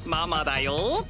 ママだよ。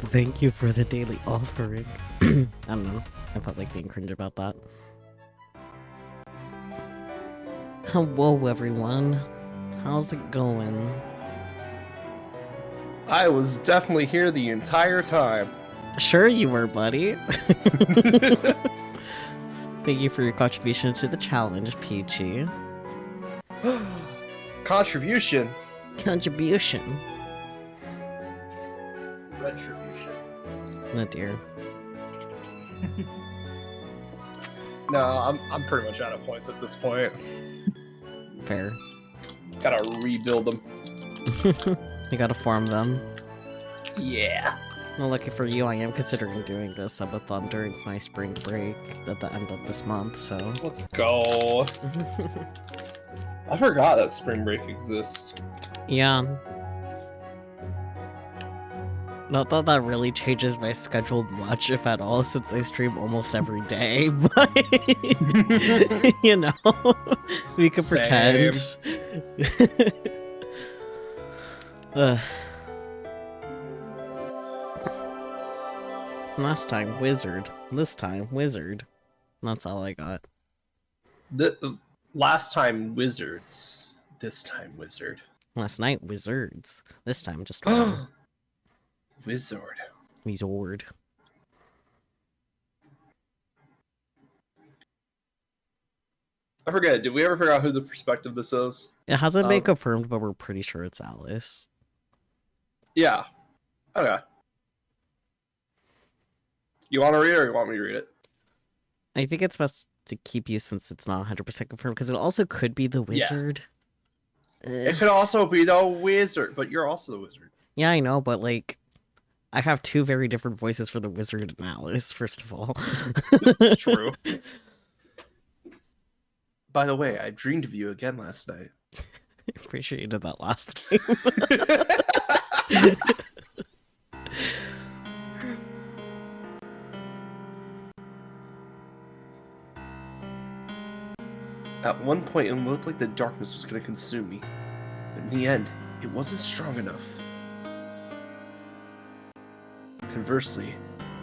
Thank you for the daily offering. I don't know. I felt like being cringe about that. Hello, everyone. How's it going? I was definitely here the entire time. Sure you were, buddy. Thank you for your contribution to the challenge, Peachy. Contribution. Contribution. Retribution. Oh dear. No, I'm pretty much out of points at this point. Fair. Gotta rebuild them. You gotta farm them. Yeah. Well, lucky for you, I am considering doing a subathon during my spring break at the end of this month, so... Let's go. I forgot that spring break exists. Yeah. Not that that really changes my schedule much, if at all, since I stream almost every day, but... you know, we could pretend. Last time, wizard. This time, wizard. That's all I got. The last time wizards. This time wizard. Last night, wizards. This time, just one. Wizard. Wizard. I forget, did we ever figure out who the perspective this is? It hasn't been confirmed, but we're pretty sure it's Alice. Yeah. Okay. You want to read it or you want me to read it? I think it's best to keep you since it's not 100% confirmed, because it also could be the wizard. Yeah. It could also be the wizard, but you're also the wizard. Yeah, I know, but like, I have two very different voices for the wizard and Alice, first of all. True. By the way, I dreamed of you again last night. I'm pretty sure you did that last time. At one point, it looked like the darkness was going to consume me. But in the end, it wasn't strong enough. Conversely,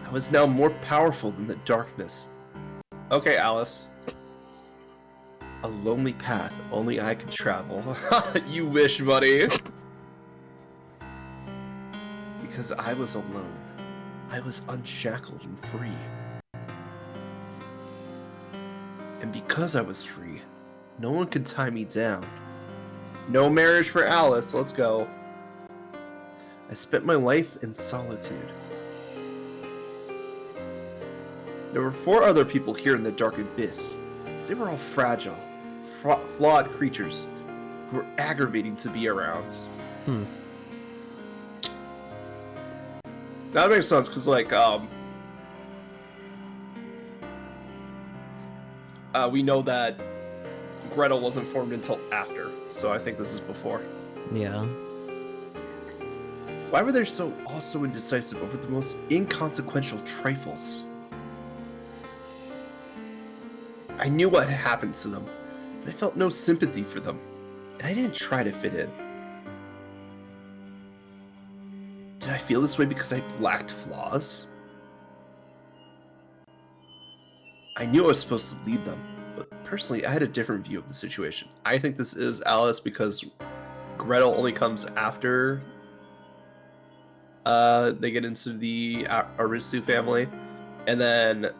I was now more powerful than the darkness. Okay, Alice. A lonely path only I could travel. You wish, buddy. Because I was alone. I was unshackled and free. And because I was free, no one could tie me down. No marriage for Alice, let's go. I spent my life in solitude. There were 4 other people here in the dark abyss. They were all fragile, flawed creatures who were aggravating to be around. That makes sense, because, like, we know that Gretel wasn't formed until after, so I think this is before. Yeah. Why were they all so indecisive over the most inconsequential trifles? I knew what had happened to them, but I felt no sympathy for them, and I didn't try to fit in. Did I feel this way because I lacked flaws? I knew I was supposed to lead them, but personally, I had a different view of the situation. I think this is Alice because Gretel only comes after they get into the Arisu family, and then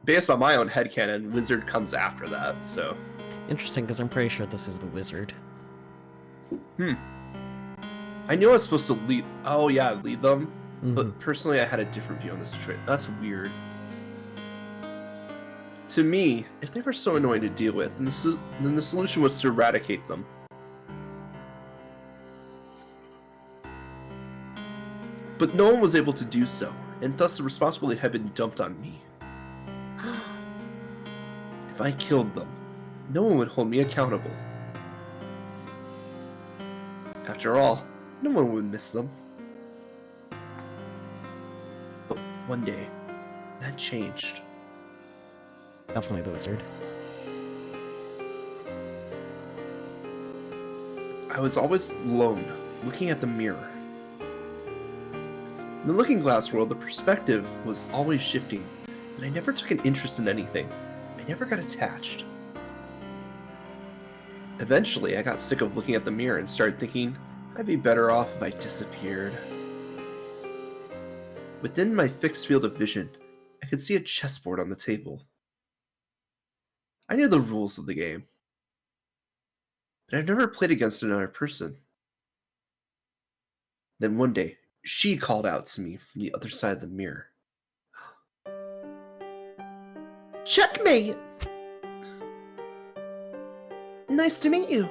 based on my own headcanon, Wizard comes after that, so... Interesting, because I'm pretty sure this is the wizard. I knew I was supposed to lead... Oh, yeah, lead them. But personally, I had a different view on this situation. That's weird. To me, if they were so annoying to deal with, then the solution was to eradicate them. But no one was able to do so, and thus the responsibility had been dumped on me. If I killed them, no one would hold me accountable. After all, no one would miss them. But one day, that changed. Definitely the wizard. I was always alone, looking at the mirror. In the looking glass world, the perspective was always shifting, but I never took an interest in anything. I never got attached. Eventually, I got sick of looking at the mirror and started thinking I'd be better off if I disappeared. Within my fixed field of vision, I could see a chessboard on the table. I knew the rules of the game, but I've never played against another person. Then one day, she called out to me from the other side of the mirror. Checkmate! Nice to meet you.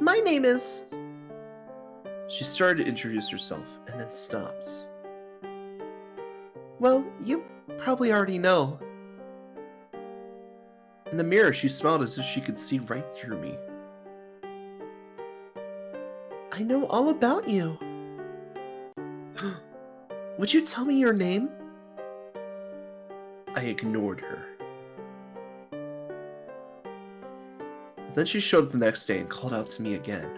My name is... She started to introduce herself and then stopped. Well, you probably already know. In the mirror, she smiled as if she could see right through me. I know all about you. Would you tell me your name? I ignored her. Then she showed up the next day and called out to me again.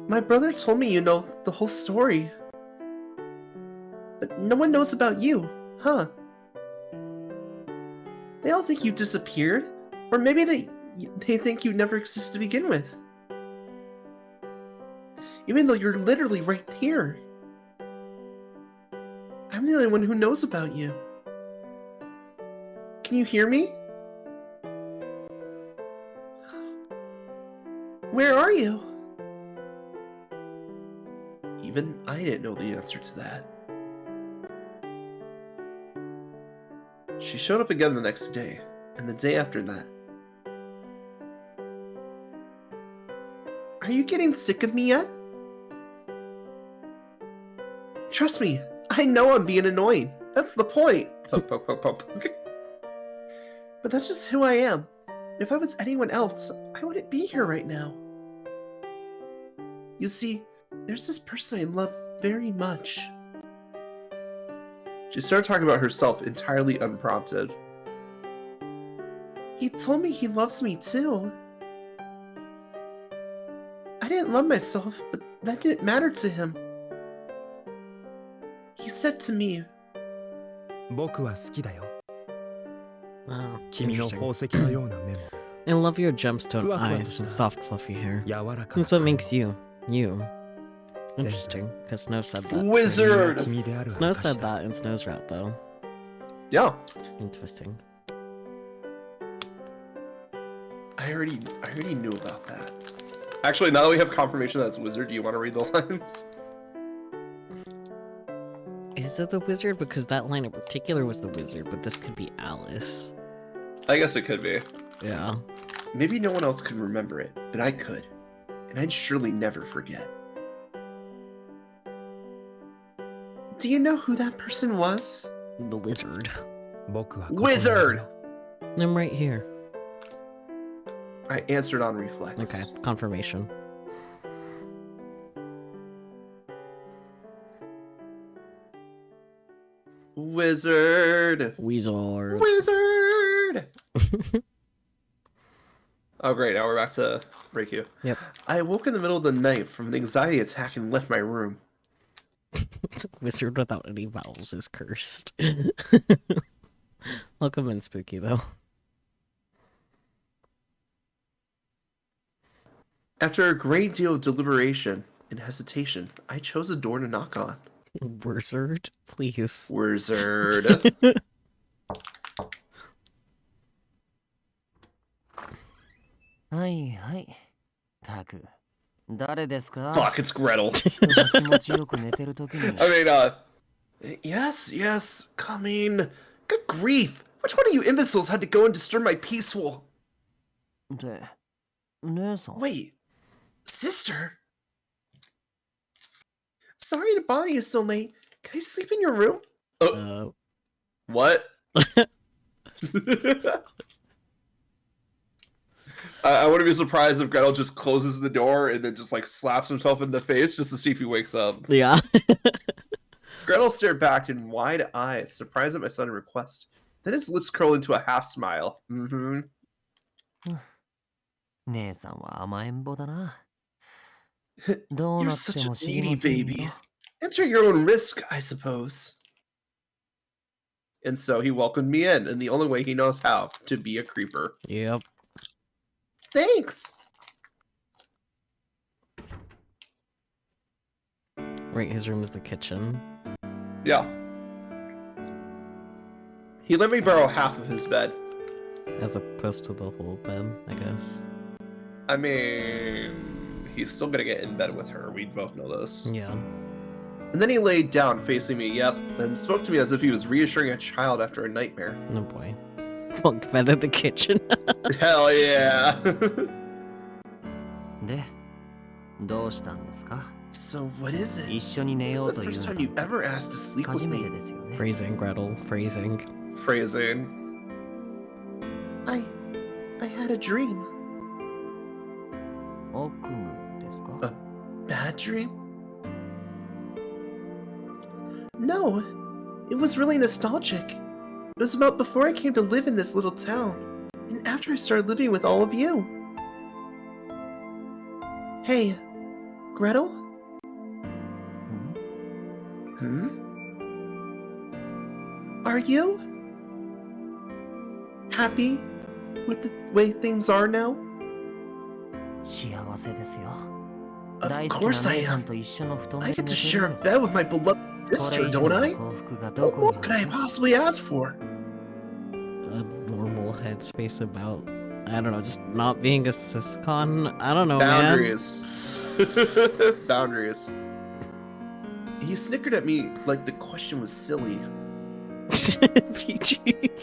My brother told me you know the whole story. But no one knows about you, huh? They all think you disappeared, or maybe they think you never existed to begin with. Even though you're literally right here. I'm the only one who knows about you. Can you hear me? Where are you? Even I didn't know the answer to that. She showed up again the next day, and the day after that. Are you getting sick of me yet? Trust me, I know I'm being annoying. That's the point. Poke, poke, poke, poke, poke. But that's just who I am. If I was anyone else, I wouldn't be here right now. You see, there's this person I love very much. She started talking about herself entirely unprompted. He told me he loves me too. I didn't love myself, but that didn't matter to him. He said to me, 僕は好きだよ。 Oh, 君の interesting. 宝石のような目も I love your gemstone Fuck, eyes and fuck. soft fluffy hair. 柔らかな That's what makes 顔 you, you. Interesting, because Snow said that. Wizard! 君である Snow 証 said だ that in Snow's route, though. Yeah, Interesting. I already knew about that. Actually, now that we have confirmation that it's Wizard, do you want to read the lines? Is it the wizard? Because that line in particular was the wizard, but this could be Alice. I guess it could be. Yeah. Maybe no one else could remember it, but I could. And I'd surely never forget. Do you know who that person was? The wizard. 僕はここにいるよ Wizard! I'm right here. I answered on reflex. Okay, confirmation. Wizard! Wizard. Wizard! Oh great, now we're back to Reikyu. Yep. I awoke in the middle of the night from an anxiety attack and left my room. Wizard without any vowels is cursed. Welcome in, Spooky, though. After a great deal of deliberation and hesitation, I chose a door to knock on. Wizard, please. Wizard. Hi, hi. たく、誰ですか? Fuck, it's Gretel. 気持ちよく寝てる時に。 I mean, yes, coming. Good grief. Which one of you imbeciles had to go and disturb my peaceful... で、姉さん。 Wait, sister? Sorry to bother you so late. Can I sleep in your room? What? I wouldn't be surprised if Gretel just closes the door and then just like slaps himself in the face just to see if he wakes up. Yeah. Gretel stared back in wide eyes, surprised at my sudden request. Then his lips curled into a half smile. Mm-hmm. 姉さんは甘えん坊だな。どう You're なって such a も知り needy ませんよ。 baby. Enter your own risk, I suppose. And so he welcomed me in the only way he knows how, to be a creeper. Yep. Thanks! Right, his room is the kitchen. Yeah. He let me borrow half of his bed. As opposed to the whole bed, I guess. I mean, he's still gonna get in bed with her. We both know this. Yeah. And then he laid down facing me, yep, and spoke to me as if he was reassuring a child after a nightmare. No boy. Bunk bed in the kitchen. Hell yeah! で、どうしたんですか？ So what is it? 一緒に寝 This is よう the という first の time you ever asked to sleep with 初めて me. ですよね。 Phrasing, Gretel. Phrasing. Phrasing. I had a dream. 悪夢ですか？ A bad dream? No, it was really nostalgic. It was about before I came to live in this little town, and after I started living with all of you. Hey, Gretel? うん Are you happy with the way things are now? 幸せですよ。 Of 大好きな course I 姉さん am. と一緒の布団 I で get 寝 to て share る a んです。 bed with my beloved これ sister, 以上 don't の I? 幸福がどこに What あ could I る possibly ask for? A normal headspace about, I don't know, just not being a syscon. I don't know, Boundaries. Boundaries. He snickered at me like the question was silly. man. PG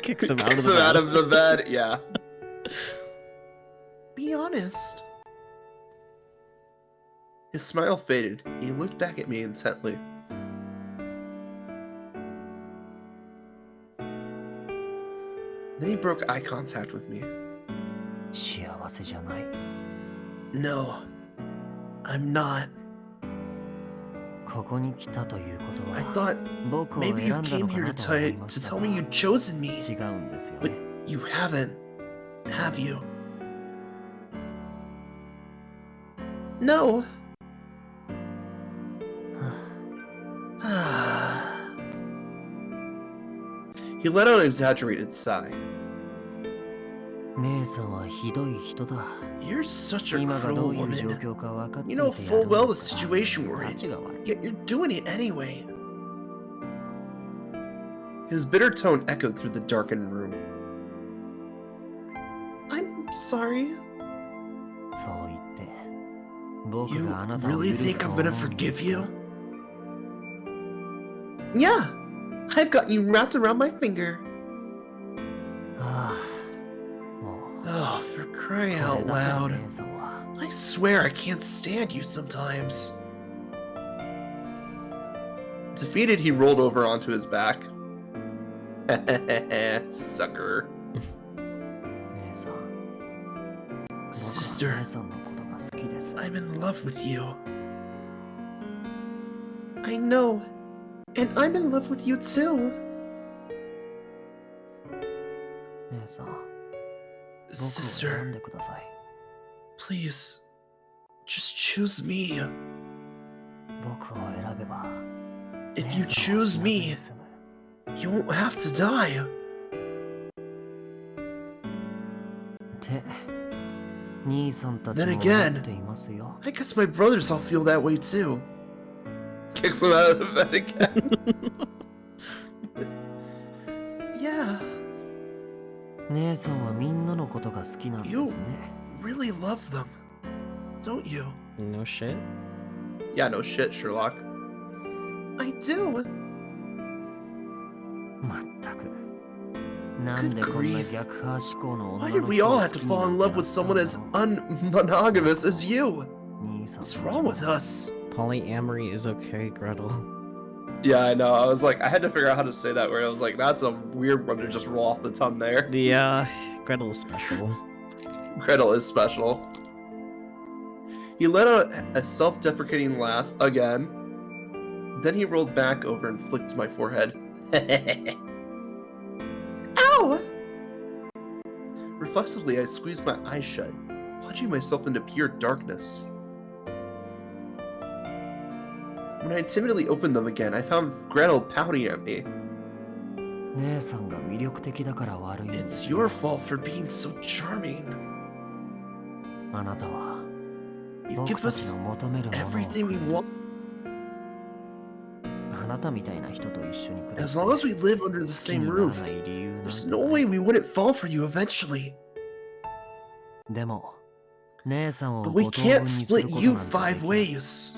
kicks him out of Kicks the him bed. out of the bed, yeah. Be honest. His smile faded. He looked back at me intently. Then he broke eye contact with me. 幸せじゃない。 No, I'm not. ここに来たということ I は、 thought 僕を maybe 選 you んだ came のか here な to と思い tell, ま to した tell が me you'd chosen me. 違うんですよ But ね。 you haven't, have you? No. は He let out an exaggerated sigh. あ姉さんはひどい人だ。 You're such a 今がど cruel ういう状 woman. 況か分かってい You て know や full るん well で the すから situation we're た in, ちが悪い。 yet you're doing it anyway. His bitter tone echoed through the darkened room. I'm sorry. そう言って、僕 You があなたを許 really す think と I'm 思う gonna んで forgive す you? か？ Yeah, I've got you wrapped around my finger. はあ、もう Oh, for こ crying れ out だから loud. 姉さんは I swear I can't stand you sometimes. Defeated, he rolled over onto his back. Sucker. 姉さん、僕は Sister, 姉さんのことが好きです。 I'm in love with you. I know. And I'm in love with you too. 姉さん、僕を選 Sister, んでください。 please. Just choose me. 僕を選べば、 If 姉 you さんは choose 幸せ me, に住む。 you won't have to die. って兄さんたち Then も again, 思っていますよ。 I guess my brothers all feel that way too. Kicks him out of the bed again. Yeah, 姉さんはみんなのことが好きなんですね。 really love them, don't you? No shit. Yeah, no shit, Sherlock. I do. まったく。なんでこんな逆派思考の Why 女 did の we 人を all 好 have き to に fall な in って love な with ったん someone だ as ろう。 unmonogamous as you? 兄さん What's wrong with us? Polyamory is okay, Gretel. Yeah, I know. I was like, I had to figure out how to say that word. I was like, that's a weird one to just roll off the tongue there. Yeah, Gretel is special. Gretel is special. He let out a self-deprecating laugh again. Then he rolled back over and flicked my forehead. Ow! Reflexively, I squeezed my eyes shut, plunging myself into pure darkness. When I timidly opened them again, I found Gretel pouting at me. 姉さんが魅力的だから悪いんで It's す your よ。 fault for being so charming. あなたは You 僕 give たち us の求めるものを everything we くれる want. あなたみたいな人と一緒に暮ら As して long as we live under the 好き same になら roof, ない理由なんて there's な no い way we wouldn't fall for you eventually. でも姉さんを But 5 we 等 can't 分にする split こと you なんてで 5きない。 ways.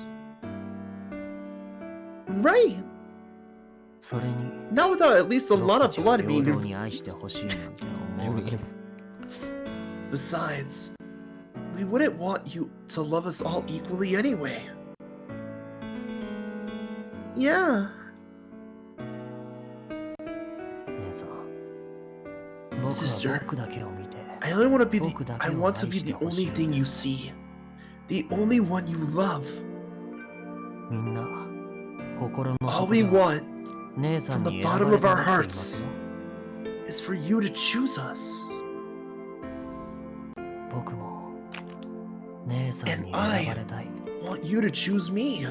Right. それに Not without at least a 僕 lot た of ちを blood 平 being 等に愛して involved. ほしいなんて I 思う mean, Besides, we wouldn't want you to love us all equally anyway. Yeah. 姉さん僕は Sister, 僕だけを見て I only want to be the 僕だ I けを want to 愛 be して the ほしい only ん thing で you す see. The only one you love. みんな心の All 底 we では want 姉さ from ん the に選 bottom ばれ of た our がっています hearts よ is for you to choose us. 僕も姉さん And に選 I ばれたい want you to choose me.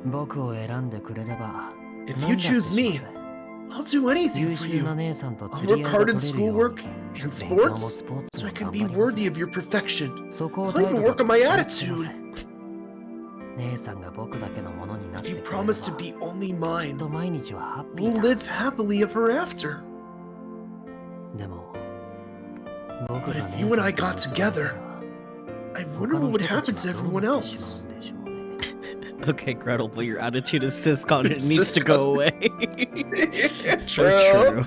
僕を選んでくれれば If 何 you だって choose し me, ます I'll do anything 優 for 秀 you. な姉さんと I'll 釣り work 合い hard が in 取れるよう schoolwork に and 勉強も sports スポーツ so も I can 頑 be 張ります worthy of your perfection. そこを I'll 態 even 度 work で on my 決めつけま attitude. せん姉さんが僕だけのものになっ If て you くれれば promise to be only きっ mine, と毎日はハッピ we'll ーだ live happily ever after. でも僕 But が if 姉 you and さ I んと got 結ばれた together, ら I 他 wonder の what would 人た happen ち to はどう everyone なってし else. まうんでしょうね okay, Gretel, but your attitude is siscon. It needs to Siscon. go away. So True.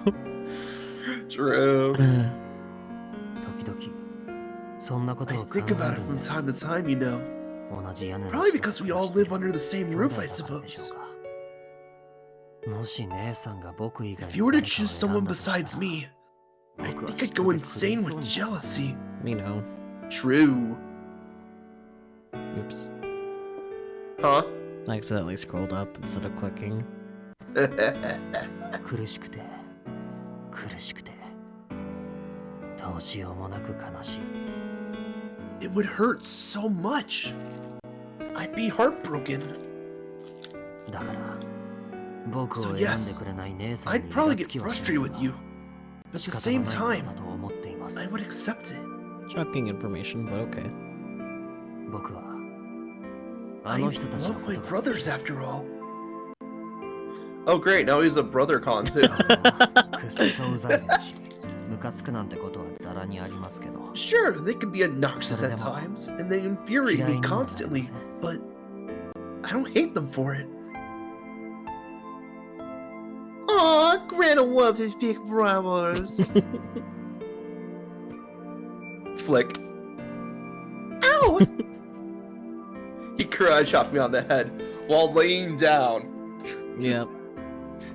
true. True. 時々そんなこ I とを考 think え about る it ん from です time to time, you know. 同じ屋根の Probably 下 because で we 暮ら all してい live る under the same 兄 roof, 弟 I だからでしょ suppose. うかもし姉さんが僕以外 If に you were to 誰か choose を選ん someone だとした besides ら me, I 僕は think きっ I'd と go びっくりし insane そう with になります jealousy. You know. True. Oops. Huh? I accidentally scrolled up instead of clicking. 苦しくて苦しくてどうしようもなく悲しい It would hurt so much. I'd be heartbroken. だから僕を So 選ん yes, でくれない姉さん I'd に probably イラつ get きはし frustrated ます with が you. But at the 仕方 same がないこ time, とだと思っています I would accept it. Shocking information, but okay. 僕は I あの人たちの love こ my とが好きで brothers す after all. Oh great, now he's a brother con too. くっそうざいですしムカつくなんてことはザラにありますけど Sure, they can be obnoxious at Saremo. times, and they infuriate 嫌い me にはなりま constantly, せん but I don't hate them for it. Aw, Greta loves his big brothers. Flick. Ow! He karate chopped me on the head while laying down. Yep.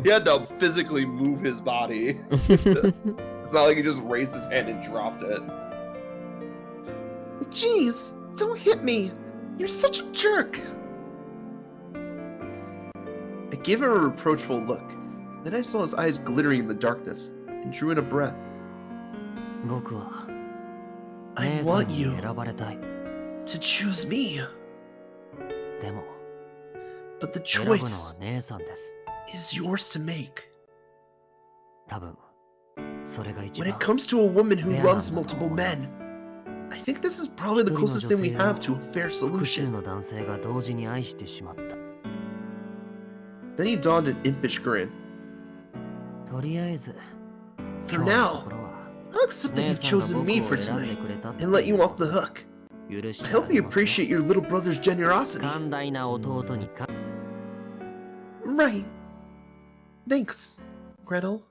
He had to physically move his body. It's not like he just raised his hand and dropped it. Jeez, don't hit me. You're such a jerk. I gave him a reproachful look. Then I saw his eyes glittering in the darkness and drew in a breath. 僕は I 姉さん want に you 選ばれたい to choose me, でも but the 選ぶのは choice 姉さんです is yours to make. 多分それが一 When it 番 comes to a woman who フェアなん loves だと multiple 思いま men, す I think this is probably the 一人の closest 女 thing we 性を have to a fair 複数 solution. の男性が同時に愛してしまった Then he donned an impish grin. とりあえず For 今日のと now, ころは I'll accept that 姉 you've さんが chosen 僕 me を for 選んで tonight くれたって and let you off the hook. 許して I あ hope げ you ますよ appreciate your little brother's generosity. 寛大な弟にか Right. Thanks, Gretel.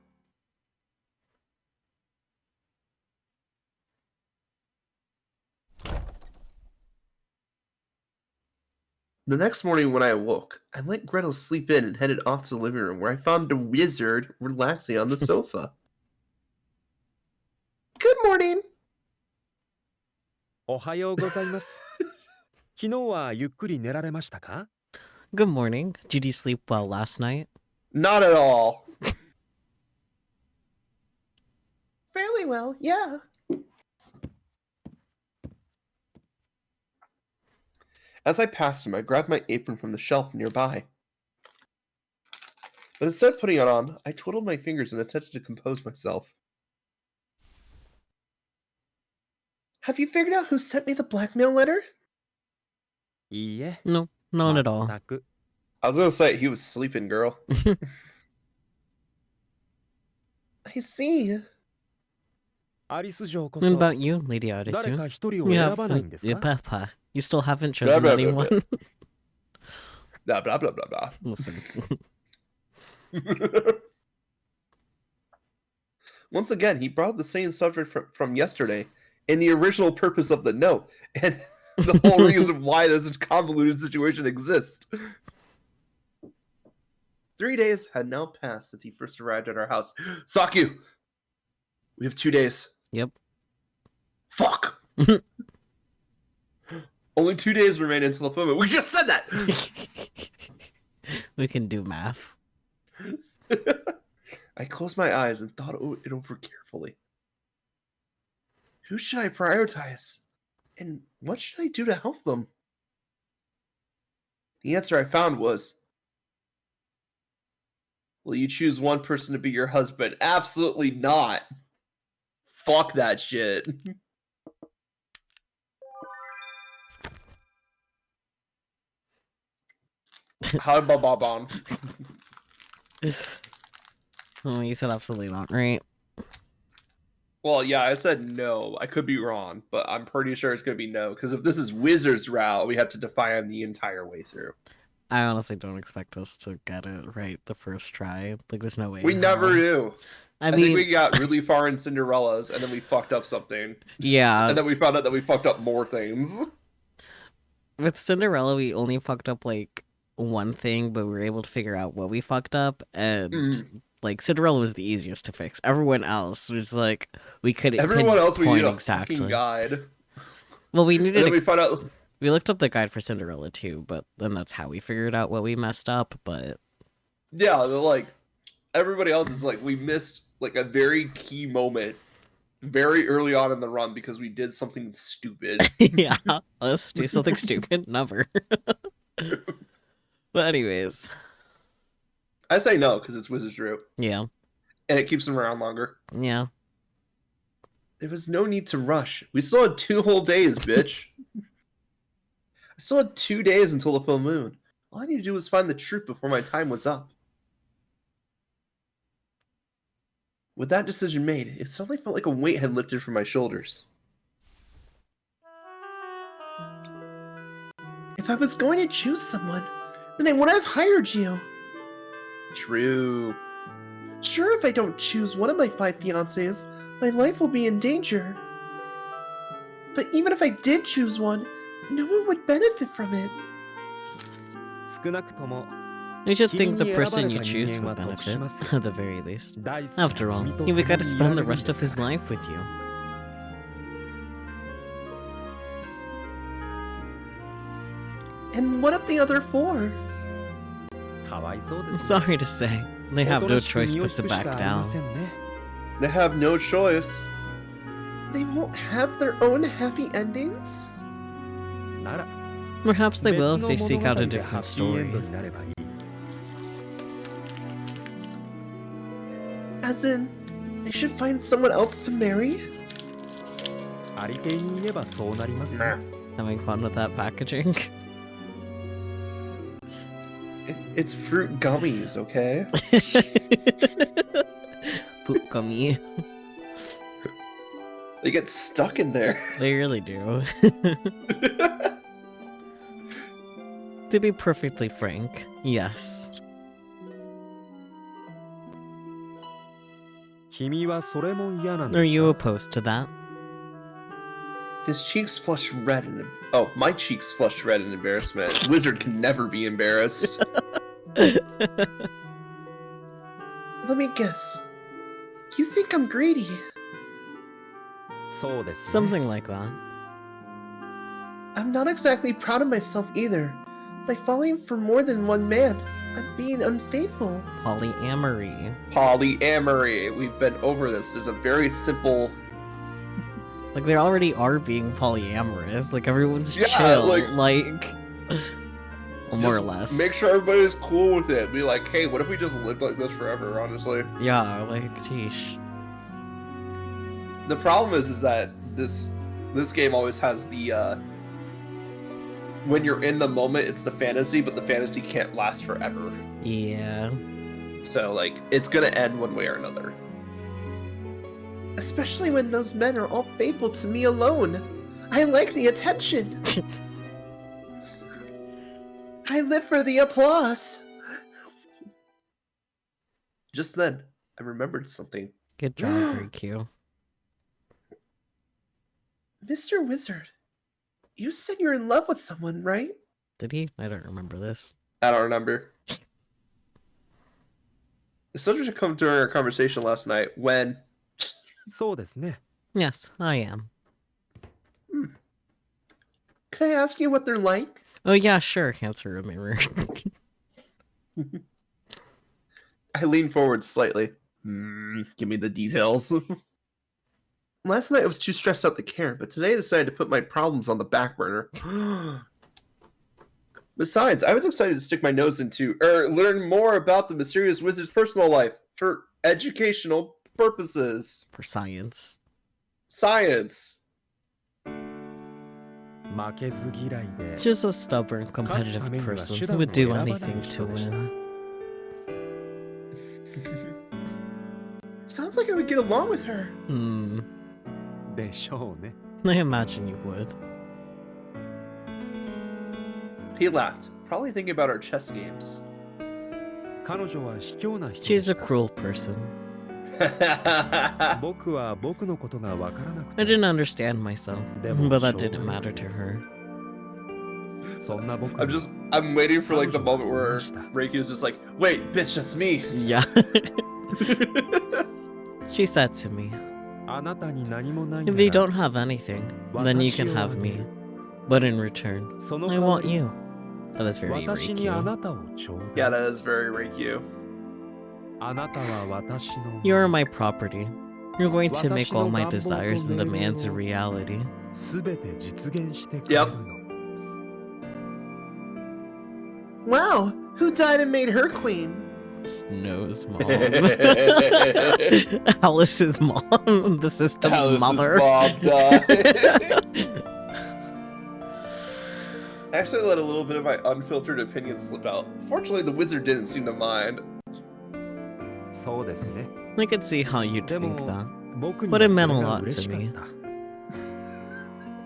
The next morning when I awoke, I let Gretel sleep in and headed off to the living room where I found the wizard relaxing on the sofa. Good morning. おはようございます。昨日はゆっくり寝られましたか？ Good morning. Did you sleep well last night? Not at all. Fairly well, yeah. As I passed him, I grabbed my apron from the shelf nearby. But instead of putting it on, I twiddled my fingers and attempted to compose myself. Have you figured out who sent me the blackmail letter? いいえ、 No, not at all. 全く。 I was gonna say he was sleeping, girl. I see. アリス城こ And そ about you, Lady 誰 Arisu? か一人を You 選 have ばないんですか Papa. You still haven't Blah, chosen blah, blah, anyone? Blah, blah, blah, blah, blah. Listen. Once again, he brought up the same subject from yesterday and the original purpose of the note, and the whole reason why this convoluted situation exists. 3 days had now passed since he first arrived at our house. Sakyu! We have 2 days. Yep. Fuck! Only 2 days remain until the film. We just said that! We can do math. I closed my eyes and thought it over carefully. Who should I prioritize? And what should I do to help them? The answer I found was, will you choose one person to be your husband? Absolutely not. Fuck that shit. How about on? Oh, you said absolutely not, right? Well, yeah, I said no. I could be wrong, but I'm pretty sure it's going to be no. Because if this is Wizard's route, we have to define the entire way through. I honestly don't expect us to get it right the first try. Like, there's no way. We never do. I think mean, we got really far in Cinderella's, and then we fucked up something. yeah. And then we found out that we fucked up more things. With Cinderella, we only fucked up, like, one thing, but we were able to figure out what we fucked up, and like Cinderella was the easiest to fix. Everyone else was like we couldn't. Everyone else we need a exactly. fucking guide. Well, we needed. And then we found out. We looked up the guide for Cinderella too, but then that's how we figured out what we messed up. But yeah, like everybody else is like we missed like a very key moment very early on in the run because we did something stupid. yeah, let's do something stupid. Never. But anyways, I say no because it's Wizard's route. Yeah. And it keeps them around longer. Yeah. There was no need to rush. We still had 2 whole days, bitch. I still had 2 days until the full moon. All I needed to do was find the truth before my time was up. With that decision made, it suddenly felt like a weight had lifted from my shoulders. If I was going to choose someone, then I would have hired you. True. Sure, if I don't choose one of my 5 fiancés, my life will be in danger. But even if I did choose one, no one would benefit from it. 少なくとも You should think the person you choose would benefit, at the very least. After all, he would get to spend the rest of his life with you. And what of the other 4? かわいそうですね Sorry to say, they have no choice but to back down. They have no choice. They won't have their own happy endings? なら Perhaps they will if they 別の seek out a 物語で different ハッピーエンド story. になればいい As in, they should find someone else to marry? ありていに言えばそうなりますね Having fun with that packaging. It's fruit gummies, okay? Poop gummy. They get stuck in there. They really do. To be perfectly frank, yes. 君はそれも嫌なん Are です you か opposed to that? His cheeks flushed red in Oh, my cheeks flushed red in embarrassment. Wizard can never be embarrassed. Let me guess. You think I'm greedy? そうですね Something like that. I'm not exactly proud of myself either. By falling for more than one man, I'm being unfaithful. Polyamory. Polyamory. We've been over this. There's a very simple... Like, they already are being polyamorous. Like, everyone's Yeah, chill. like- Like... Well, more or Just less. Make sure everybody's cool with it. Be like, hey, what if we just lived like this forever, honestly? Yeah, like, sheesh. The problem is that this game always has the when you're in the moment, it's the fantasy, but the fantasy can't last forever. Yeah. So, like, it's gonna end one way or another. Especially when those men are all faithful to me alone. I like the attention. I live for the applause. Just then, I remembered something. Good job, Riku. Mr. Wizard, you said you're in love with someone, right? Did he? I don't remember this. I don't remember. The subject had come during our conversation last night when... そうですね。 Yes, I am. Can I ask you what they're like? Oh yeah, sure. Answer a mirror. I leaned forward slightly. Give me the details. Last night I was too stressed out to care, but today I decided to put my problems on the back burner. Besides, I was excited to stick my nose into, learn more about the mysterious wizard's personal life for educational purposes. For science. Science. 負けず嫌いで Just a stubborn, competitive person who would do anything to win. Sounds like I would get along with her. でしょうね。 I imagine you would. He laughed, probably thinking about our chess games. 彼女は卑怯な人で She's し a た。 cruel person. 僕は僕のことがわからなく I て didn't understand myself, but that didn't matter to her. そんな僕 I'm waiting for like the moment where Reikyu's just like, wait, bitch, that's me. Yeah. She said to me, あなたに何もないな if ら you don't have anything, then you can have me. But in return, その I 代わ want り you. That is very 私にあ Riku. なたをちょう Yeah, だい that is very Reikyu. あなたは私の You are my property. You're going to make all my desires and demands a reality. すべて実現してくれるの Wow, who died and made her queen? Snow's mom. Alice's mom. The system's Alice's mother. mom died. I actually let a little bit of my unfiltered opinion slip out. Fortunately, the wizard didn't seem to mind. そうですね I could see how you'd で think も that. 僕に But は it それ meant a が lot 嬉 to しかっ me. た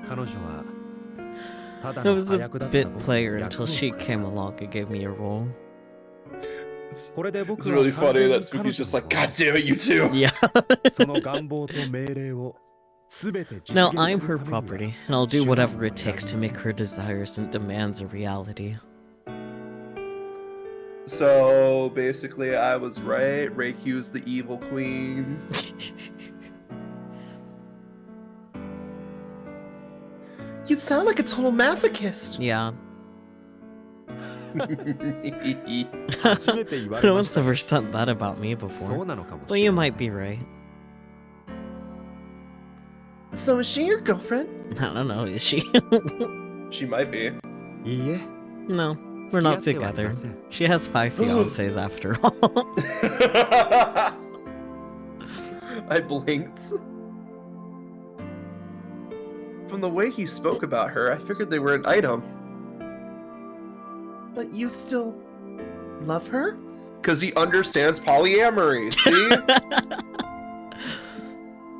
彼女はただ I の was 火 a 薬だった bit 僕 player に until 役を she くれ came た along and gave me a role. これで僕 It's は really 完 funny 全に that 彼 Spooky's 女 just の like, God damn it, you two. Yeah. その願望と命令をすべて実 Now 現 I'm す her るためには property, and I'll do whatever it takes to make her desires and demands a reality. So basically, I was right. Reikyu's the evil queen. You sound like a total masochist. Yeah. 初めて言われ No ま one's した ever said that about me そ before. うなのかも But し you れま might せん be right. So is she your girlfriend? I don't know, is she? She might be. いいえ No, we're not 付き合ってはいま together. せん She has 5 fiancés after all. I blinked. From the way he spoke about her, I figured they were an item. But you still love her? Because he understands polyamory, see?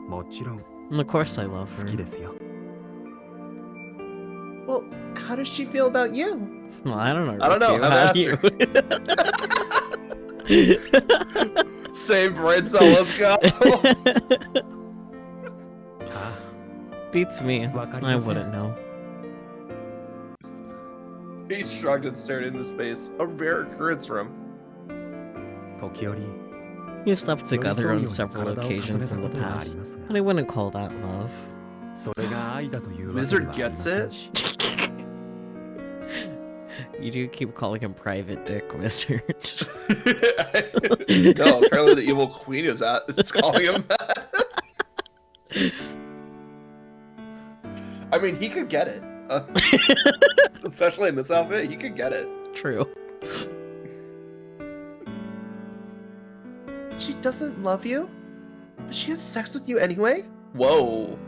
もちろん Of course I love 好き her. ですよ Well, how does she feel about you? Well, I don't know. I don't know, Riku, I've how do you? Same brain cell, let's go. さあ Beats me. I わかりません wouldn't know. He shrugged and stared into space. A rare occurrence for him. 時折 We've slept 寄り添 together うよう on に several 体を重ね occasions た in こ the とがあり past, ますが but I wouldn't call that love. それが愛だというわけで Wizard はありま gets せん it. し You do keep calling him Private Dick Wizard. No, apparently the evil queen is calling him that. I mean, he could get it. Especially in this outfit, you could get it. True. She doesn't love you, but she has sex with you anyway? Whoa.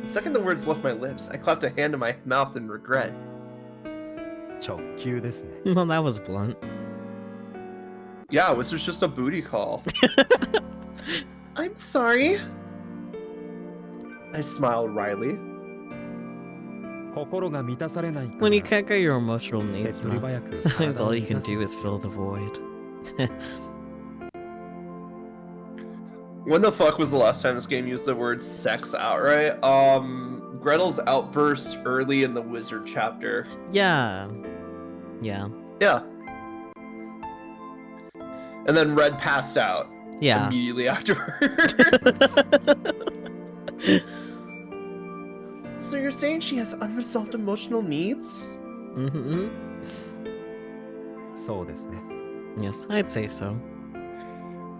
The second the words left my lips, I clapped a hand to my mouth in regret. 直球ですね。 Well, that was blunt. Yeah, it was just a booty call. I'm sorry. I smiled wryly. 心が満たされないから When you can't get your emotional 手っ needs 取り met, 早く sometimes 体を all you 満 can たす do is fill the void. When the fuck was the last time this game used the word sex outright? Gretel's outburst early in the wizard chapter. Yeah. Yeah. Yeah. And then Red passed out Yeah. immediately afterwards. So you're saying she has unresolved emotional needs? Mm-hmm. そうですね。 Yes, I'd say so.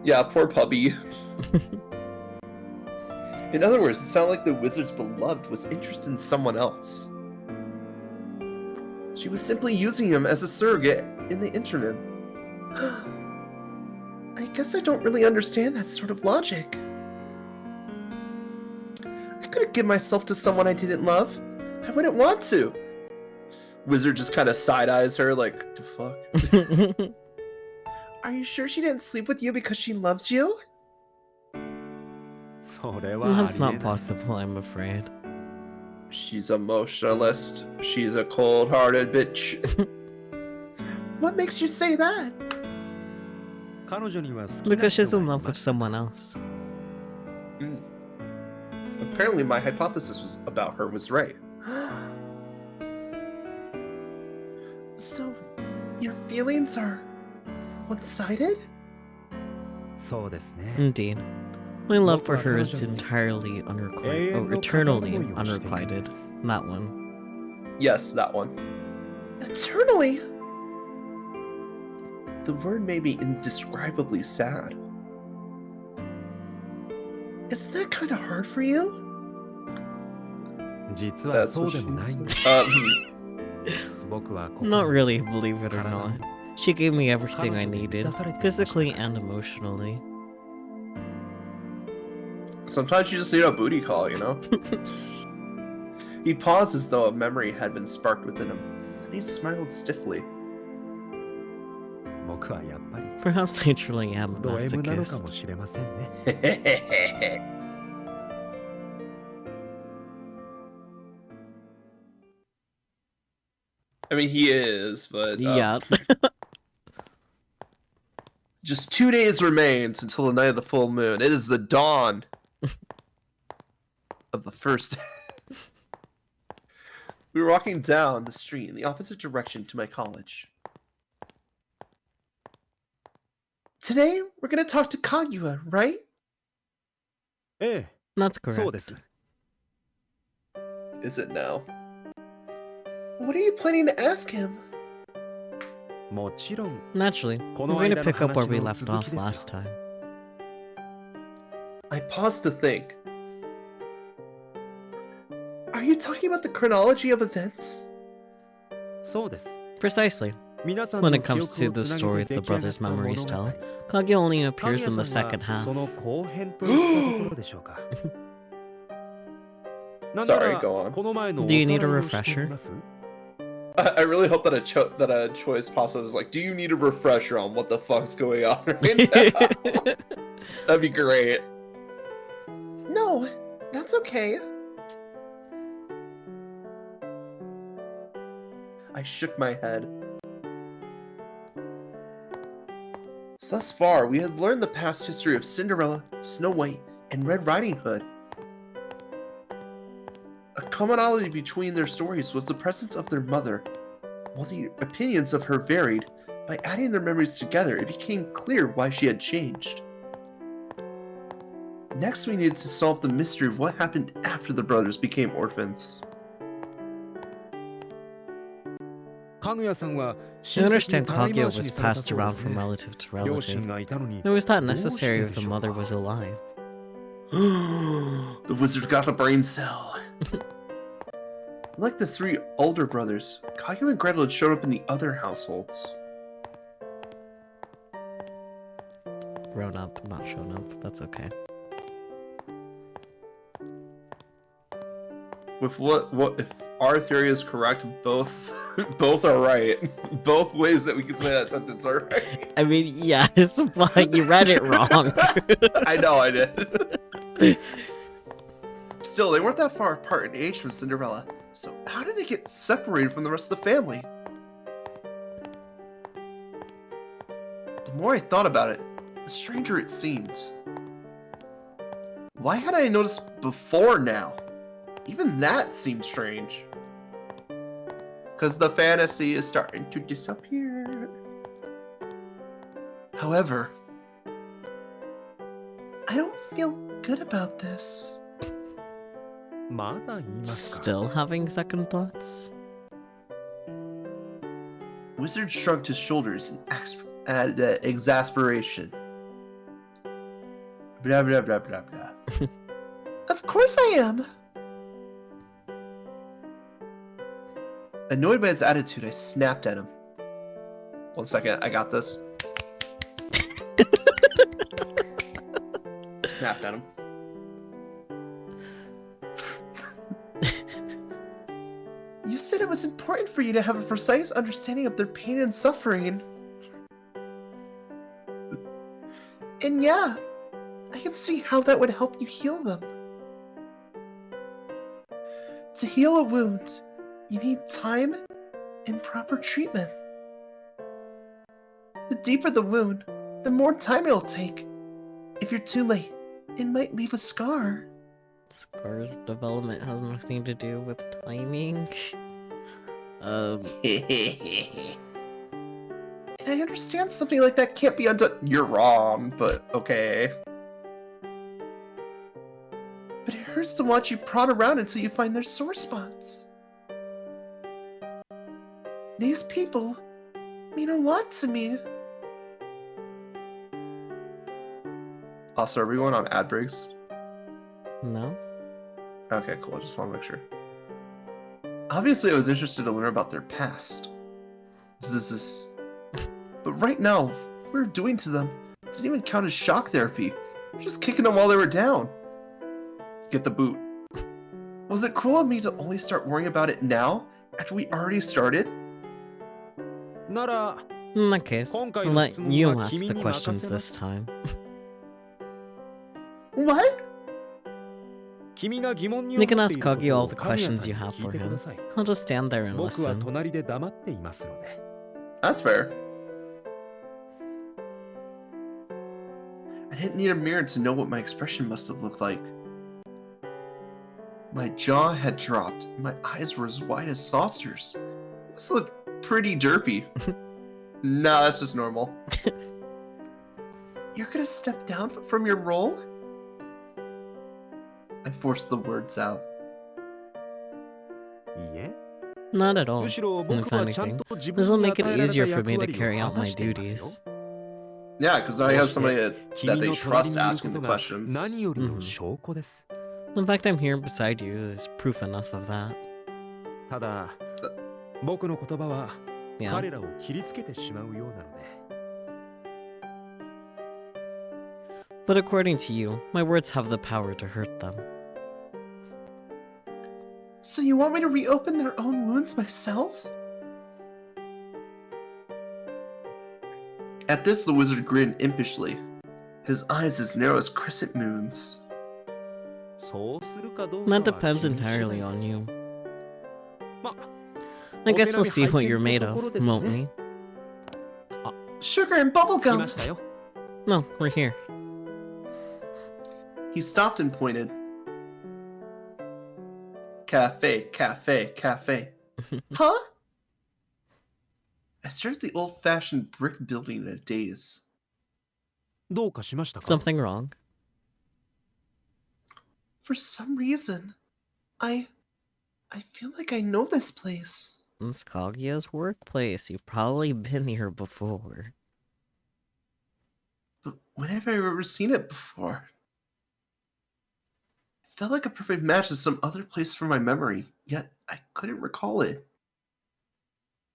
Yeah, poor puppy. In other words, it sounded like the wizard's beloved was interested in someone else. She was simply using him as a surrogate in the internet. I guess I don't really understand that sort of logic. I couldn't give myself to someone I didn't love. I wouldn't want to. Wizard just kind of side-eyes her like, the fuck? Are you sure she didn't sleep with you because she loves you? それはありえない That's not possible, I'm afraid. She's emotionalist. She's a cold-hearted bitch. What makes you say that? 彼女には好きな Because 人 she's が in い love ま with した someone else. Apparently my hypothesis was about her was right. So, your feelings are one-sided? そうですね。 Indeed. My love for her is 僕は彼女に entirely unrequited, 永遠 or の片 eternally 思いをしているんで unrequited. す。 That one. Yes, that one. Eternally? The word made me indescribably sad. Isn't that kind of hard for you? 実は That's そう what で she もないんです said. 僕は Not 心 really, believe it or 体 not. も She gave me everything I 彼女に needed, 満たされていました physically and emotionally. Sometimes you just need a booty call, you know? He paused as though a memory had been sparked within him. Then he smiled stiffly. 僕はやっぱり Perhaps I truly am a ド M なのかも masochist. しれませんね。I mean, he is, but Yeah. just 2 days remains until the night of the full moon. It is the dawn of the first. We were walking down the street in the opposite direction to my college. Today, we're gonna talk to Kaguya, right? ええ、 That's そう correct. です。 Is it now? What are you planning to ask him? もちろん Naturally, こ we're の going to 間の pick up where 話 we の left 続 off きです last よ。 time. I paused to think. Are you talking about the chronology of events? そうです。 Precisely. 皆さん When の it 記 comes 憶 to を the つな story げ the て出来上が brothers' った物語。 memories tell, Kaguya only かぐ appears や in さ the ん second は half. その後編といったところでしょうか。なんな Sorry, ら go on. この前のお Do you さ need ら a いをしてみ refresher? ます I really hope that a choice pops up is like, do you need a refresher on what the fuck's going on right now? That'd be great. No, that's okay. I shook my head. Thus far, we had learned the past history of Cinderella, Snow White, and Red Riding Hood. A commonality between their stories was the presence of their mother. While the opinions of her varied, by adding their memories together, it became clear why she had changed. Next, we needed to solve the mystery of what happened after the brothers became orphans. かぐやさんは I 親戚に understand たらい Kaguya 回し was にされた passed そうで around す from ね。 relative to 両 relative. 親がいたのに It was not どうして necessary で if the しょう mother か was alive. The wizard got a brain cell. Like the three older brothers, Kaguya and Gretel had showed up in the other households. Grown up, not shown up. That's okay. With what if our theory is correct, both are right. Both ways that we can say that sentence are right. I mean, yes, but you read it wrong. I know I did. Still, they weren't that far apart in age from Cinderella, so how did they get separated from the rest of the family? The more I thought about it, the stranger it seemed. Why had I noticed before now? Even that seems strange. Because the fantasy is starting to disappear. However, I don't feel good about this. まだ言いますか Still having second thoughts? Wizard shrugged his shoulders in exasperation. Blah blah blah blah blah. Of course I am. Annoyed by his attitude, I snapped at him. 1 second, I got this. Snapped at him. You said it was important for you to have a precise understanding of their pain and suffering. And yeah, I can see how that would help you heal them. To heal a wound, you need time and proper treatment. The deeper the wound, the more time it'll take. If you're too late, it might leave a scar. Scar's development has nothing to do with timing. And I understand something like that can't be undone. You're wrong, but okay. But it hurts to watch you prod around until you find their sore spots. These people mean a lot to me. Also, are we going on ad breaks? No? Okay, cool. I just want to make sure. Obviously, I was interested to learn about their past. This. But right now, what we're doing to them didn't even count as shock therapy. We're just kicking them while they were down. Get the boot. Was it cruel of me to only start worrying about it now, after we already started? なら In that case, 今 I'll 回の let 質問 you は ask 君 the に questions 任せま this す time. What? 君が疑問に You 思 can ってい ask ること Kagi all を the 神谷 questions さん you に have 聞い for てく him. ださい I'll just stand there and 僕は listen. 隣で黙っていますので That's fair. I didn't need a mirror to know what my expression must have looked like. My jaw had dropped, and my eyes were as wide as saucers. It must look pretty derpy. Nah, that's just normal. You're gonna step down from your role? I forced the words out. いいえ Not at all. むしろ If 僕はちゃん anything, と自 this 分 will に make it 与えられた easier for 役 me to 割 carry を out 果 my たしていますよ duties. Yeah, because now you こ have うして somebody that 君 they の trust 隣にいるこ asking と the が questions. 何よりの証拠です The fact I'm here beside you is proof enough of that. ただ僕の言葉は Yeah. 彼らを切りつけてしまうようなので But according to you, my words have the power to hurt them. So you want me to reopen their own wounds myself? At this, the wizard grinned impishly, his eyes as narrow as crescent moons. そうするかどうか That は depends 君次第 entirely で on す you. ま I guess we'll お手 see 並み what you're 拝見 made ってとこ of, ろですね。 won't we? Sugar and 着きま bubblegum! したよ No, we're here. He stopped and pointed. Cafe, cafe, cafe. Huh? I stared at the old-fashioned brick building in a daze. どうかしましたか Something wrong? For some reason, I feel like I know this place. It's Kaguya's workplace. You've probably been here before. But when have I ever seen it before? It felt like a perfect match to some other place from my memory, yet I couldn't recall it.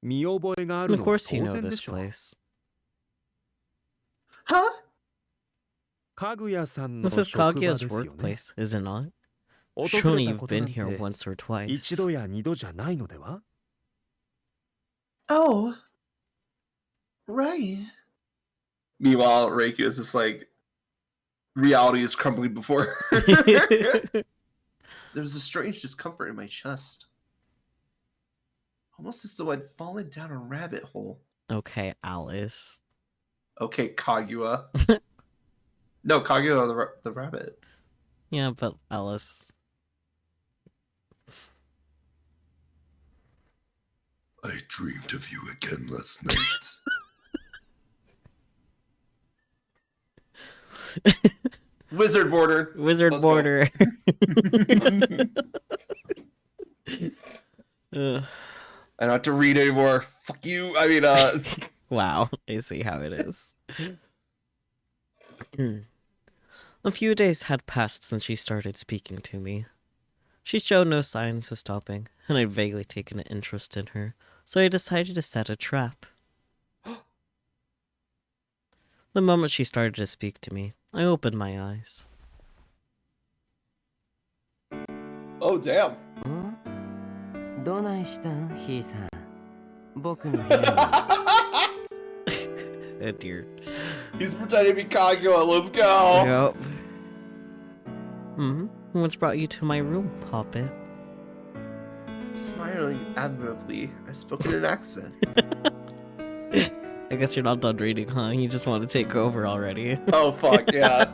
見覚えがある Of のは course you 当 know 然で this しょう。 place. Huh? かぐやさんの This is 職場 Kaguya's ですよね。 workplace, is it not? 訪 Surely れた you've こと been なん here て once or 一 twice. 度や二度じゃないのでは？ Oh. Right. Meanwhile, Reiki is just like, reality is crumbling before her. There's a strange discomfort in my chest. Almost as though I'd fallen down a rabbit hole. Okay, Alice. Okay, Kaguya. No, Kaguya the rabbit. Yeah, but Alice. I dreamed of you again last night. Wizard border. Wizard Let's go. border. Ugh. I don't have to read anymore. Fuck you. I mean, Wow, I see how it is. A few days had passed since she started speaking to me. She showed no signs of stopping, and I'd vaguely taken an interest in her, so I decided to set a trap. The moment she started to speak to me, I opened my eyes. oh damn. んどないしたんひいさん。僕の部屋に。 Oh dear. He's pretending to be Kaguya. Let's go. Yep. What's brought you to my room, Poppet? Smiling admirably, I spoke in an accent. I guess you're not done reading, huh? You just want to take over already. Oh fuck yeah.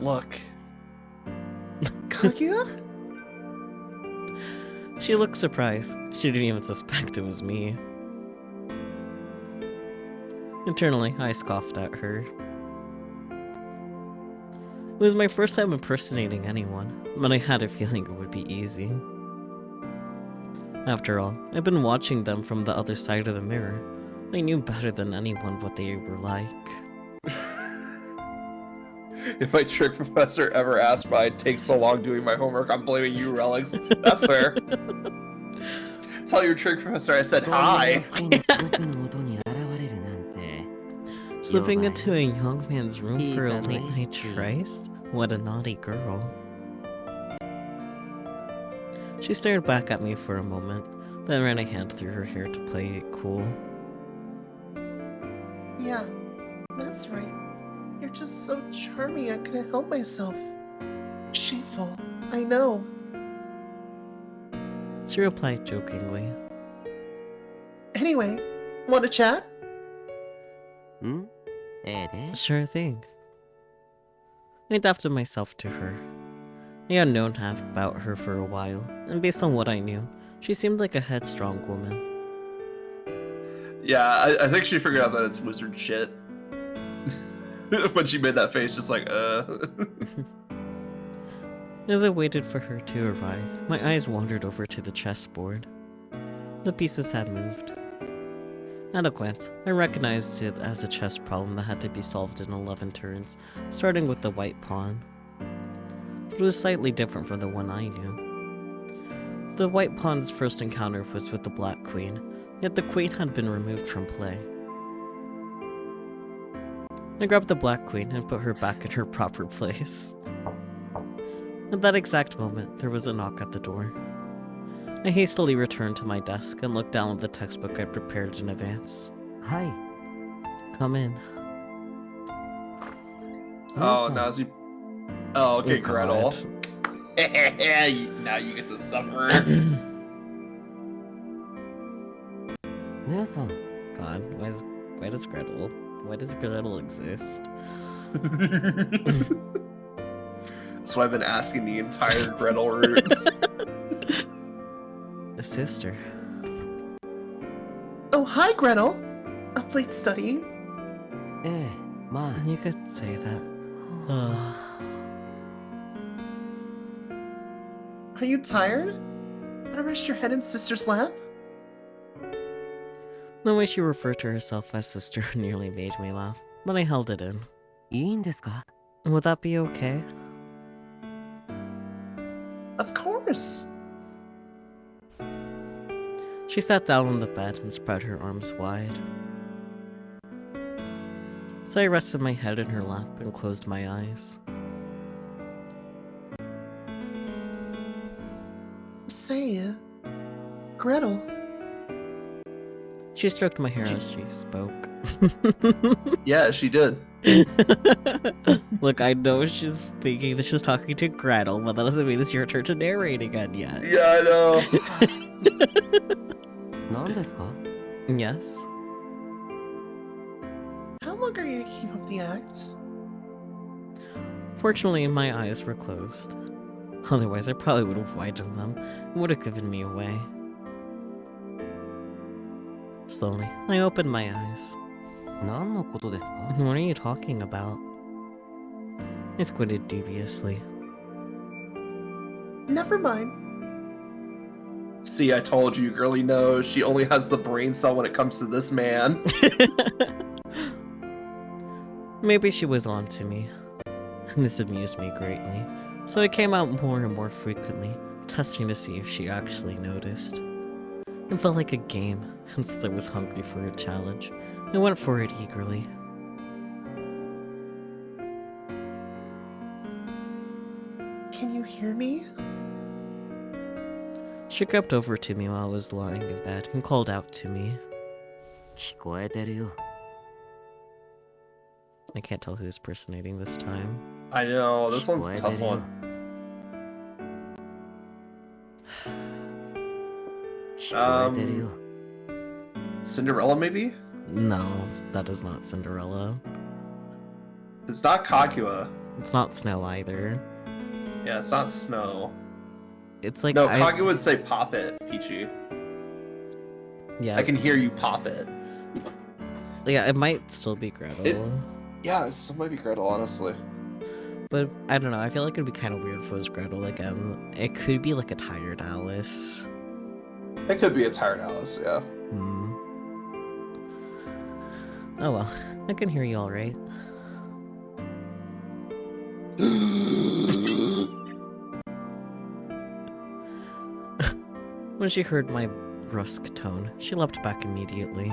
Look. Kaguya? She looked surprised. She didn't even suspect it was me. Internally, I scoffed at her. It was my first time impersonating anyone, but I had a feeling it would be easy. After all, I'd been watching them from the other side of the mirror. I knew better than anyone what they were like. If my trick professor ever asked why I take so long doing my homework, I'm blaming you, Relics. That's fair. Tell your trick professor I said hi. こういう僕の元に現れるなんて。 Slipping Yo, into a young man's room for a He's a late night lady. tryst? What a naughty girl. She stared back at me for a moment, then ran a hand through her hair to play it cool. Yeah, that's right. You're just so charming, I couldn't help myself. Shameful, I know. She replied jokingly. Anyway, want to chat? んええで Sure thing. I adapted myself to her. I had known half about her for a while, and based on what I knew, she seemed like a headstrong woman. Yeah, I think she figured out that it's wizard shit. When she made that face, just like, As I waited for her to arrive, my eyes wandered over to the chessboard. The pieces had moved. At a glance, I recognized it as a chess problem that had to be solved in 11 turns, starting with the white pawn. But it was slightly different from the one I knew. The white pawn's first encounter was with the black queen, yet the queen had been removed from play. I grabbed the black queen and put her back in her proper place. At that exact moment, there was a knock at the door. I hastily returned to my desk and looked down at the textbook I'd prepared in advance. はい Come in. oh, now is he... Oh, okay, Oh, Gretel. God. Now you get to suffer. 姉さん God, why does Gretel exist? That's what I've been asking the entire Gretel route. A sister. Oh, hi, Gretel. Up late studying? ええまあ You could say that. Are you tired? Want to rest your head in sister's lap? The way she referred to herself as sister nearly made me laugh, but I held it in. いいんですか Would that be okay? Of course. She sat down on the bed and spread her arms wide. So I rested my head in her lap and closed my eyes. Say, Gretel. She stroked my hair as she spoke. Yeah, she did. Look, I know she's thinking that she's talking to Gretel, but that doesn't mean it's your turn to narrate again yet. Yeah, I know. 何ですか Yes? How long are you to keep up the act? Fortunately, my eyes were closed. Otherwise, I probably would have widened them. It would have given me away. Slowly, I opened my eyes. 何のことですか What are you talking about? I squinted dubiously. Never mind. See, I told you, girlie knows. She only has the brain cell when it comes to this man. Maybe she was on to me. This amused me greatly, so I came out more and more frequently, testing to see if she actually noticed. It felt like a game, and since I was hungry for a challenge, I went for it eagerly. Can you hear me? She crept over to me while I was lying in bed and called out to me. 聞こえてるよ I can't tell who's personating this time. I know, this one's a tough one. 聞こえてるよ Cinderella, maybe? No, that is not Cinderella. It's not Kaguya. It's not Snow either. Yeah, it's not Snow. It's like No, Kaguya would say pop it, Peachy. yeah, I can hear you pop it. yeah, it might still be Gretel. Yeah, it still might be Gretel, honestly. But I don't know, I feel like it'd be kind of weird if it was Gretel again. It could be like a tired Alice. It could be a tired Alice, yeah. Oh well, I can hear you alright. When she heard my brusque tone, she leapt back immediately.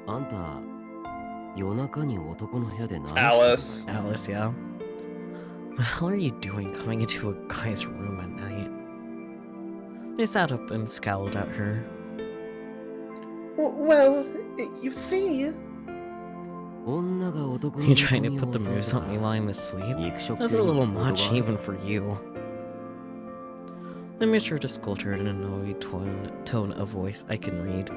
あんた夜中に男の部屋で何して Alice. Alice, yeah? What the hell are you doing coming into a guy's room at night? I sat up and scowled at her. Well, you see... 女が男の You trying to 見 put the 込みを moves さ on me while I'm asleep? 肉食 That's 系 a に little 行動 much が even for you. I made sure to scold her in an annoyed tone of voice I can read.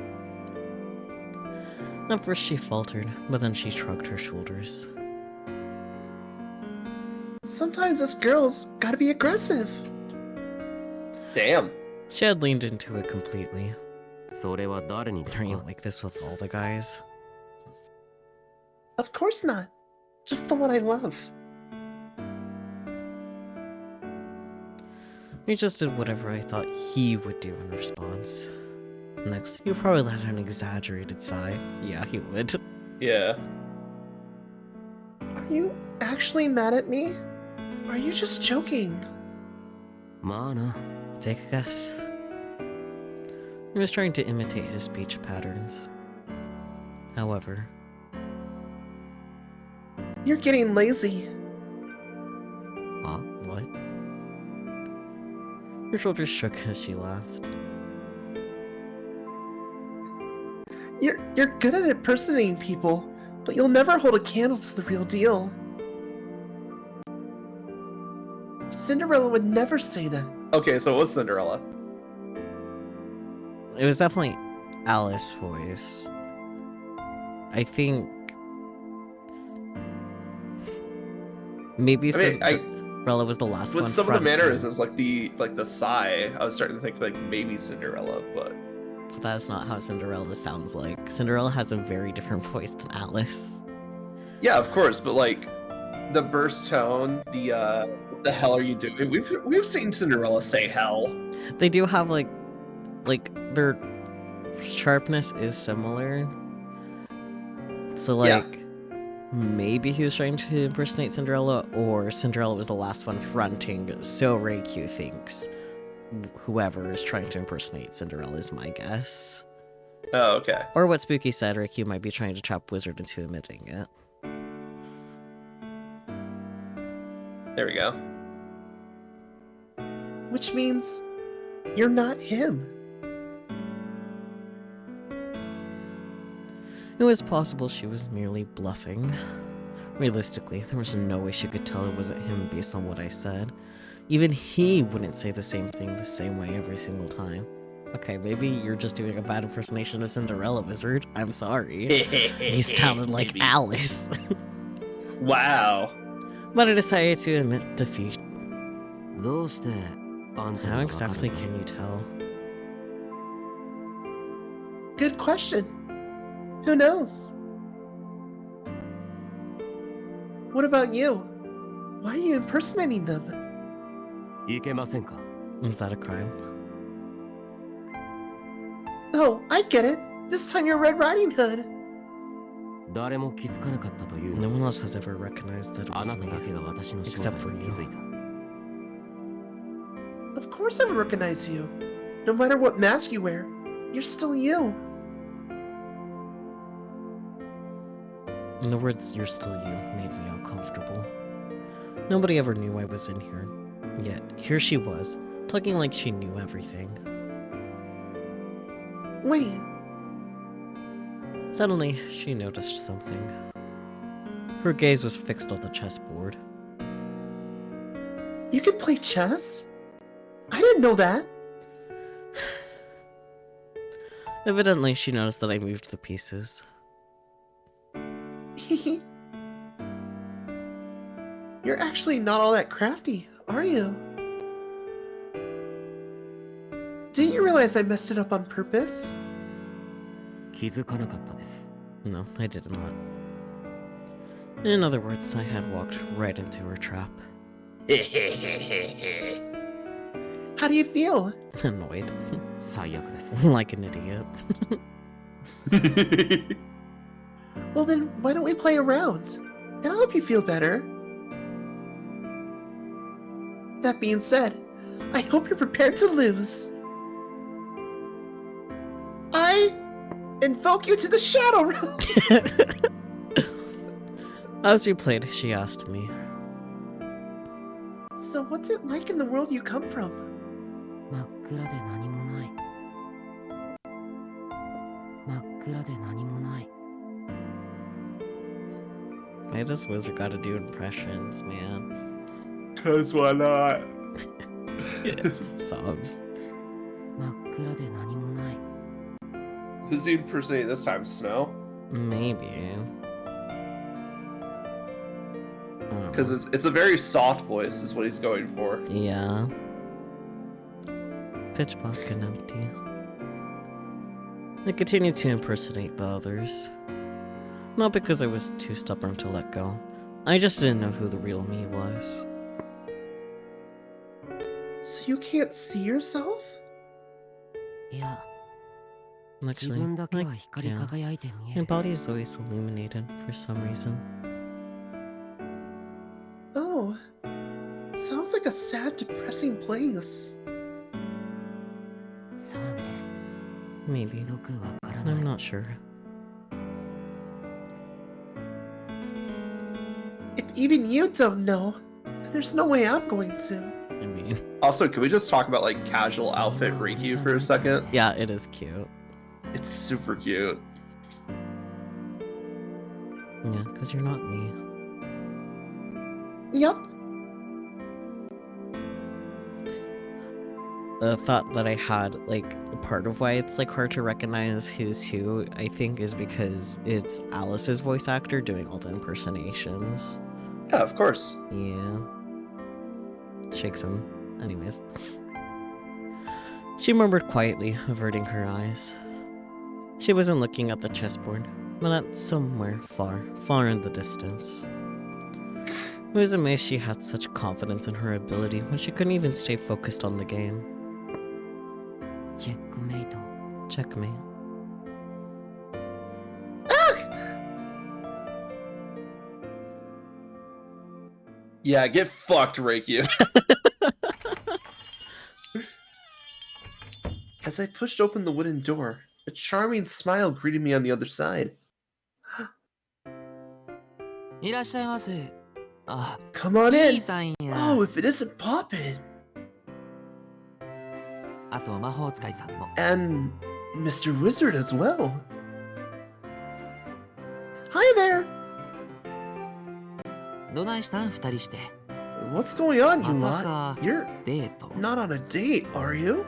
At first she faltered, but then she shrugged her shoulders. Sometimes us girls gotta be aggressive. Damn. She had leaned into it completely. それは誰にです Are you か like this with all the guys? Of course not. Just the one I love. We just did whatever I thought he would do in response. Next, he probably let out an exaggerated sigh. Yeah, he would. Yeah. Are you actually mad at me? Or are you just joking? まあな Take a guess. He was trying to imitate his speech patterns. However, You're getting lazy. あ what? Her shoulders shook as she laughed. You're good at impersonating people, but you'll never hold a candle to the real deal. Cinderella would never say that. Okay, so it was Cinderella. It was definitely Alice's voice. I think maybe Cinderella was the last one. With some of the fronting. mannerisms, like the sigh, I was starting to think like maybe Cinderella, but That's not how Cinderella sounds like. Cinderella has a very different voice than Alice. yeah, of course. But like the burst tone, what the hell are you doing? We've seen Cinderella say hell. They do have like their sharpness is similar. So like maybe he was trying to impersonate Cinderella, or Cinderella was the last one fronting, so Reikyu thinks. whoever is trying to impersonate Cinderella is my guess. Oh, okay. Or what Spooky said, Rick, you might be trying to trap Wizard into admitting it. There we go. Which means you're not him. It was possible she was merely bluffing. Realistically, there was no way she could tell it wasn't him based on what I said. Even he wouldn't say the same thing the same way every single time. Okay, maybe you're just doing a bad impersonation of Cinderella, Wizard. I'm sorry. He sounded like Maybe. Alice. Wow. But I decided to admit defeat. どうしてあんた How に分かる exactly can you tell? Good question. Who knows? What about you? Why are you impersonating them? いけませんか Is that a crime? Oh, I get it. This time you're Red Riding Hood. 誰も気づかなかったという No one else has ever recognized that it あ was なた me. だけが私の正 Except 体 for に you. 気づいた Of course I would recognize you. No matter what mask you wear, you're still you. In the words, you're still you, made me uncomfortable. Nobody ever knew I was in here. Yet, here she was, talking like she knew everything. Wait, Suddenly, she noticed something. Her gaze was fixed on the chessboard. you can play chess? I didn't know that. Evidently, she noticed that I moved the pieces. You're actually not all that crafty, are you? Didn't you realize I messed it up on purpose? 気づかなかったです No, I did not. In other words, I had walked right into her trap. How do you feel? Annoyed. 最悪です Like an idiot. Well then, why don't we play around? And I'll help you feel better. That being said, I hope you're prepared to lose. I invoke you to the Shadow Realm. As we played, she asked me, So what's it like in the world you come from? 真っ暗で何もない真っ暗で何もない why does Wizard gotta do impressions, man? Cause why not? Sobs. 真っ暗で何もない Who's the impersonating this time? Snow? Maybe. Because it's a very soft voice is what he's going for. Yeah. Pitch black and empty. I continued to impersonate the others. Not because I was too stubborn to let go. I just didn't know who the real me was. So you can't see yourself? いや自 Actually, 分だけ like, は光り yeah. 輝いて見え My る body is always illuminated for some reason. Oh. Sounds like a sad, depressing place. さあね Maybe. よくわからない I'm not sure. If even you don't know, then there's no way I'm going to. I mean, Also, can we just talk about like casual outfit Riku for a second? yeah, it is cute. It's super cute. Yeah, because you're not me. Yup. The thought that I had, like, part of why it's, like, hard to recognize who's who, I think, is because it's Alice's voice actor doing all the impersonations. Yeah, of course. Yeah. Shakes him. Anyways. She murmured quietly, averting her eyes. She wasn't looking at the chessboard, but at somewhere far, far in the distance. I was amazed she had such confidence in her ability when she couldn't even stay focused on the game. チェックメイト Checkmate. Yeah, get fucked, Riku. As I pushed open the wooden door, a charming smile greeted me on the other side. いらっしゃいませ。あ、 Come on ピ in! ーさんや。 Oh, if it isn't Poppin! あと魔法使いさんも。 And Mr. Wizard as well. Hi there! どないしたん二人して。 What's going on, you まさ lot? か You're デート。 not on a date, are you?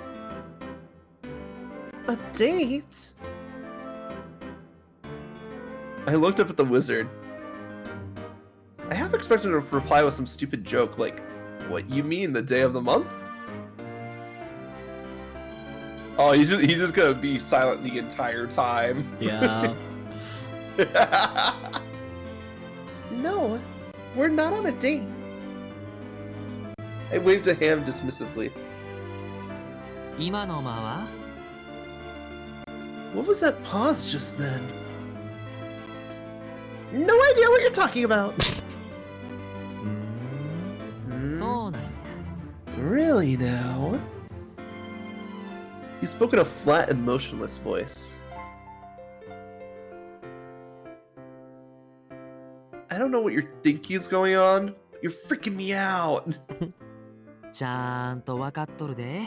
A date? I looked up at the wizard. I half expected to reply with some stupid joke like, what, you mean the day of the month? Oh, he's just gonna be silent the entire time. Yeah. No, we're not on a date. I waved a hand dismissively. 今の間は What was that pause just then? No idea what you're talking about. そうなんや。 Really now? He spoke in a flat and motionless voice. I don't know what you think is going on. But you're freaking me out. ちゃんと分かっとるで。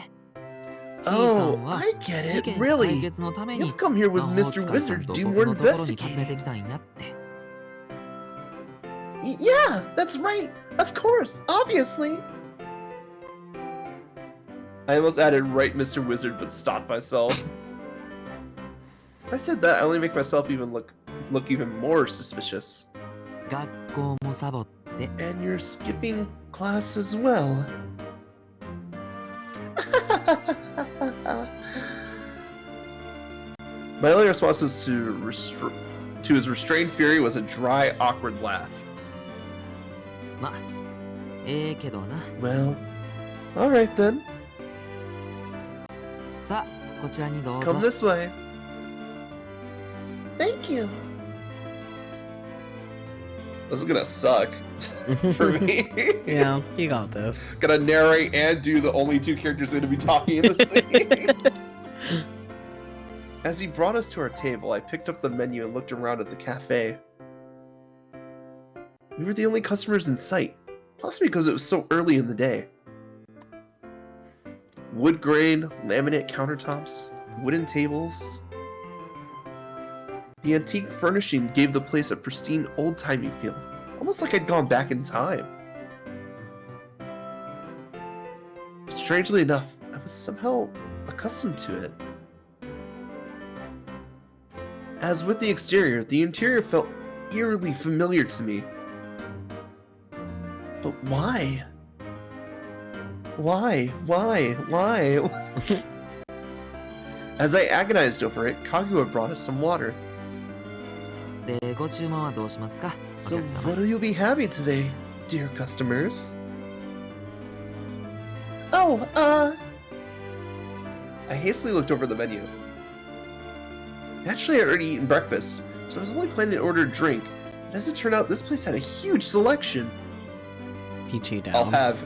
Oh, I get 事 it. 件解 Really? 決のために You've come here with 魔法 Mr. 使いさん Wizard と to do 僕 more のところに訪ねて investigating. きたんやって。 Yeah, that's right. Of course, obviously. I almost added right Mr. Wizard, but stopped myself. If I said that, I only make myself even look even more suspicious. 学校もサボって。 And you're skipping class as well. My only response was to his restrained fury was a dry, awkward laugh. ま、ええけどな。 Well, all right then. さあ、こちらにどうぞ。 Come this way. Thank you. This is gonna suck for me. Yeah, you got this. Gonna narrate and do the only two characters gonna be talking in the scene. As he brought us to our table, I picked up the menu and looked around at the cafe. We were the only customers in sight, possibly because it was so early in the day. Wood grain, laminate countertops, wooden tables. The antique furnishing gave the place a pristine, old-timey feel, almost like I'd gone back in time. Strangely enough, I was somehow accustomed to it. As with the exterior, the interior felt eerily familiar to me. But why? Why? As I agonized over it, Kaguya brought us some water. で、ご注文はどうしますか、お So 客様。 what will you be having today, dear customers? Oh, I hastily looked over the menu. Naturally, I'd already eaten breakfast, so I was only planning to order a drink. But as it turned out, this place had a huge selection. He chewed I'll down. have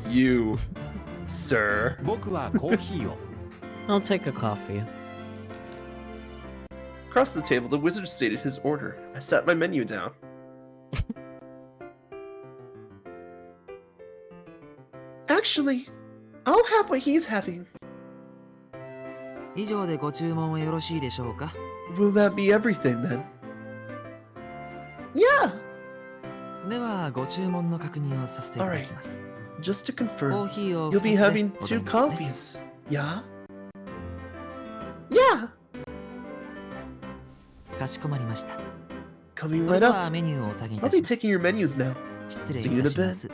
you, sir. 僕はコーヒーを。 I'll take a coffee. Across the table, the wizard stated his order. I sat my menu down. Actually, I'll have what he's having. 以上でご注文はよろしいでしょうか。 Will that be everything then? Yeah! では、ご注文の確認をさせていただきます。 Just to コ confirm, ーヒーを you'll be 2つで having ござい two ますね。 coffees. Yeah? Yeah! かしこまりました。 Coming それ right で up. はメニューをお下げい I'll た be します。 taking your menus now. 失礼いたします。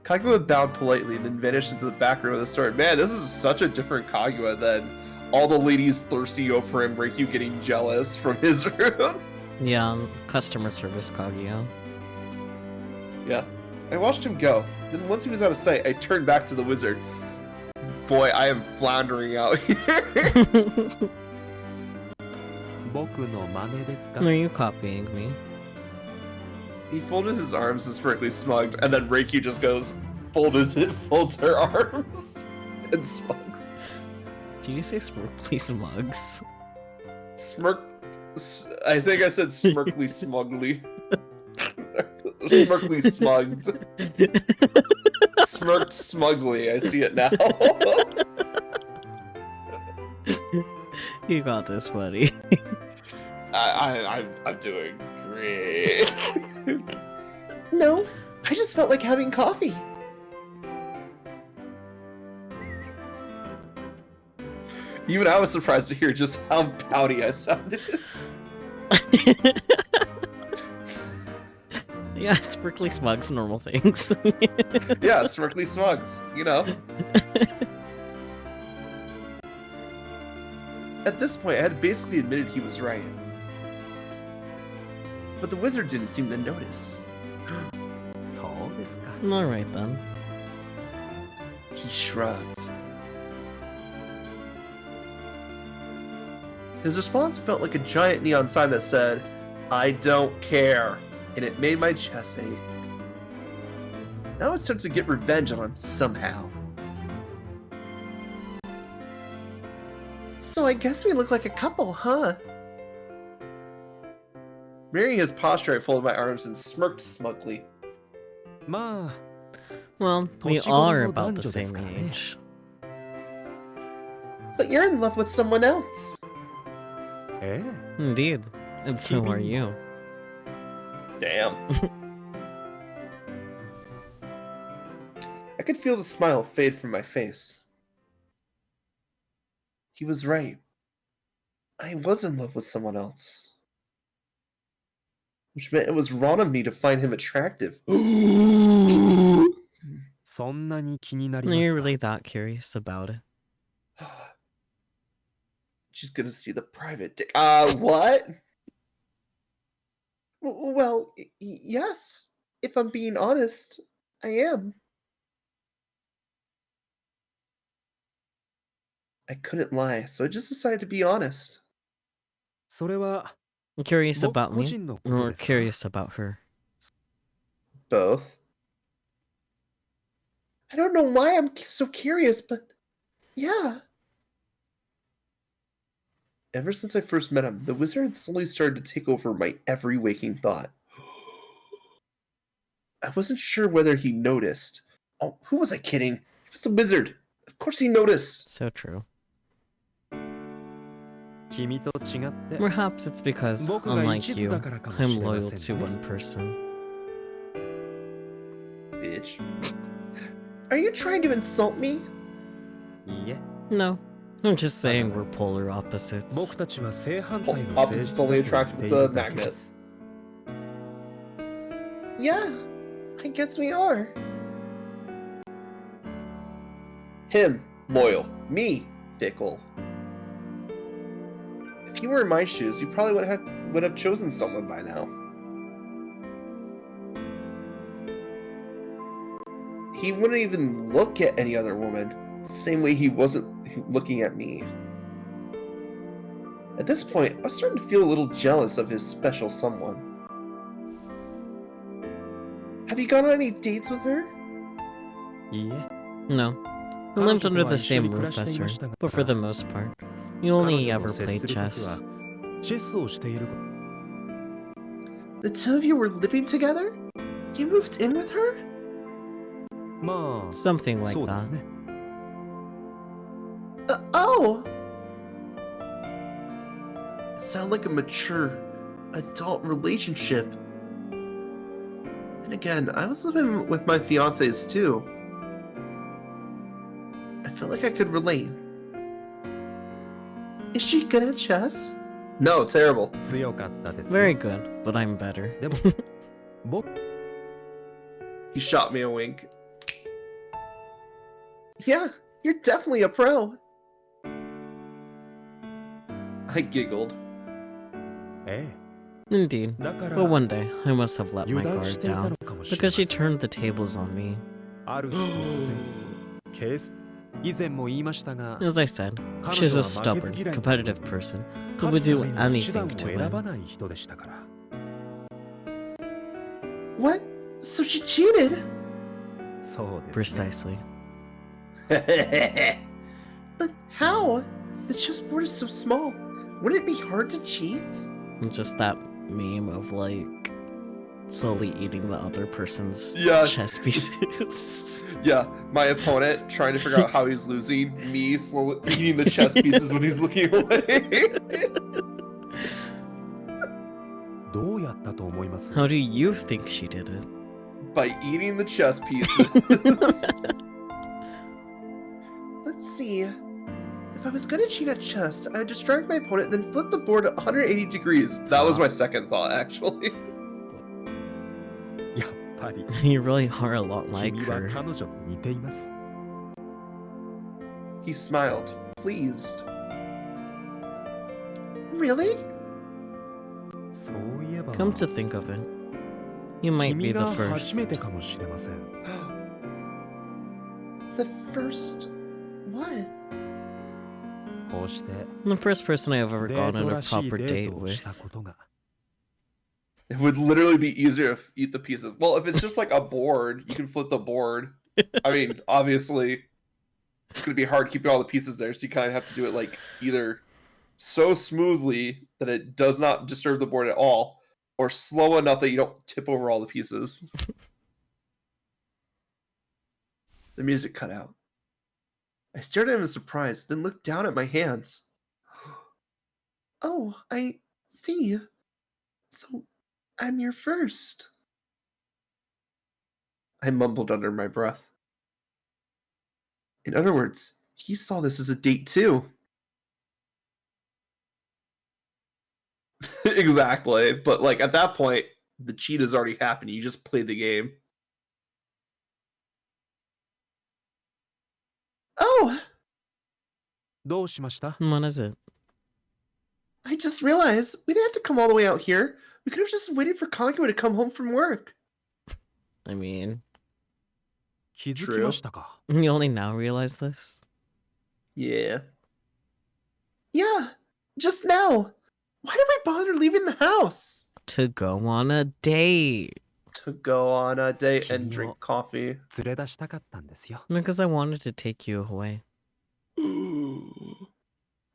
Kaguya bowed politely and then vanished into the back room of the store. Man, this is such a different Kaguya than all the ladies thirsty over him, Reikyu getting jealous from his room. Yeah, customer service Kaguya. Yeah. I watched him go. Then once he was out of sight, I turned back to the wizard. Boy, I am floundering out here. 僕の真似ですか Are you copying me? He folded his arms and perfectly smugged, and then Reikyu just goes, folds her arms. and smugs. Did you say smirkly smugs? I think I said smirkly smugly. Smirkly smugged. Smirked smugly. I see it now. You got this, buddy. I'm doing great. No, I just felt like having coffee. Even I was surprised to hear just how pouty I sounded. Yeah, smirkly smugs, normal things. Yeah, smirkly smugs, you know. At this point, I had basically admitted he was right. But the wizard didn't seem to notice. そうですか。 Alright then. He shrugged. His response felt like a giant neon sign that said, "I don't care," and it made my chest ache. Now I was tempted to get revenge on him somehow. So I guess we look like a couple, huh? Marrying his posture, I folded my arms and smirked smugly. まあ、 Well, we 年頃 are の about 男 the 女です same からね。 age. But you're in love with someone else. え Indeed. And so are you. Damn. I could feel the smile fade from my face. He was right. I was in love with someone else. Which meant it was wrong of me to find him attractive. そんなに気になります You're か really that curious about it. She's gonna see the private dick. What? Well, yes. If I'm being honest, I am. I couldn't lie, so I just decided to be honest. それは Curious 僕 about 個 me? 人のこと Or ですか curious about her? Both. I don't know why I'm so curious, but yeah. Ever since I first met him, the wizard had slowly started to take over my every waking thought. I wasn't sure whether he noticed. Oh, who was I kidding? He was the wizard. Of course he noticed. So true. 君と違って Perhaps it's because, 僕が unlike 一途 you, だからかもし I'm れま loyal せん to ね one person. Bitch. Are you trying to insult me? いいえ No. I'm just saying we're polar 僕 opposites. たちは正反対の Opposites 性質だ only と attract 言っ with てい a るだけ magnet. です Yeah, I guess we are. Him, loyal. Me, fickle. If you were in my shoes, you probably would have chosen someone by now. He wouldn't even look at any other woman, the same way he wasn't looking at me. At this point, I was starting to feel a little jealous of his special someone. Have you gone on any dates with her? いいえ No. We lived under the same roof as her, but for the most part, we 彼 only 女と ever 接 played するときは chess. チェスをしている The two of you were living together? You moved in with her? まあ Something like そうです that. ね Oh! It sounded like a mature, adult relationship. Then again, I was living with my fiancés too. I felt like I could relate. Is she good at chess? No, terrible. 強かったです Very よ good, but I'm better. でも僕 He shot me a wink. Yeah, you're definitely a pro. I giggled. え Indeed. えだから But one day, I must have let my 油断 guard していた down のかもしれま because she せん turned the tables on me. ある日突然ケース以前も言いましたが As I said, 彼 she's 女 a は負けず stubborn, 嫌いな competitive person who 勝 would つた do めに手段 anything を to 選ば win. ない人でしたから What? So she cheated? そうです、ね、 Precisely. But how? The chessboard is so small. Wouldn't it be hard to cheat? Just that meme of like slowly eating the other person's Yeah. chess pieces. Yeah, my opponent trying to figure out how he's losing, me slowly eating the chess pieces when he's looking away. どうやったと思います How do you think she did it? By eating the chess pieces. Let's see. If I was gonna cheat at chess, I'd distract my opponent, then flip the board 180 degrees. That was my second thought, actually. やっぱり You really are a lot like 君は her. 彼女と似ています He smiled, pleased. Really? そういえば Come to think of it, you might be 君 the が初め first. てかもしれません The first... What? こうして The first person I have ever デ gone ー on ト a らしい proper デ date ートを with. したことが It would literally be easier to eat the pieces. Well, if it's just like a board, you can flip the board. I mean, obviously, it's going to be hard keeping all the pieces there, so you kind of have to do it like either so smoothly that it does not disturb the board at all, or slow enough that you don't tip over all the pieces. The music cut out. I stared at him in surprise, then looked down at my hands. Oh, I see. So, I'm your first. I mumbled under my breath. In other words, he saw this as a date too. Exactly, but like at that point, the cheat has already happened. You just played the game. Oh, どうしました What is it? I just realized we didn't have to come all the way out here. We could have just waited for Kaguya to come home from work. I mean, 気づきましたか you only now realize this? Yeah. Yeah, just now. Why did we bother leaving the house? To go on a date. To go on a date and 君を drink coffee. 連れ出したかったんですよ Because I wanted to take you away.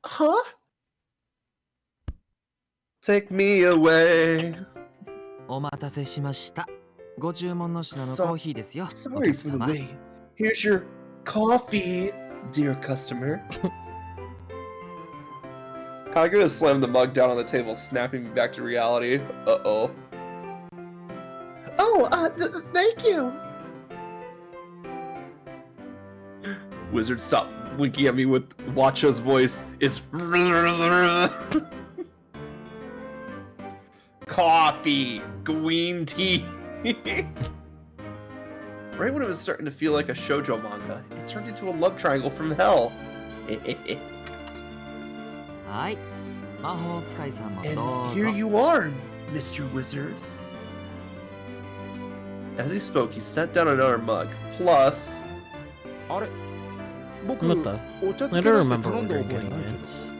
Huh? Take me away. お待たせしましたご注文の品のコーヒーですよお Sorry 客 for the 様 wait. Here's your coffee, dear customer. Kaguya slammed the mug down on the table, snapping me back to reality. Uh-oh. Oh, thank you. Wizard, stop winking at me with Wacho's voice. It's coffee, green tea. Right when it was starting to feel like a shoujo manga, it turned into a love triangle from hell. はい魔法使いさんも And どう here ぞ you are, Mr. Wizard. As he spoke, he set down another mug. Plus, あれ僕 What the? お茶 I 漬け don't なんて remember 頼んだ ordering 覚え any ないけど mints.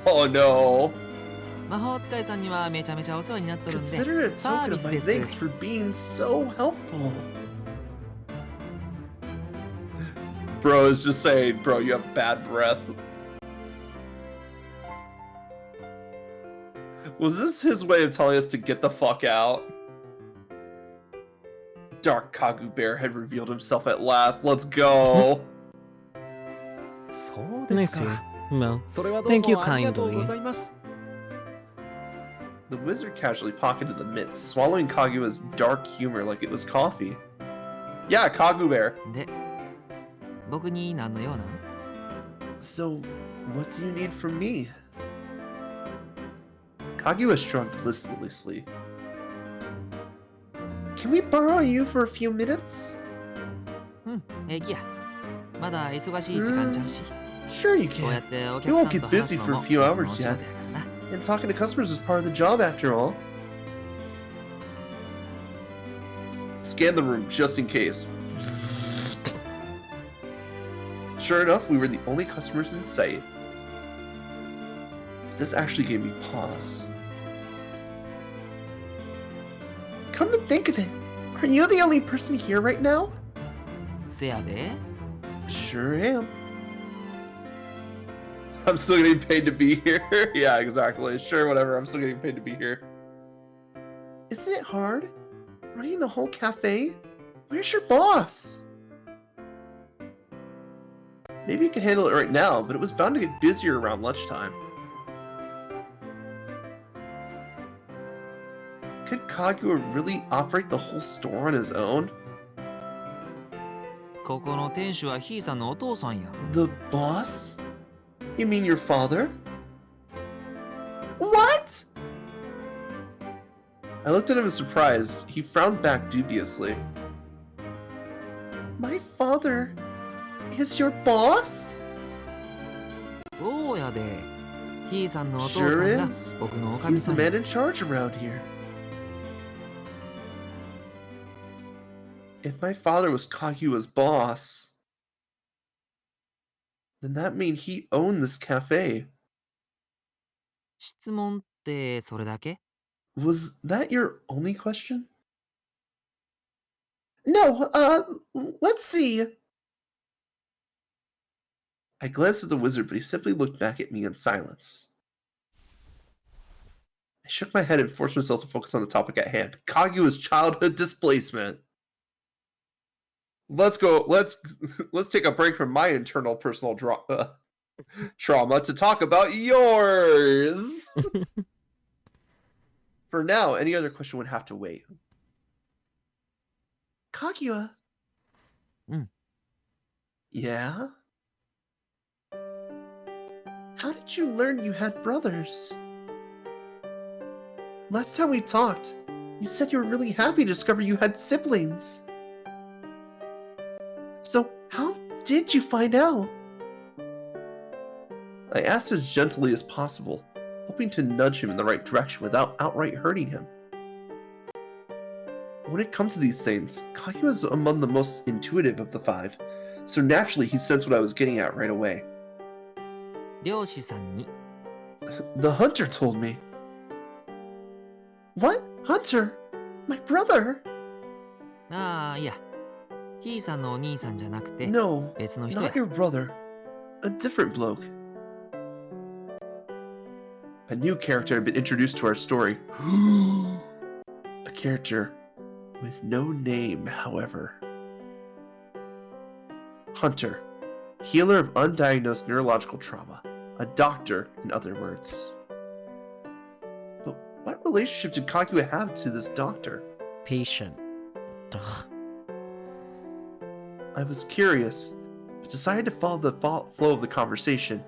oh no. 魔法使いさんにはめちゃめちゃお世話になっとるんで Consider it a token of my Service thanks です for being so helpful. Bro is just saying, bro, you have bad breath. Was this his way of telling us to get the fuck out? Dark Kagu Bear had revealed himself at last. Let's go. そうです I か see. No. それはどう Thank you もありがとう kindly. ございます The wizard casually pocketed the mints, swallowing Kaguya's dark humor like it was coffee. Yeah, Kagu Bear. で僕に何の用なん So, what do you need from me? Kaguya shrugged listlessly. Can we borrow you for a few minutes? うん平気やまだ忙しい時間ちゃうし Sure you こうや can. ってお You 客 won't さん get と話す busy の for a も few 僕 hours のお仕事 yet. やからな And talking to customers is part of the job after all. Scan the room just in case. Sure enough, we were the only customers in sight. This actually gave me pause. Come to think of it, are you the only person here right now? せやで Sure am. I'm still getting paid to be here. Yeah, exactly. Sure, whatever. I'm still getting paid to be here. Isn't it hard? Running the whole cafe? Where's your boss? Maybe you can handle it right now, but it was bound to get busier around lunchtime. Could Kaguya really operate the whole store on his own? ここの店主はひいさんのお父さんや。 The boss? You mean your father? What? I looked at him in surprise. He frowned back dubiously. My father is your boss? そうやで。ひいさんのお父さ Sure んが is. 僕のおかみ He's さ the んや。 man in charge around here. If my father was Kaguya's boss, then that means he owned this cafe. 質問ってそれだけ？ Was that your only question? No, let's see. I glanced at the wizard, but he simply looked back at me in silence. I shook my head and forced myself to focus on the topic at hand. Kaguya's childhood displacement. Let's go. Let's take a break from my internal personal trauma to talk about yours. For now, any other question would have to wait. Kaguya. Yeah? How did you learn you had brothers? Last time we talked, you said you were really happy to discover you had siblings. So, how did you find out? I asked as gently as possible, hoping to nudge him in the right direction without outright hurting him. When it comes to these things, Kaguya was among the most intuitive of the five, so naturally he sensed what I was getting at right away. 漁師さんに。 The hunter told me. What? Hunter? My brother? ああ、いや。ひいさんのお兄さんじゃなくて、 No, 別の人や。 not your brother. A different bloke. A new character had been introduced to our story. A character with no name, however. Hunter. Healer of undiagnosed neurological trauma. A doctor, in other words. But what relationship did Kaguya have to this doctor? Patient. Ugh. I was curious, but decided to follow the flow of the conversation.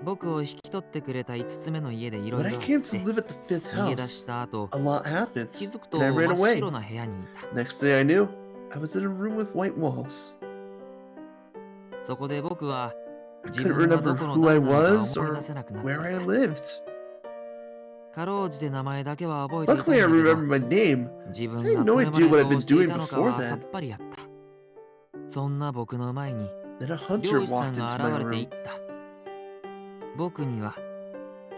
僕を引き取ってくれた5つ目の家でいろい When ろ I あって、 came to live at the fifth 逃げ出 house, した後、 a lot happened, 気づくと and I 真 ran っ away. 白な部屋にいた。 Next thing I knew, I was in a room with white walls. そこで僕は I 自 couldn't 分が remember どこの who I 誰なのか was 思い or 出せなくなった。 where I lived. かろうじて名前だけは覚えていたんだ Luckily, け I ど、 remember my name. 自 I 分 had が no それま idea で what I'd ど been うしてい doing たのか before はさ then. っぱりやった。そんな僕の前に Then a hunter 漁師さん walked が into my 現れていっ room. た。僕には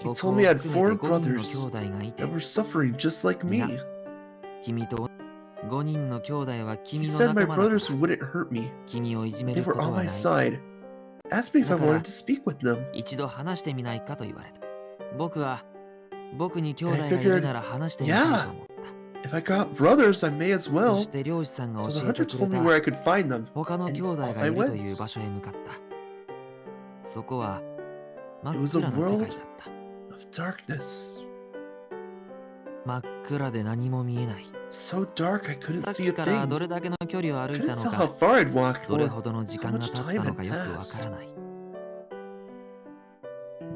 He 僕 told を me I had 含め four て5人の兄 brothers 弟がいて、 that were suffering just like me. 君と5人の兄弟は He 君の said 仲 my 間だか brothers ら、 wouldn't hurt me. 君をいじめ They るこ were と on は my ない。 side. Asked me if I だから、 wanted to speak with them. 一度話してみないかと言われた。僕は僕に兄弟 And が I いる figured, なら話してみたいと yeah, 思った。 if I got brothers, I may as そ well. して漁師さんが So the 教えて hunter くれ told me where I た could find them, 他の and 兄弟 off が I いるという went. 場所へ向かった。そこは真 It っ was a 暗な世界 world だった。 of darkness. 真っ暗で何も見えない。 So dark I couldn't さっ see き a から thing. どれだけの距離を歩い Couldn't たの tell how か、 far I'd walked どれ or ほどの時 how 間が much 経っ time たの had かよくわ passed. からない。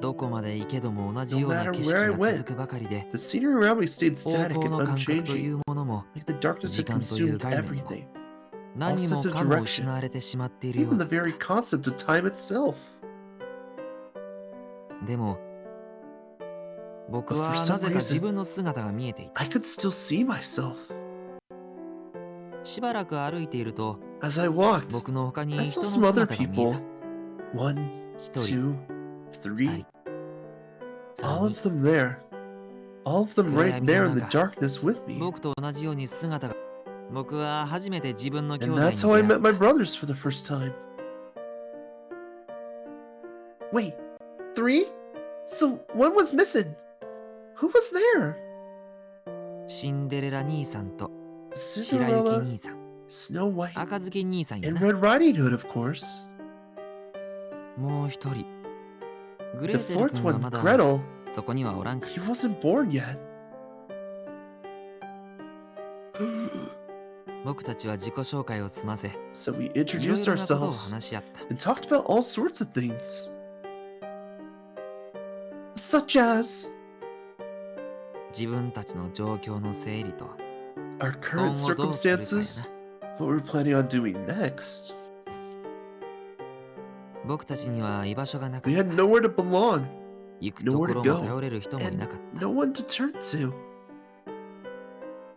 どこまで行けども同じ No ような matter 景色 where I が went, 続くばかりで、 the scenery around me stayed 方 static 向 and の感覚とい unchanging, うものも、 like the darkness 時 had 間という consumed 概念も、 everything, 何 all も sense of かも direction, 失われてしまっているよう even だ the った。 very concept of time itself. でも、僕 But は for な some ぜか自 reason, 分の姿が見えていた。 I could still see myself. しばらく歩いていると、 As I walked, 僕の他 I に saw 人 some の other 姿が見え people. た。 One, 一人、 two, 二 three, 人、 all 三 of 人。 them there. All of them right there in the darkness with me. 僕と同じように姿が僕は初めて自分の兄 And 弟に that's how I 出会 met っ my た。 brothers for the first time. Wait, 3? So one was missing. Who was there? シンデレラ兄さんと白雪 Cinderella, 兄さん、 Snow White, 赤ずきん兄さんや and な。 Red Riding Hood, of course. もう一人。グレ The ーテル fourth 君は one, まだ Gretel, そこにはおらんかっ he wasn't born yet. た。僕たちは自己紹介を済ませ、 So we いろい introduced ろなことを ourselves 話し合った。 and talked about all sorts of things. Such as 自分たちの状況の整理と、 our current 今後どうするかや circumstances, な。 what we're planning on doing next. 僕たちには居場所がなか We っ had た。 nowhere to belong, 行くと nowhere こ to ろも go, 頼れる人もい and なかった。 no one to turn to.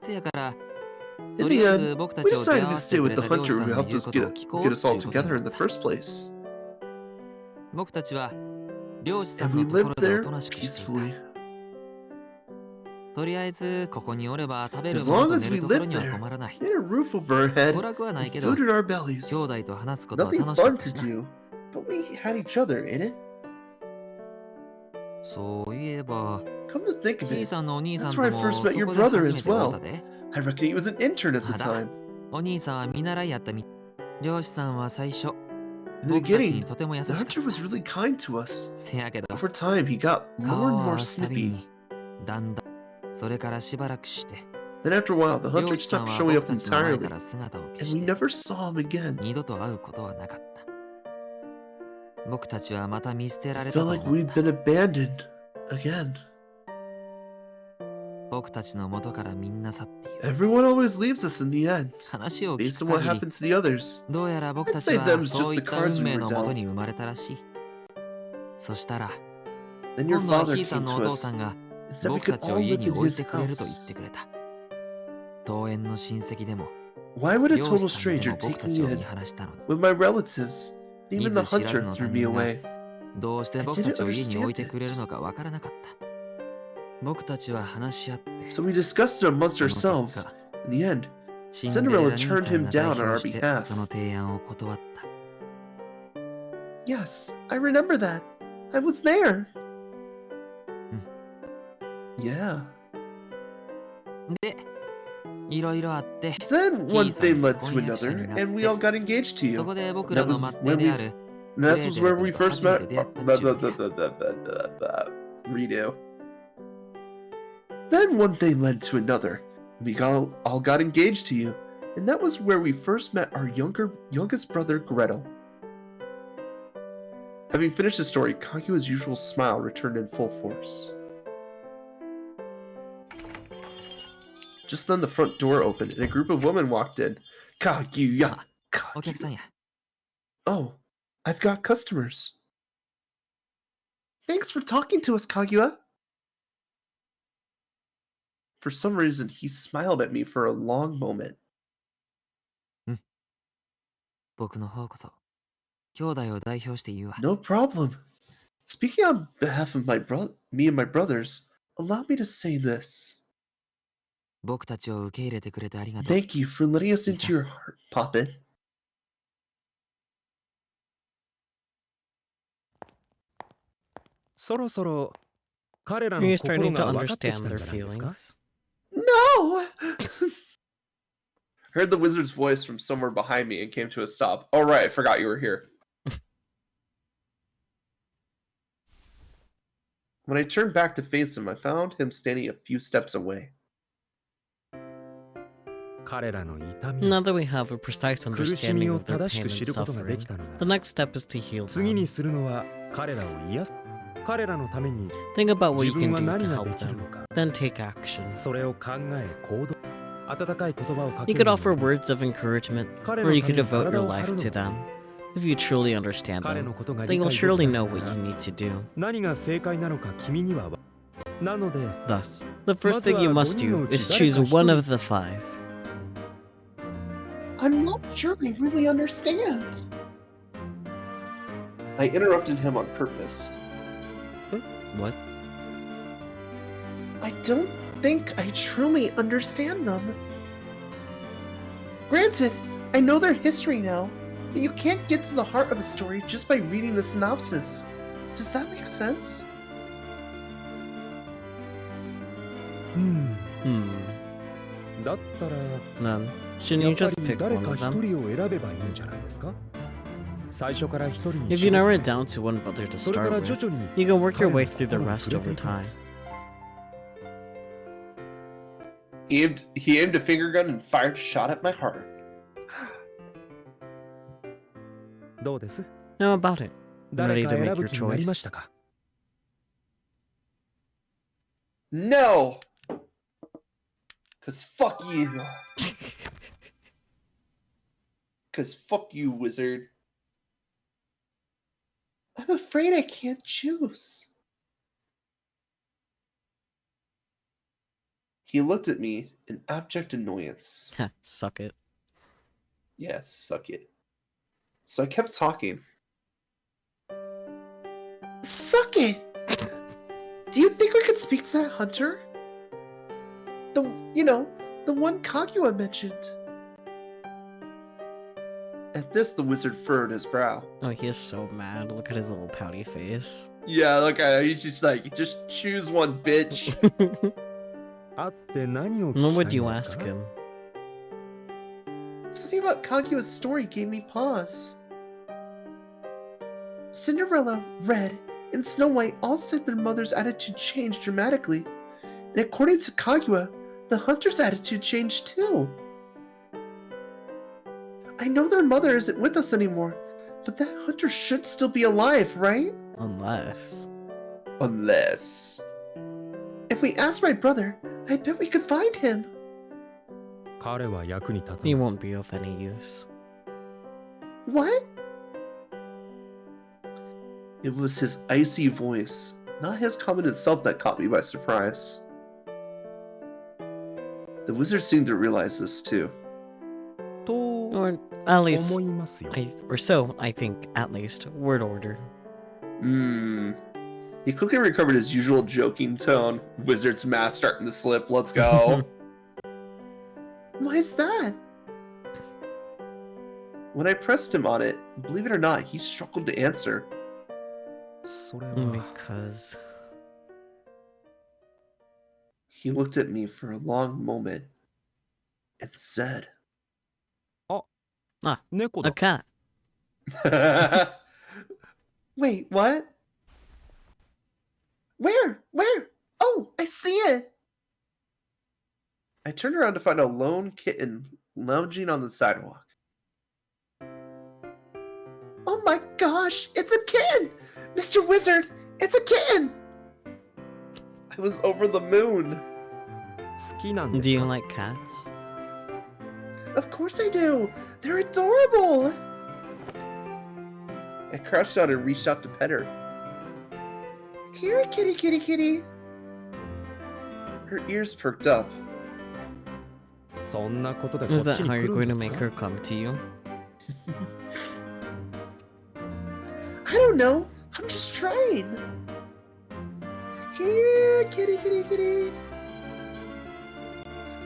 せやから、 In と the りあえず end, 僕た we ちを出 decided 会 to わせ stay てく with れ the た漁 hunter 師さ who んの helped 言う us ことを get 聞こう us ってい all うことに together な in っ the た。 first place. 僕たちは漁師さ And ん we のところ lived でお there となしくしてい peacefully. た。とりあえずここにおれば食べる As もの long と as 寝 we るところ lived には there, 困らない。 we had a roof over our head, 娯楽はない and けど、 food in our 兄 bellies. 弟と話すことは Nothing 楽しかっ fun た to しな。 do, but we had each other in it. そういえば、 Come to think of キー it, さんのお兄さん that's と where I も first そ met your こで brother 初 as めて会う well. たで。 I reckon he was an intern at the まだ time. お兄さんは見習いやったみ。漁師さんは最初、 In the 僕たちに beginning, とても優し the かっ hunter was た。 really kind to us. せやけど、 Over time, he got more 顔 and を合 more わすたび snippy. に、だんだん、それからしばらくして、 Then after a while, the 漁 hunter 師さん stopped は showing 僕 up たちの前 entirely, から姿を消 and し we て、 never saw him again. 二度と会うことはなかった。僕たちはまた見捨てら I れた felt と like 思っ we'd た。 been abandoned again. 僕たちの元からみんな去っている。 Everyone always leaves us in the end. 話を Based 聞 on く what 限り、 happens to the others, どうやら僕 I'd たち say は them's そう just い the った cards 運 we 命 were のもと dealt. に生まれたらしい。そしたら、 Then your 今度は father ヒーさん came のお to 父さ us んが and said we 僕 could たちを all 家 live に in 置い his てくれると言 house. ってくれた。遠縁の親戚でも、 Why would a 漁 total 師さんで stranger も僕 take た me ちを見 in 放したのに、 when my relatives, and even 見 the ず知らず hunter の threw 他 me 人が away? どうして I 僕た didn't ちを家に置いて understand くれる it. のかわからなかった。僕たちは話し合って、 So we discussed it amongst その ourselves. 結果、 In the end, シンデレ Cinderella ラ兄 turned さん him が down 代 on our 表して behalf. その提案を断った。 Yes, I remember that. I was there. Yeah. で、いろいろあって、 Then ヒ one ーさん thing と led 婚 to 約者に another, なっ and we て、 all got engaged to そ you. こで僕 And ら that の was 末裔 when で we ある and グ that レー was テル where 君 we と first 初め met. て出会ったっちゅうわけ。 Redo. Then one thing led to another. All got engaged to you, and that was where we first met our youngest brother Gretel. Having finished the story, Kaguya's usual smile returned in full force. Just then the front door opened and a group of women walked in. Kaguya! お客さん Kaguya! や。 Oh, I've got customers. Thanks for talking to us, Kaguya. For some reason, he smiled at me for a long moment. 僕の方こそ、兄弟を代表して言うわ。 No problem. Speaking on behalf of me and my brothers, allow me to say this. 僕たちを受け入れてくれてありがとう。 Thank you for letting us into your heart, Poppet. そろそろ彼ら Are の you 心 starting to が分かってき understand たん their じゃないですか？ feelings? No! Heard the wizard's voice from somewhere behind me and came to a stop. Oh, right, I forgot you were here. When I turned back to face him, I found him standing a few steps away. 彼らの痛み Now that we have a precise 苦しみ understanding を of their 正し pain く and 知ることがで suffering, きたのな the ら next step is to heal 次に them. するのは彼らを癒す彼らのために Think about what 自 you 分 can は do 何 to が help できる them. のか Then take action. それを考え行動温かい言葉をかけ You る could の offer に words of encouragement, 彼 or の you た could めに devote 体 your を張 life る to の them. も If you truly understand 彼 them, のことが then 理 you'll 解でき surely た know な what you ら need to do. 何が正解なのか君にはなので Thus, the first thing you must do is choose one of the five. I'm not sure I really understand. I interrupted him on purpose. What? I don't think I truly understand them. Granted, I know their history now, but you can't get to the heart of a story just by reading the synopsis. Does that make sense? だったら None. Shouldn't や you っぱ just り pick 誰 one か of 一 them? 人を選べばいいんじゃないですか。最初から一人に If し you ろ narrow it down to one brother to それか start ら with, 徐々に you can work your 彼の way through the 心に rest 触れて over いきま time. す。 He aimed a finger gun and fired a shot at my heart. どうです How about it? 誰 Ready か to 選 make ぶ your 気になりました choice? か No! Cause fuck you. Cause fuck you, wizard. I'm afraid I can't choose. He looked at me in abject annoyance. Suck it. Yes, suck it. So I kept talking. Suck it! Do you think we could speak to that hunter? The one Kaguya mentioned. At this, the wizard furrowed his brow. Oh, he is so mad. Look at his little pouty face. Yeah, look at him. He's just like, just choose one, bitch. 会って何を聞 What き would たい you んです ask か him? Something about Kaguya's story gave me pause. Cinderella, Red, and Snow White all said their mother's attitude changed dramatically. And according to Kaguya, the hunter's attitude changed too. I know their mother isn't with us anymore, but that hunter should still be alive, right? Unless. Unless. If we ask my brother, I bet we could find him. 彼は役に立た He ない won't be of any use. What? It was his icy voice, not his confident self, that caught me by surprise. The wizard seemed to realize this too. と Or at least, 思いますよ or so I think, at least. Word order. He quickly recovered his usual joking tone. Wizard's mask starting to slip. Let's go. Why is that? When I pressed him on it, believe it or not, he struggled to answer. それは Because. He looked at me for a long moment and said, 猫 A だ cat. Wait, what? Where? Where? Oh, I see it! I turned around to find a lone kitten lounging on the sidewalk. Oh my gosh, it's a kitten! Mr. Wizard, it's a kitten! I was over the moon. 好きなんで Do す you か like cats? Of course I do! They're adorable! I crouched down and reached out to pet her. Here, kitty, kitty, kitty. Her ears perked up. そんなことでこ Is っ that ちに how 来 you're るん going で to す make か her come to you? I don't know. I'm just trying. Here, kitty, kitty, kitty.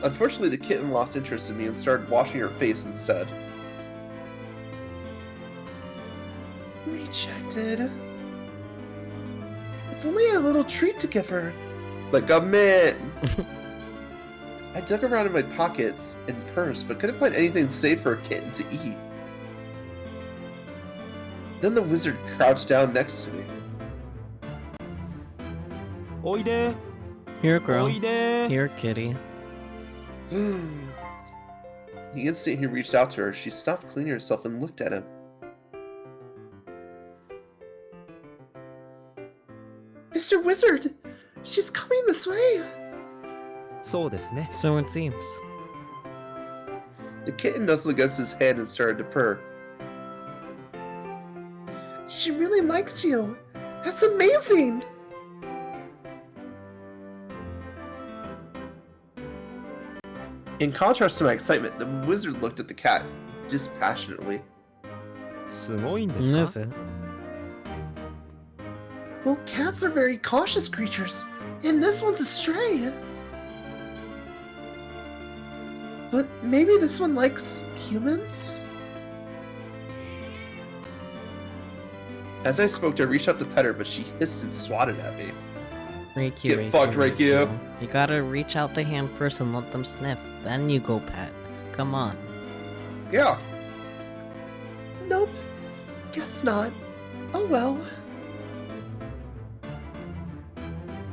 Unfortunately, the kitten lost interest in me and started washing her face instead. Rejected. If only I had a little treat to give her. Like a man. I dug around in my pockets and purse, but couldn't find anything safe for a kitten to eat. Then the wizard crouched down next to me. おいで Here, お girl. いで Here, kitty. The instant he reached out to her, she stopped cleaning herself and looked at him. Mr. Wizard! She's coming this way! そうですね So it seems. The kitten nuzzled against his hand and started to purr. She really likes you! That's amazing! In contrast to my excitement, the wizard looked at the cat dispassionately. すごいんですか Is it? Well, cats are very cautious creatures, and this one's a stray. But maybe this one likes humans? As I spoke, I reached out to pet her, but she hissed and swatted at me. Reiki, Get Reiki, fucked, Reiki. You gotta reach out the hand first and let them sniff. Then you go pet. Come on. Yeah. Nope. Guess not. Oh well.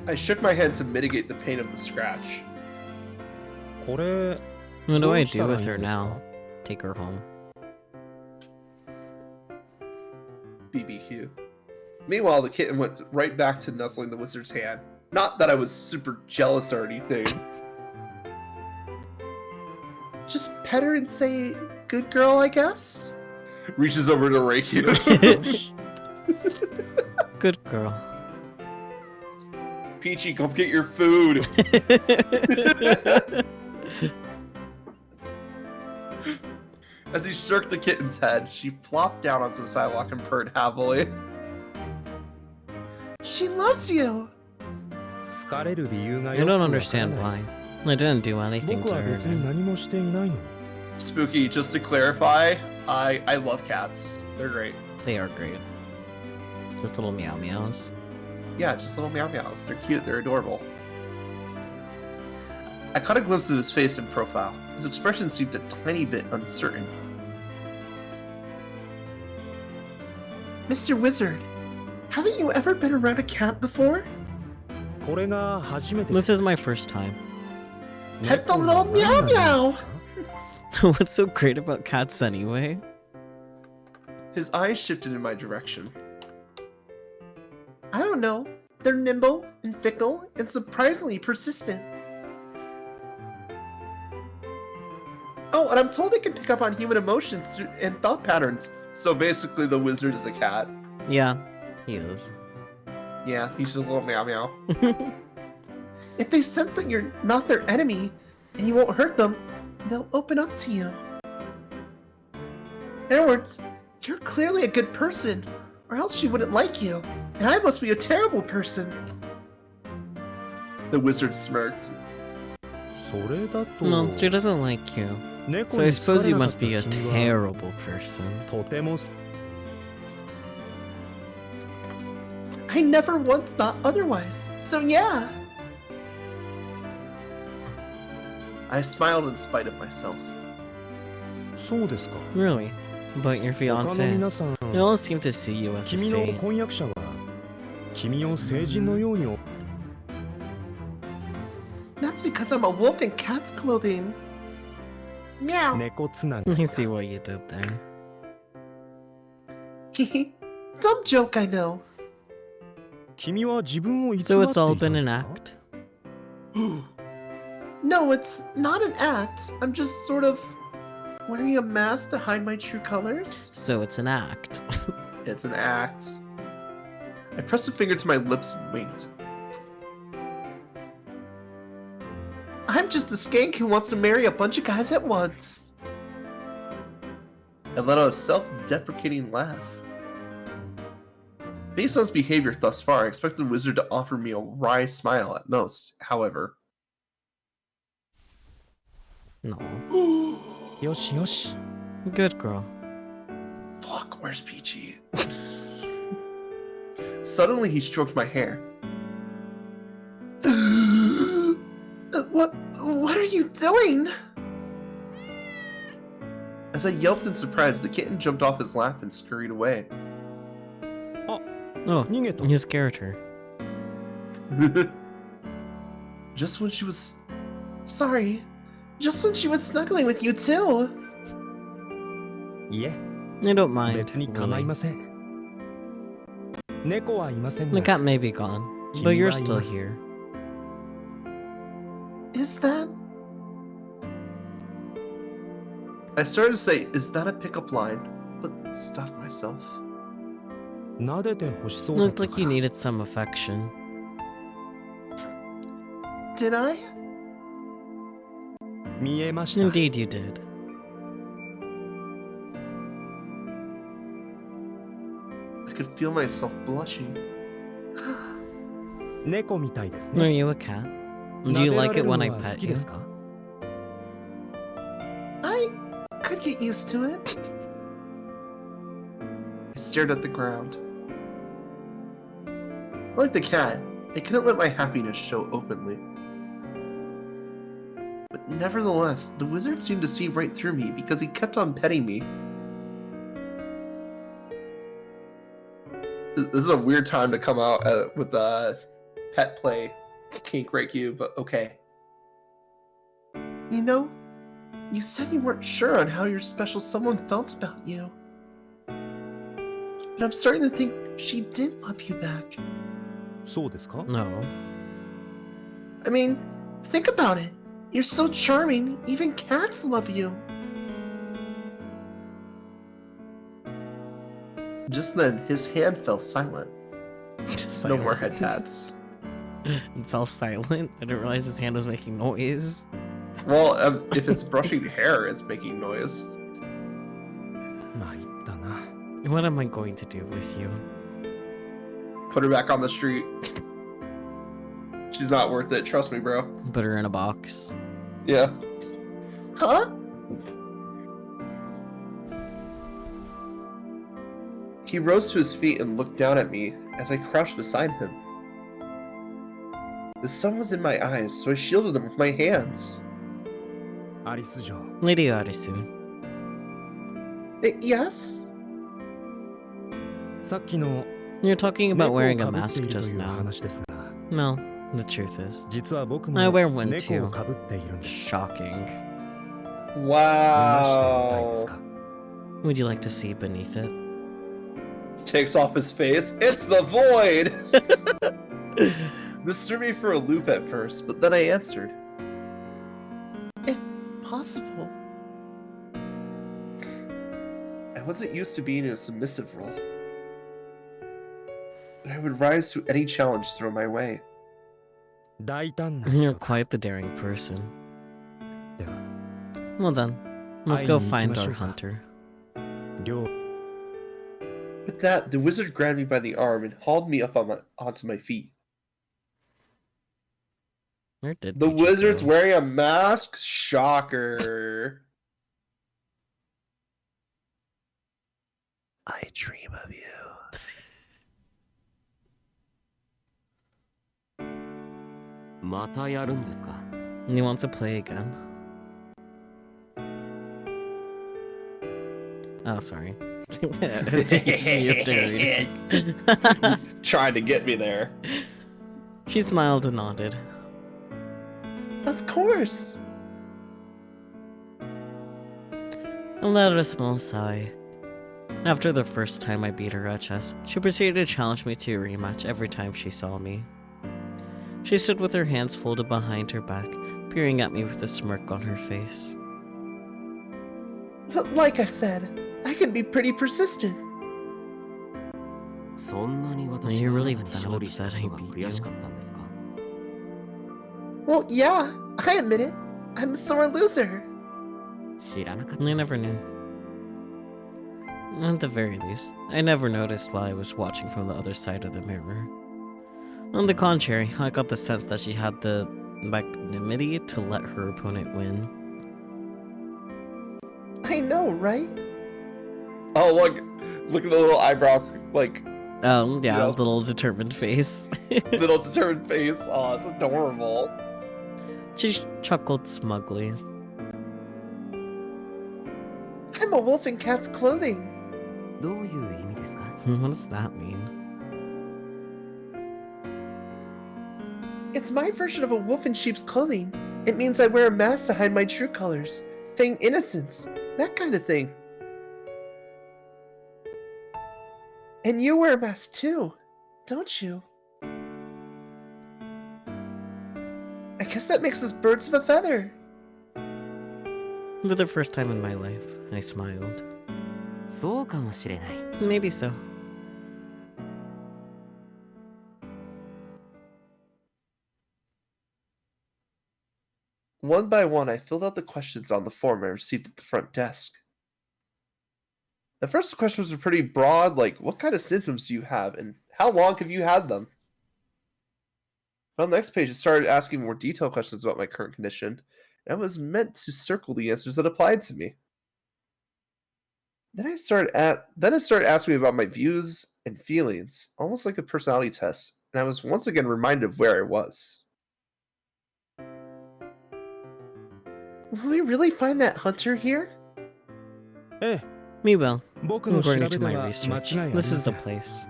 I shook my head to mitigate the pain of the scratch. これ What do ど I うした do らい with いん her ですか now? Take her home. BBQ. Meanwhile, the kitten went right back to nuzzling the wizard's hand. Not that I was super jealous or anything. Just pet her and say, good girl, I guess? Reaches over to Reiki. よし Good girl. Peachy, come get your food. As he stroked the kitten's head, she plopped down onto the sidewalk and purred happily. She loves you. 好かれる理由が I よく don't わから understand ない why. I didn't do anything 僕 to は her. 別に何もしていないの Spooky, just to clarify, I love cats. They're great. They are great. Just little meow meows. Yeah, just little meow meows. They're cute, they're adorable. I caught a glimpse of his face in profile. His expression seemed a tiny bit uncertain. Mr. Wizard, haven't you ever been around a cat before? これが初めて This is my first time. Pet the 猫の little meow 何がいいんです meow. か What's so great about cats anyway? His eyes shifted in my direction. I don't know. They're nimble and fickle and surprisingly persistent. Oh, and I'm told they can pick up on human emotions and thought patterns. So basically, the wizard is a cat. Yeah, he is. Yeah, he's just a little meow meow. If they sense that you're not their enemy and you won't hurt them, they'll open up to you. In other words, you're clearly a good person, or else she wouldn't like you, and I must be a terrible person. The wizard smirked. それだと No, she doesn't like you. 猫 So I に好か suppose れ you なかっ must た be a 君は terrible person. とても I never once thought otherwise, so yeah. I smiled in spite of myself. そうですか Really? But your 他の fiancé. 皆さん They all seem to see you as a 君の saint. 婚約者は君を聖人のように That's because I'm a wolf in cat's clothing. Meow. 猫つなが I see what you did there. Hehe. Dumb joke, I know. 君は自分を偽って So い it's た all んで been す an か act? No, it's not an act. I'm just sort of wearing a mask to hide my true colors. So it's an act. It's an act. I pressed a finger to my lips and winked. I'm just a skank who wants to marry a bunch of guys at once. I let out a self-deprecating laugh. Based on his behavior thus far, I expected the wizard to offer me a wry smile at most, however. No. よしよし Good girl. Fuck, where's Peachy? Suddenly, he stroked my hair. What are you doing? As I yelped in surprise, the kitten jumped off his lap and scurried away. Oh, 逃げた you scared her. Just when she was... Sorry. Just when she was snuggling with you, too. いえ I don't mind. 別に構い Really. ません猫はいません The が cat may be gone, but you're still 君はいます here. Is that... I started to say, is that a pickup line? But stopped myself. 撫でて欲しそうだっ Looked た like か you ら needed some affection. Did I? 見えました Indeed, you did. I could feel myself blushing. 猫みたいです Are ね you a cat? Do 撫 you でら like れ it る when の I は好 pet き you? ですか get used to it. I stared at the ground. Like the cat, I couldn't let my happiness show openly. But nevertheless, the wizard seemed to see right through me because he kept on petting me. This is a weird time to come out with pet play kink right you, but okay. You know, you said you weren't sure on how your special someone felt about you. But I'm starting to think she did love you back. そうですか No. I mean, think about it. You're so charming, even cats love you. Just then, his hand fell silent. No more head pats. It fell silent. I didn't realize his hand was making noise. Well, if it's brushing hair, it's making noise. 参ったな What am I going to do with you? Put her back on the street. She's not worth it, trust me, bro. Put her in a box. Yeah. Huh? He rose to his feet and looked down at me as I crouched beside him. The sun was in my eyes, so I shielded them with my hands. アリス嬢 Lady Arisu. Yes? さっきの You're talking 猫 about を wearing か a ぶって mask いると just いう now. 話ですが No, the truth is. 実は僕も I wear one 猫 too. をかぶっているんです Shocking. 見ましてみたいです Wow. か Would you like to see beneath it? Takes off his face. It's the void! This threw me for a loop at first, but then I answered. If possible. I wasn't used to being in a submissive role. But I would rise to any challenge thrown my way. 大胆な You're 人だ quite the daring person. では Well then, let's go 会いに行 find きましょ our うか。 hunter. 両 With that, the wizard grabbed me by the arm and hauled me up onto my feet. Where did The Pichu wizard's go? wearing a mask? Shocker. I dream of you. またやるんですか He wants to play again. Oh, sorry. You're daring. Trying to get me there. She smiled and nodded. Of course. I let out a small sigh. After the first time I beat her at chess, she proceeded to challenge me to a rematch every time she saw me. She stood with her hands folded behind her back, peering at me with a smirk on her face. But like I said, I can be pretty persistent. そんなに私 You're があ really なたに that 勝利した upset こ I とが beat 悔し you. かったんですか Well, yeah, I admit it. I'm a sore loser. 知らなかった I で never す knew. At the very least, I never noticed while I was watching from the other side of the mirror. On the contrary, I got the sense that she had the magnanimity to let her opponent win. I know, right? Oh, look at the little eyebrow, like, Oh, yeah, know. little determined face. little determined face. Oh, it's adorable. She chuckled smugly. I'm a wolf in cat's clothing. どういう意味ですか What does that mean? It's my version of a wolf in sheep's clothing. It means I wear a mask to hide my true colors, feign innocence, that kind of thing. And you wear a mask too, don't you? I guess that makes us birds of a feather. For the first time in my life, I smiled. そうかもしれない Maybe so. One by one, I filled out the questions on the form I received at the front desk. The first questions were pretty broad, like, what kind of symptoms do you have, and how long have you had them? On the next page, it started asking more detailed questions about my current condition, and I was meant to circle the answers that applied to me. Then it started asking me about my views and feelings, almost like a personality test, and I was once again reminded of where I was. Will we really find that hunter here? ええ、 Me will. 僕の調 According べ to で my は間 research, 違いありま this is せ the ん。 place.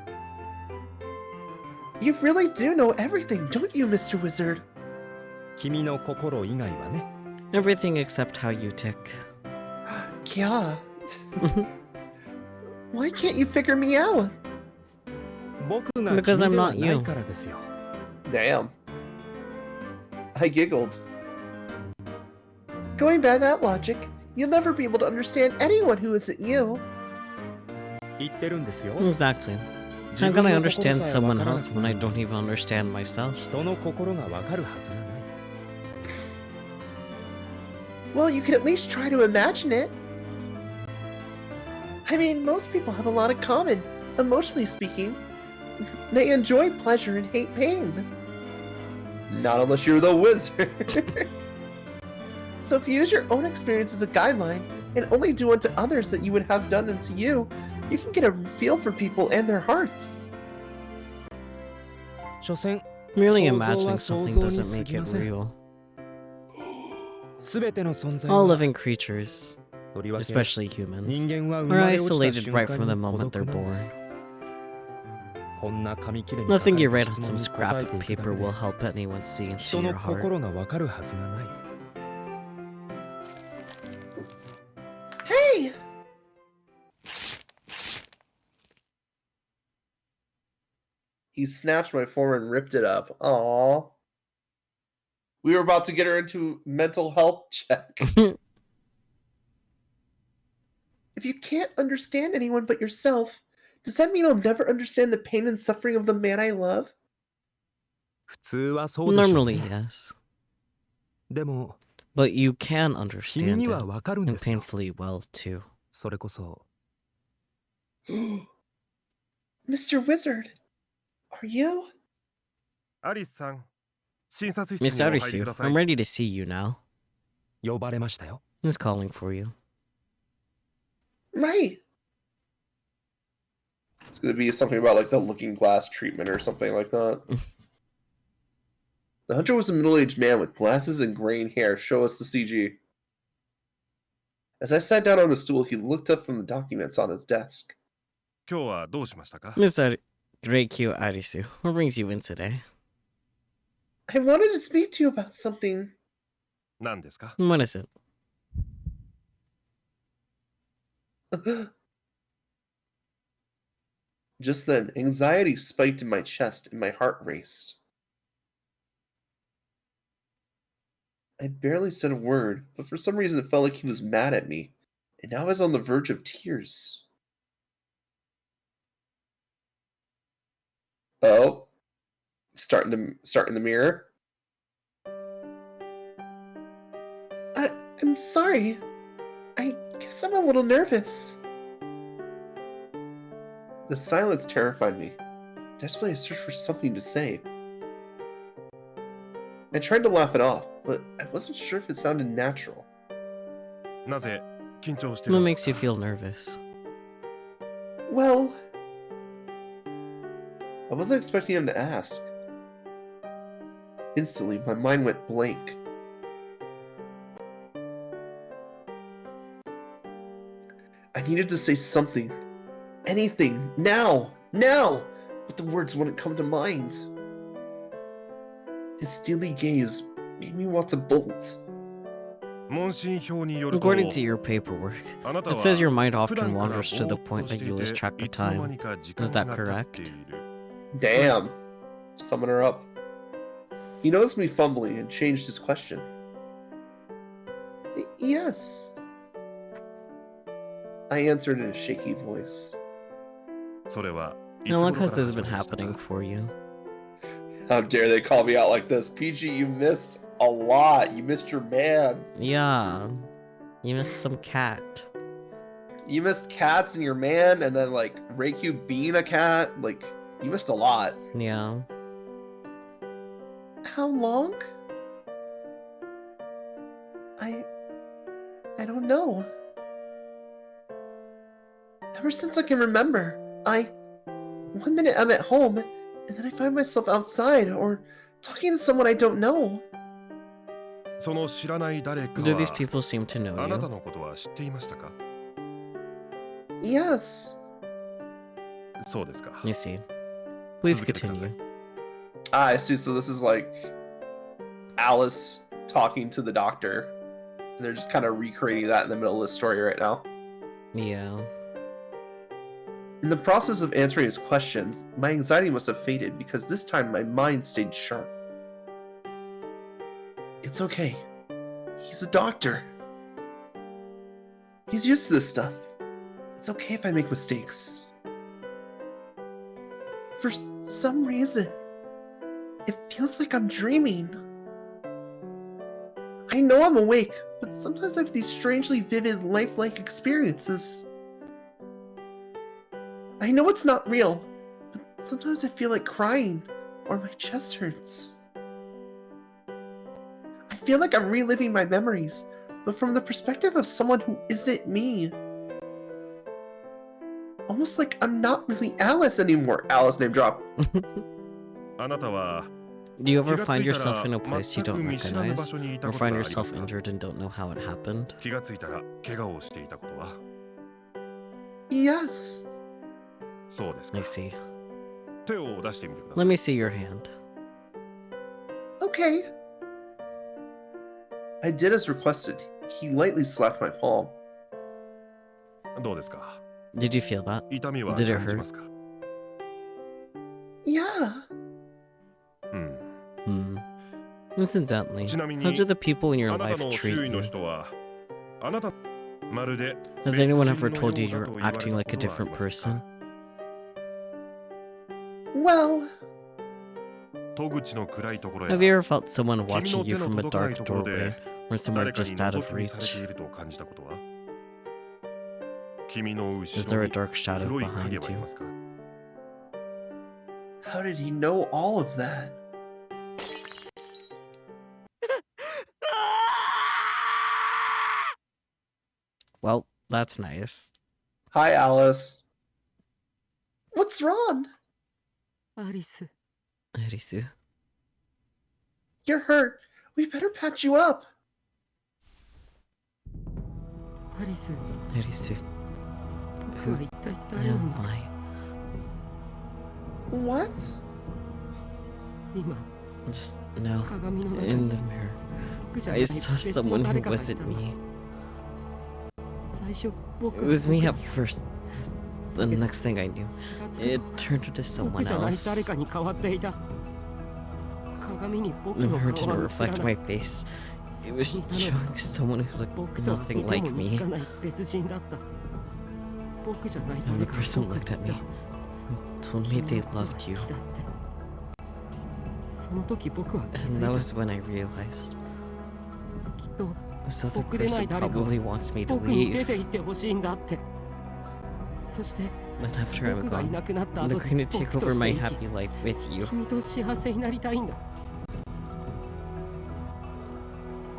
You really do know everything, don't you, Mr. Wizard? 君の心以外はね。 Everything except how you tick. Yeah. Why can't you figure me out? 僕が Because 君 I'm では not ない you. からですよ。 Damn. I giggled. Going by that logic, you'll never be able to understand anyone who isn't you. 言ってるんですよ。 Exactly. 自 How 分 can I の心 understand さえわ someone からな else く when な I る don't even understand myself? 人の心がわかるはずがない。 Well, you could at least try to imagine it. I mean, most people have a lot in common, emotionally speaking. They enjoy pleasure and hate pain. Not unless you're the wizard. So if you use your own experience as a guideline and only do unto others that you would have done unto you, you can get a feel for people and their hearts. 所詮、 Merely 想像 imagining は something 想像に doesn't 過 make ぎま it せん。 real. すべての存在 All は living creatures, とりわけ especially humans, 人間は生 are まれ落ちた isolated 瞬 right 間 from the に孤 moment 独 they're なんで born. す。こんな紙切れに書か Nothing れ you た write 質 on 問 some に scrap 答え of ていくだ paper けで will help anyone see into 人の your heart. 心がわかるはずがない。 Hey! He snatched my form and ripped it up. Aww. We were about to get her into mental health check. If you can't understand anyone but yourself, does that mean I'll never understand the pain and suffering of the man I love? 普通はそうでしょう Normally, ね。 yes. でも、 But you can 君 understand に it, はわかるん and ですよ。 painfully well, too. それこそ、 Mr. Wizard, are you? アリスさん、診察室 Miss にお入りく Arisu, ださい I'm。ready to see you now. 呼ばれましたよ。 He's calling for you. Right. It's gonna be something about like the looking glass treatment or something like that. The hunter was a middle-aged man with glasses and graying hair. Show us the CG. As I sat down on a stool, he looked up from the documents on his desk. 今日はどうしましたか？ Miss Reikyu Arisu, what brings you in today? I wanted to speak to you about something. 何ですか？ What is it? Just then, anxiety spiked in my chest and my heart raced. I barely said a word, but for some reason it felt like he was mad at me, and now I was on the verge of tears. Oh, start in the mirror. I'm sorry. I guess I'm a little nervous. The silence terrified me. Desperately, I searched for something to say. I tried to laugh it off, but I wasn't sure if it sounded natural. なぜ緊張してる What んで makes す you か？ feel nervous? Well, I wasn't expecting him to ask. Instantly, my mind went blank. I needed to say something. Anything. Now! Now! But the words wouldn't come to mind. His steely gaze made me want to bolt. 問診票によると、 According to your paperwork, あなた it は says your mind 普 often 段からぼ wanders to the ーっ point とし that て you い lose て、 track of いつの間 time. にか時 Is 間 that が経っている。 Damn. Summon her up. He noticed me fumbling and changed his question. Yes. I answered in a shaky voice. それはいつ How 頃 long から has this 始ま been りました happening か？ for you? How dare they call me out like this? PG, you missed a lot. You missed your man. Yeah. You missed some cat. You missed cats and your man, and then like Reikyu being a cat. Like, you missed a lot. Yeah. How long? I don't know. Ever since I can remember, one minute I'm at home, and then I find myself outside or talking to someone I don't know. その知らない誰か Do these は people seem to know あなた you? のことは知っていましたか？ Yes. そうですか。 You see. Please 続けてください。 continue. I see. So this is like Alice talking to the doctor, and they're just kind of recreating that in the middle of the story right now. Yeah. In the process of answering his questions, my anxiety must have faded because this time my mind stayed sharp. It's okay. He's a doctor. He's used to this stuff. It's okay if I make mistakes. For some reason, it feels like I'm dreaming. I know I'm awake, but sometimes I have these strangely vivid, lifelike experiences. I know it's not real, but sometimes I feel like crying, or my chest hurts. I feel like I'm reliving my memories, but from the perspective of someone who isn't me. Almost like I'm not really Alice anymore. Alice name drop. あなたは Do you ever 気がつ find いた yourself ら in a place you 全く don't 見知らぬ場 recognize? 所にいた Or ことがあ find ります yourself か？ injured and don't know how it happened? 気がついたら怪我をしていたことは？ Yes. そうですか。 I see. 手を出してみてくだ Let さい。 me see your hand. Okay. I did as requested. He lightly slapped my palm. どうですか？ Did you feel that? 痛みは Did it 感じ hurt? ますか？ Yeah. うん。 Hmm. Incidentally, ちなみ how に do the people in あ your なた life の treat 周囲の you? 人はあなたまるで Has 別 anyone 人 ever の told you ようだ you're と言われた acting like a ことはあり different ません person? か？ Well, 戸口の暗いところ Have you や ever felt someone 君 watching の you 手の from a 届かない dark ところ doorway で or somewhere 誰かに just out 覗 of き見されて reach? いると感じたことは？君の Is 後 there ろ a に dark shadow 黒い影 behind はい you? ますか？ how did he know all of that? Well, that's nice. Hi, Alice. What's wrong? アリス、 Arisu. You're hurt. We better patch you up. アリス、 Arisu. 僕は一体誰 Am なんだ？ I? What? 今、 Just now, 鏡の中 in に the mirror, 僕じゃない I 別 saw の someone 誰 who かがいた wasn't の。 me. 最初、僕 It は was me 僕 at first. The next thing I knew, 気がつく it と turned into 僕 someone じゃない誰 else. かに変わっていた。鏡に僕 The の mirror 顔 didn't は映ら reflect な my い。 face. そ It こ was にいたのは showing someone who looked 僕とは nothing 似て like も似つ me. かない別人だった。僕じゃない And 誰 the かが person 僕 looked at に me 言っ and told た。 me 君 they のことが loved you. 好きだって。その時僕は気 And づ that い was た。 when I realized きっと this other 僕でない person 誰かは probably wants me to 僕に出 leave. て行ってほしいんだって。そして Then after I'm 僕がい gone, なくなった I'm 後 going で to take 僕と over して my 生き happy life with you. 君と幸せになりたいんだ。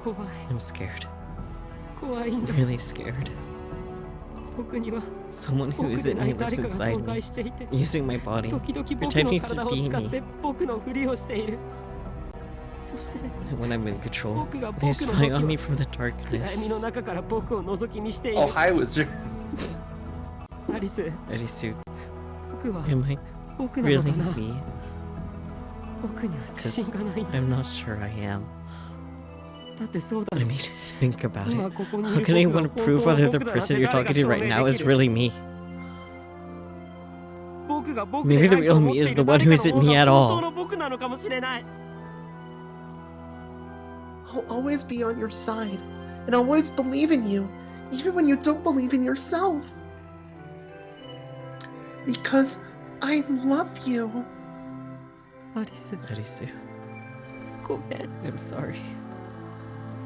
怖い、 I'm scared. 怖いんだ。 Really scared. 僕には Someone who 僕で isn't な me い誰 lives かが inside 存 me, 在していて、 using my body. 時々僕の pretending to 体を be 使っ me. て僕のふりをしている。そして And when I'm in control, 僕が僕 they の spy 動 on き me を from the 暗闇の darkness. 中から僕を覗き見している。 Oh, hi, wizard. アリス、 Arisu, 僕は am I 僕なの really かな？ me? 僕には自信がないんだ。 I'm not sure I am. だってそうだ I ろ。 mean, think about 今 it. ここにい How る can 僕が anyone 本 prove 当は whether the 僕だなん person て you're 誰が talking to 証 right 明 now で is きる？ really me? 僕が僕 Maybe で the ないと real 思っ me てい is る the one 誰 who か isn't の方 me が at 本当 all. の僕なのかもしれない。 I'll always be on your side, and I'll always believe in you, even when you don't believe in yourself. Because I love you. アリス、 Arisu, ごめん。 I'm sorry.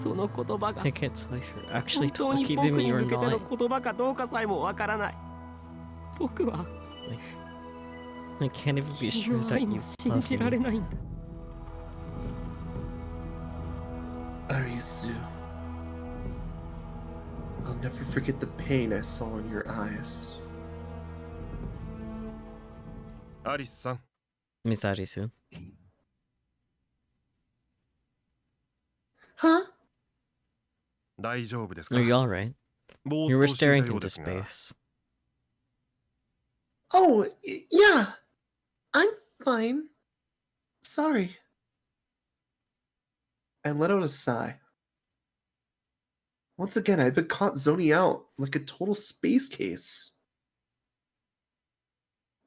その言葉が I can't tell if you're 本 actually 当に talking 僕 to me に or 向けての not. 言葉かどうかさえもわからない。僕は I can't even be 君 sure の that 愛 you も信 love じられ me. ないんだ。 Arisu. I'll never forget the pain I saw in your eyes. アリスさん Miss Arisu. Huh? 大丈夫ですか Are you alright? ぼ You ー were っとしていた staring よう into ですが space. Oh, yeah. I'm fine. Sorry. I let out a sigh. Once again, I've been caught zoning out like a total space case.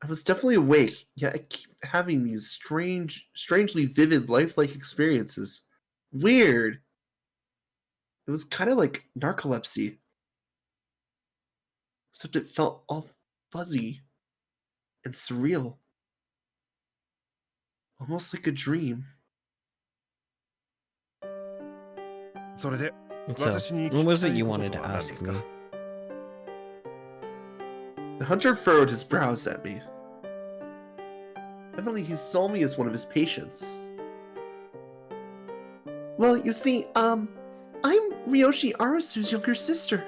I was definitely awake, yet I keep having these strangely vivid, lifelike experiences. Weird. It was kind of like narcolepsy, except it felt all fuzzy and surreal. Almost like a dream. それで So, 私に what 聞 was きた it い you こと wanted と to は何で ask すか me? The hunter furrowed his brows at me. Evidently, he saw me as one of his patients. Well, you see, I'm Ryoshi Arasu's younger sister.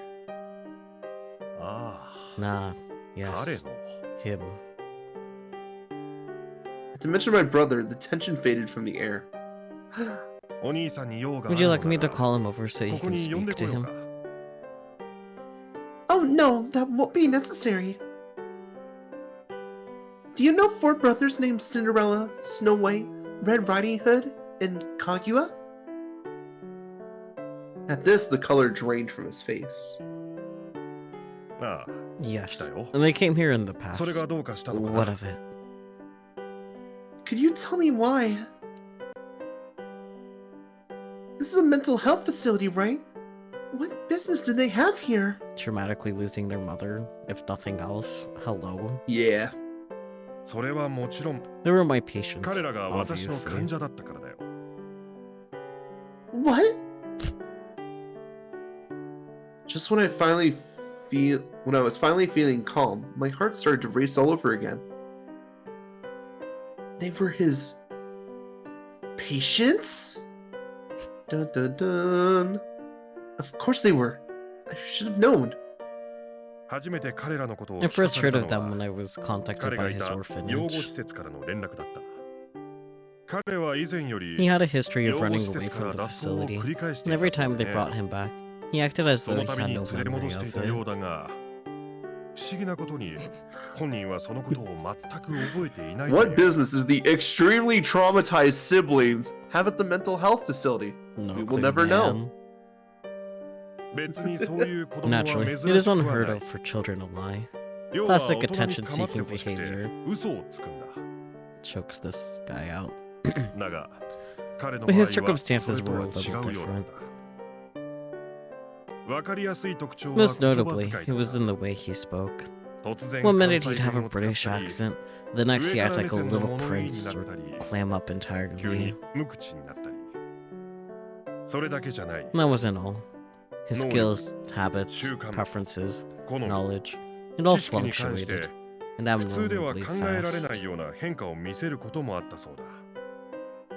あ Nah, あ yes, 彼の him. At the mention of my brother, the tension faded from the air. お兄さんに用があ Would る you の like な me to ら call him over so こ he こ can に呼んで speak こ to よう him? か Oh no, that won't be necessary. Do you know four brothers named Cinderella, Snow White, Red Riding Hood, and Kaguya? At this, the color drained from his face. ああ Yes. 来たよ And they came here in the past. それがどうかしたのか What な of it? Could you tell me why? This is a mental health facility, right? What business do they have here? Traumatically losing their mother, if nothing else. Hello. Yeah. それはもちろん They were my patients, 彼らが私の obviously. 患者だったからだよ What? Just when I was finally feeling calm, my heart started to race all over again. They were his patients? Dun dun dun. Of course they were. I should have known. 初めて彼らのことを I 聞か first され heard た of の them when は I was contacted 彼が by い his た養護施 orphanage. 設からの連絡だった彼は以前よ He り had a history of 養護 running 施 away 設か from ら the 脱走を facility, 繰り返して and い every たそう time で they ね brought him back, he acted as そ though の he ため had に no 連れ戻 memory してい of たよ it. うだが不思議なことに本人はそのことを全く覚えていないとい What う business is the extremely traumatized siblings have at the mental health facility? No We will clue, never know. man. 別にそういう子供は Naturally, 珍 it し is くは unheard ない of for children to lie. 要は Classic 大人に構って attention-seeking ほしくて behavior. 嘘をつくんだ Chokes this guy out. だが彼の But 場合 his は circumstances それと were は a 違 little うようだっ different. たわかりやすい特徴は Most 言葉 notably, 遣い it だ was in the way he spoke. 突然 One 関 minute 西 he'd have 弁 a を使っ British たり accent, the next he 上 had から like 目 a 線の little 物言いに prince な or ったり clam up 急に entirely. 無口になったりそれだけじゃない And that wasn't all. His No, skills, habits, 習慣 preferences, 好み knowledge, it all 知識に関して fluctuated, and 普通では abnormally 考えられな fast. いような変化を見せることもあったそうだ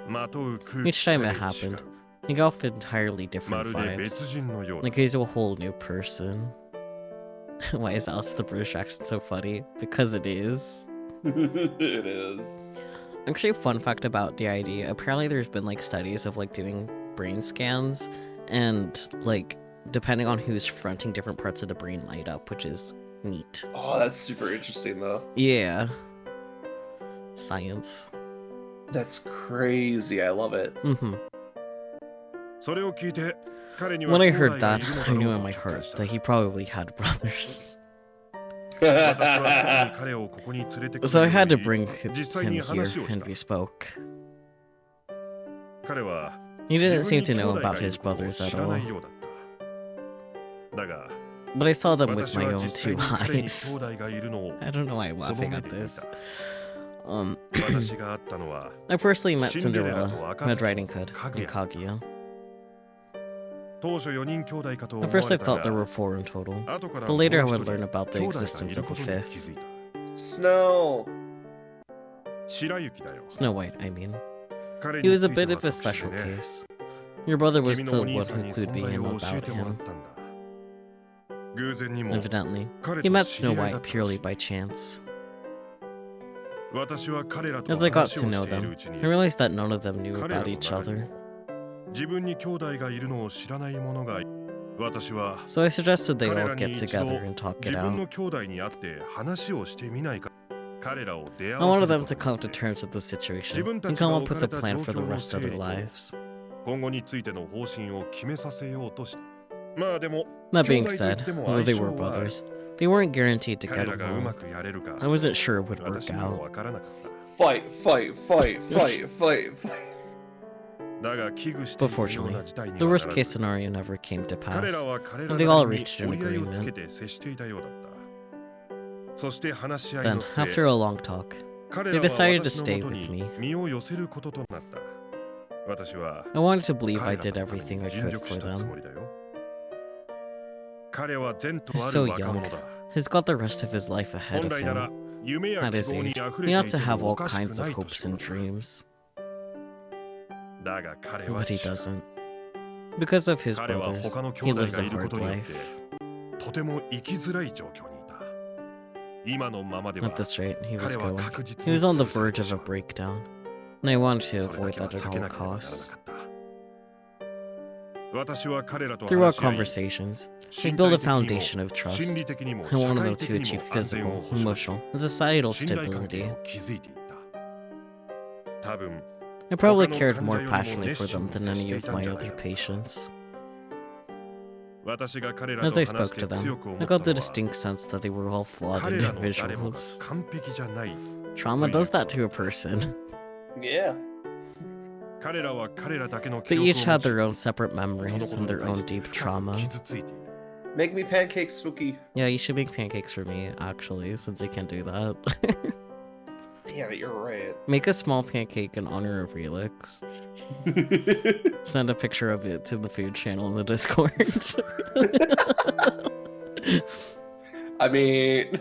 まとう空 Each 気さえ time 違 it う happened, he got off entirely ま different るで別 vibes, 人のようだ like he's a whole new person. Why is Alice the British accent so funny? Because it is. It is. Actually, fun fact about the idea. Apparently, there's been like studies of like doing brain scans, and like depending on who's fronting, different parts of the brain light up, which is neat. Oh, that's super interesting, though. Yeah. Science. That's crazy. I love it. Mm-hmm. それを聞いて彼には When I 兄弟 heard が that, いるの I だ knew ろう in と my 実感 heart した that he probably had brothers. 私はすぐに彼をここに連れてくる So I よう had to に bring 実際 him に here, 話をし and た we spoke. 彼は He 自 didn't 分 seem に to 兄 know 弟が about いる his ことを brothers 知 at らな all, いようだっただが but I saw them with 私 my は own 実際 two に彼に兄 eyes. 弟がいるのを I don't know why I'm この laughing 目 at で見 this. た Um, 私が会ったのは I personally met シンデレラ Cinderella, と Red 暁 Riding と Hood, かぐ and や Kaguya. 当初4人兄弟かと思 At わ first, れ I た thought there が were 4 in total, 後から but later I もう would 一人 learn about the 兄弟がい existence る of こ a とに気 fifth. づいた Snow. 白雪だよ Snow White, I mean. 彼 He に was つ a いて bit は of a 特殊 special でね case. Your brother was 君 the のお兄 one さ who んに clued 存 me 在 in を教え about てもらっ him. たんだ偶然にも Evidently, 彼 he と met 知 Snow り合いだ White ったらし purely い by chance. As I got to know them, I realized that none of them knew about each other. So I suggested they all get together and talk it out. I wanted them to come to terms with the situation and come up with a plan for the rest of their lives. That being said, although they were brothers, they weren't guaranteed to get along. I wasn't sure it would work out. Fight. But fortunately, the worst case scenario never came to pass, and they all reached an agreement. Then, after a long talk, they decided to stay with me. I wanted to believe I did everything I could for them. He's so young. He's got the rest of his life ahead of him. At his age, he ought to have all kinds of hopes and dreams. But he doesn't. Because of his brothers, he lives a hard life. At this rate, he was going. He was on the verge of a breakdown, and I wanted to avoid that at all costs. Through our conversations, we built a foundation of trust. I wanted them to achieve physical, emotional, and societal stability. I probably cared more passionately for them than any of my other patients. As I spoke to them, I got the distinct sense that they were all flawed individuals. Trauma does that to a person. Yeah. They each had their own separate memories and their own deep trauma. Make me pancakes, Spooky. Yeah, you should make pancakes for me, actually, since you can't do that. Damn it, you're right. Make a small pancake in honor of Relix. Send a picture of it to the food channel in the Discord. I mean...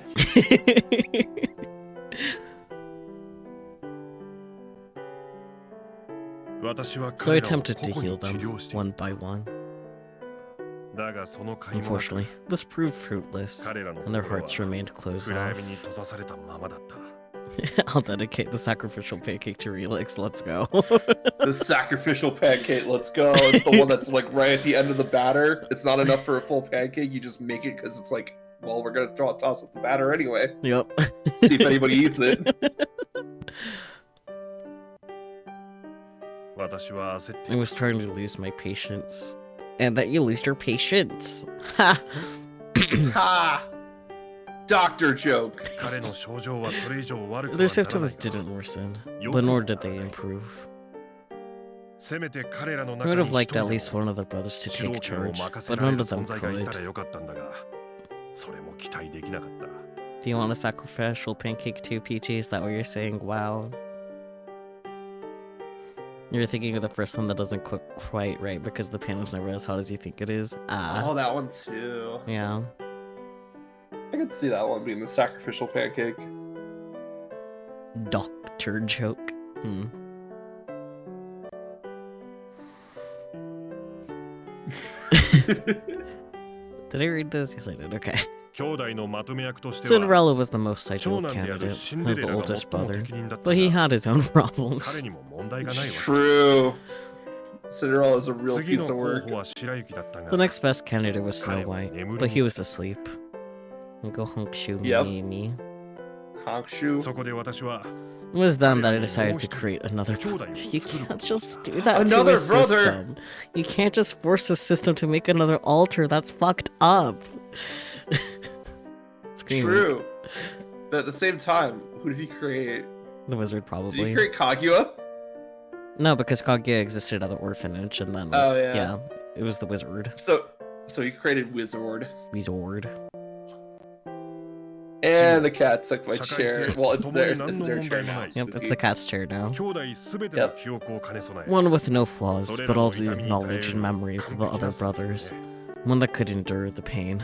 So I attempted to heal them, one by one. Unfortunately, this proved fruitless, and their hearts remained closed off. I'll dedicate the sacrificial pancake to Relix, let's go. The sacrificial pancake, let's go. It's the one that's like right at the end of the batter. It's not enough for a full pancake, you just make it because it's like, well, we're gonna toss up the batter anyway. Yep. See if anybody eats it. I was trying to lose my patience. And that you lost your patience. Ha! Ha! Doctor joke. Their symptoms didn't worsen, but nor did they improve. I would have liked at least one of the brothers to take charge, but none of them could. Do you want a sacrificial pancake too, Peachy? Is that what you're saying? Wow. You're thinking of the first one that doesn't cook quite right because the pan is never as hot as you think it is. Oh, that one too. Yeah. I could see that one being the sacrificial pancake. Doctor joke. Did I read this? Yes, I did. Okay. Cinderella was the most ideal candidate, as the oldest brother, but he had his own problems. True. Cinderella is a real piece of work. The next best candidate was Snow White, but he was asleep. Go honkshu me. Honkshu. It was then that I decided to create another brother. You can't just do that to Another a brother! system. You can't just force a system to make another altar. That's fucked up. Screaming. True. But at the same time, who did he create? The wizard, Did probably. he create Kaguya? No, because Kaguya existed at the orphanage, and then was, it was the wizard. So he created Wizard. Wizard. And the cat took my chair. Well, it's their chair now. Yep, it's the cat's chair now. Yep. One with no flaws, but all the knowledge and memories of the other brothers. One that could endure the pain.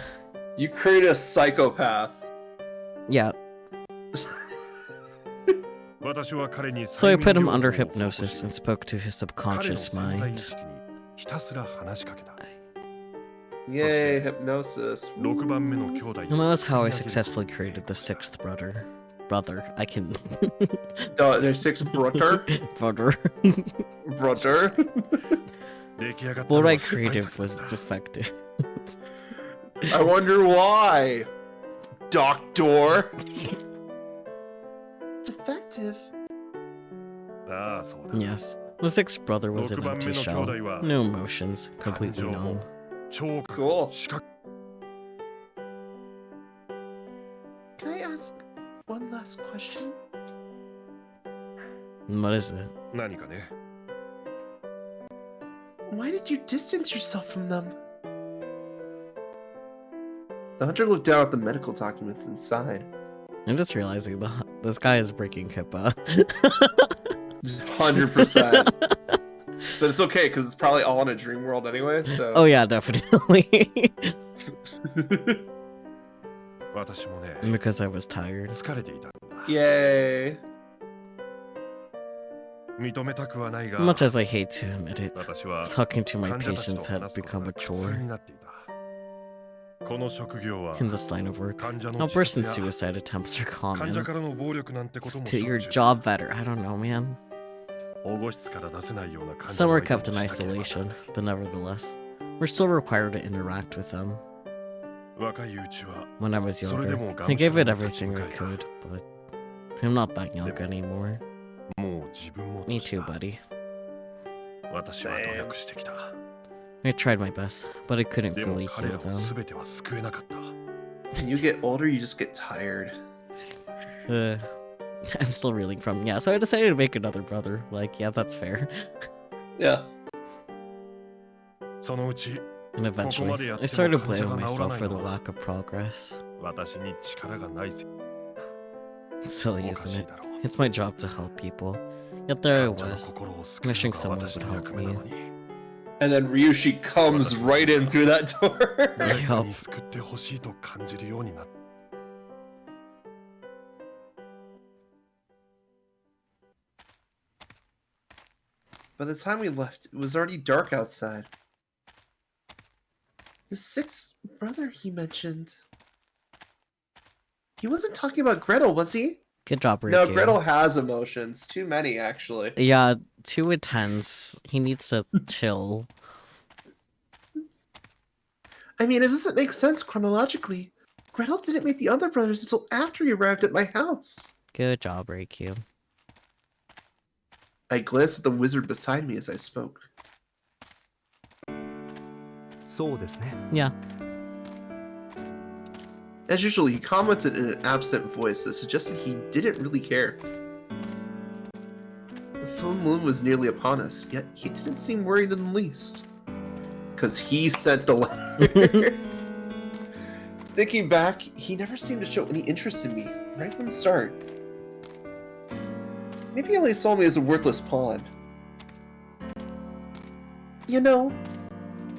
You created a psychopath. Yeah. So I put him under hypnosis and spoke to his subconscious mind. Yay, hypnosis. And that was how I successfully created the sixth brother. brother. I can. There's 6 brother. brother. Brother. 出来上がった But の my は失敗 creative 作だ was った defective. I wonder why. Doctor. Defective. ああそうだ Yes. The sixth brother was an 6番 empty 目の兄 shell. 弟は No emotions. 感 Completely 情も numb. 聴覚 Cool. も視覚 Can I ask one last question? What is it? 何かね Why did you distance yourself from them? The hunter looked down at the medical documents inside. I'm just realizing this guy is breaking HIPAA. 100%. But it's okay, because it's probably all in a dream world anyway, so... Oh yeah, definitely. 私もね Because I was tired. 疲れていたんだ Yay. 認めたくはないが Much as I hate to admit it, 私は talking to my 患者たち patients と had 話すこと become が a 苦痛 chore になっていたこの職業は in this line of work. 患者 How の自殺 person's や suicide attempts are 患者 common. からの暴力なんてことも To しょ your っちゅう job better. I don't know, man. 保護室から出せないような患者 Some の are 相 kept 手 in をしなければ isolation, but nevertheless, we're still required to interact with them. 若いうちは When I was それで younger, もが I むしゃ gave ら it に立ち everything 向 I かえた could, but I'm not that young anymore. もう自分も Me 年 too, だ buddy. 私は努力してきた I tried my best, but I couldn't でも fully 彼 heal らを them. 全ては救えなかった When you get older, you just get tired. I'm still reeling from. Yeah, so I decided to make another brother. Like, yeah, that's fair. Yeah. そのうち And ここまで eventually, やっ I ても started 患者 blaming が治ら myself ない for the のは lack of progress. 私に力がないせい It's silly, おかし isn't い it? だろう It's my job to help people. Yet there I 患者の was, 心を救う wishing のが someone 私 would の help 役目な me. のに And then Ryushi comes right in through that door. 誰か Yup. に救ってほしいと感じるようになった By the time we left, it was already dark outside. The sixth brother he mentioned. He wasn't talking about Gretel, was he? Good job, No, Ricky. Gretel has emotions. Too many, actually. Yeah, too intense. He needs to chill. I mean, it doesn't make sense chronologically. Gretel didn't meet the other brothers until after he arrived at my house. Good job, Ricky. I glanced at the wizard beside me as I spoke. そうですね Yeah. As usual, he commented in an absent voice that suggested he didn't really care. The full moon was nearly upon us, yet he didn't seem worried in the least. Because he sent the letter. Thinking back, he never seemed to show any interest in me, right from the start. Maybe he only saw me as a worthless pawn. You know,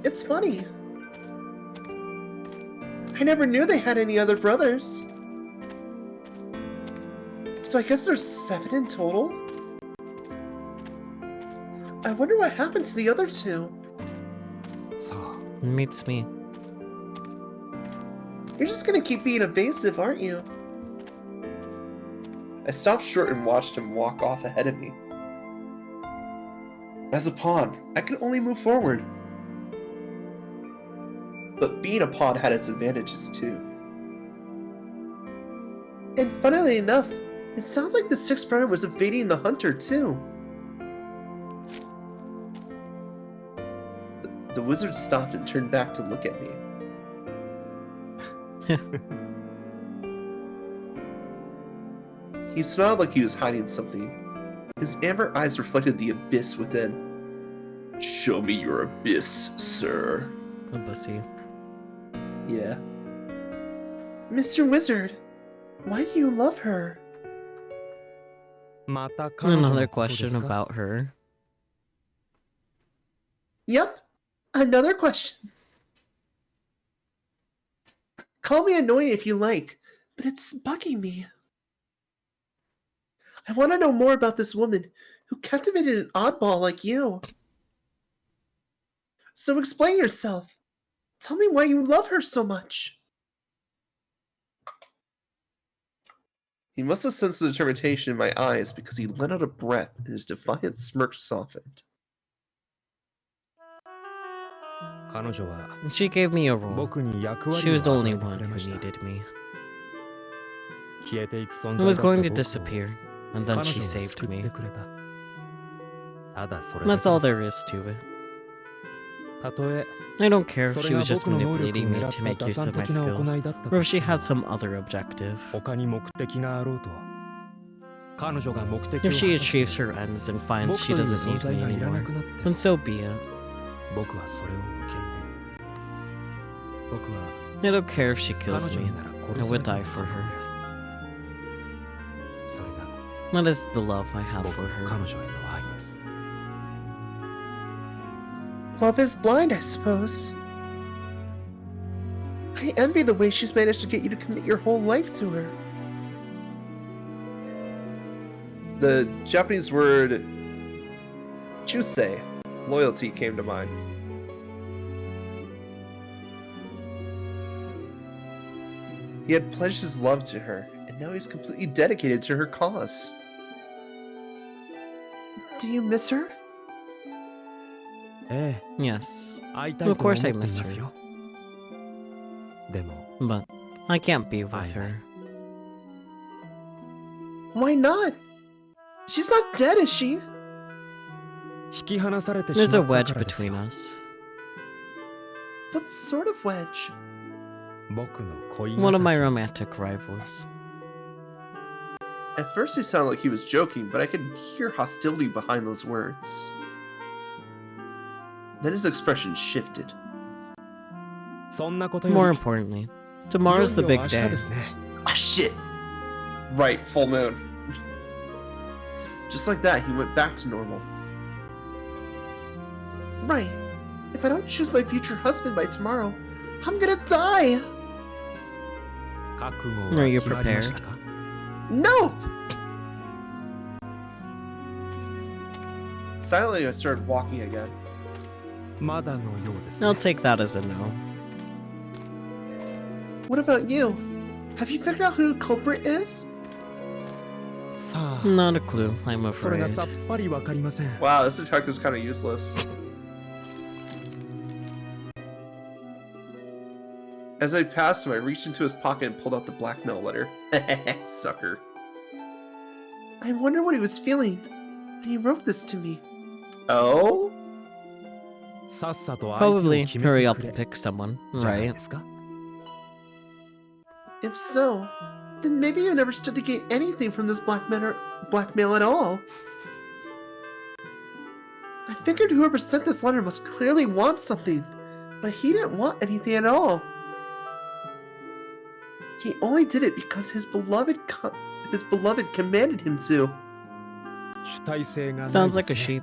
it's funny. I never knew they had any other brothers. So I guess there's 7 in total? I wonder what happened to the other 2. さあ Meets me. You're just gonna keep being evasive, aren't you? I stopped short and watched him walk off ahead of me. As a pawn, I could only move forward. But being a pawn had its advantages too. And funnily enough, it sounds like the sixth brother was evading the hunter too. The wizard stopped and turned back to look at me. He smiled like he was hiding something. His amber eyes reflected the abyss within. Show me your abyss, sir. A bussy. Yeah. Mr. Wizard, why do you love her? また彼女 Another のことで question すか about her. Yep, another question. Call me annoying if you like, but it's bugging me. I want to know more about this woman who captivated an oddball like you. So explain yourself. Tell me why you love her so much. He must have sensed the determination in my eyes because he let out a breath and his defiant smirk softened. 彼女は She gave me a role. 僕に役 She 割 was the を与 only えてく one れ who ました needed me. 消えていく存 I 在だ was った going to 僕を disappear, and then 彼 she 女は saved 救っ me. てくれたただそれだ That's け all です there is to it. たとえ I don't care if そ she れが was just 僕の能力を manipulating me 狙っ to た make 打 use 算 of my 的な行 skills, いだった or と if she had some other objective. 他に目的があろうと彼女が目的を If she 果たして achieves her ends and finds 僕 she という doesn't 存 need 在 me がいらな anymore, くなって then so be it. 僕はそれを受け入れる僕は I don't care if she 彼 kills 女 me. になら I 殺され would ても die for 構わ her. ないそれが That is the love I have 僕 for の her. 彼女への愛です Love is blind, I suppose. I envy the way she's managed to get you to commit your whole life to her. The Japanese word chusei, loyalty, came to mind. He had pledged his love to her, and now he's completely dedicated to her cause. Do you miss her? ええ Yes, 会いたいと of 思っ course て I いま miss す her, よでも but I can't be with I her. Why not? She's not dead, is she? 引き離されてし There's a まった wedge からですよ between us. What sort of wedge? 僕の恋 One of my 敵 romantic rivals. At first, he sounded like he was joking, but I could hear hostility behind those words. Then his expression shifted. そんなことよ More り importantly, いよ tomorrow's the いよ big 明日 day. ですね Ah, shit! Right, full moon. Just like that, he went back to normal. Right. If I don't choose my future husband by tomorrow, I'm gonna die! 覚悟 Are は you 決まりましたか Nope! Silently, I started walking again. まだのようです I'll ね take that as a no. What about you? Have you figured out who the culprit is? さあ Not a clue, I'm それが afraid. さっぱりわかりません Wow, this detective's kind of useless. As I passed him, I reached into his pocket and pulled out the blackmail letter. Sucker. I wonder what he was feeling when he wrote this to me. Oh? さっさと相手を Probably 決め hurry て up くれ and pick someone, じゃない right? ですか If so, then maybe you never stood to gain anything from this blackmail at all. I figured whoever sent this letter must clearly want something, but he didn't want anything at all. He only did it because his beloved commanded him to. 主体性がない Sounds で like す a ね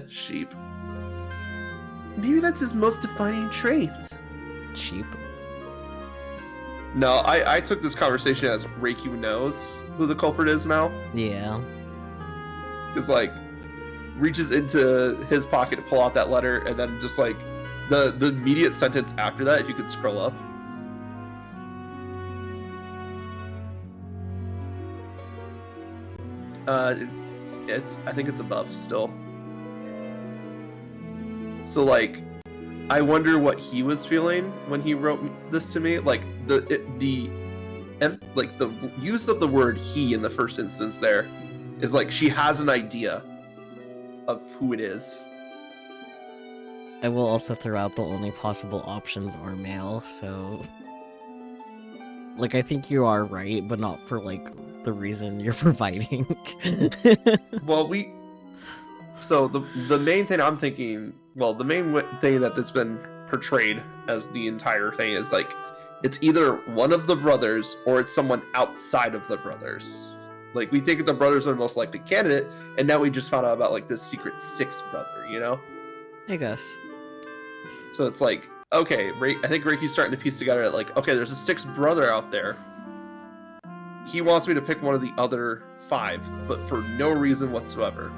sheep. Sheep. Maybe that's his most defining trait. Sheep? No, I took this conversation as Reiki knows who the culprit is now. Yeah. Because, like, reaches into his pocket to pull out that letter, and then just, like, the immediate sentence after that, if you could scroll up. I think it's above still. So, like, I wonder what he was feeling when he wrote this to me. Like the use of the word "he" in the first instance there is like she has an idea of who it is. I will also throw out the only possible options are male, so... Like, I think you are right, but not for, like, the reason you're providing. Well, so the main thing I'm thinking, well, the main thing that's been portrayed as the entire thing is like it's either one of the brothers or it's someone outside of the brothers. Like we think the brothers are the most likely candidate, and now we just found out about like this secret sixth brother, you know? I guess. So it's like, okay, I think Reiki's starting to piece together that like, okay, there's a sixth brother out there. He wants me to pick one of the other 5, but for no reason whatsoever.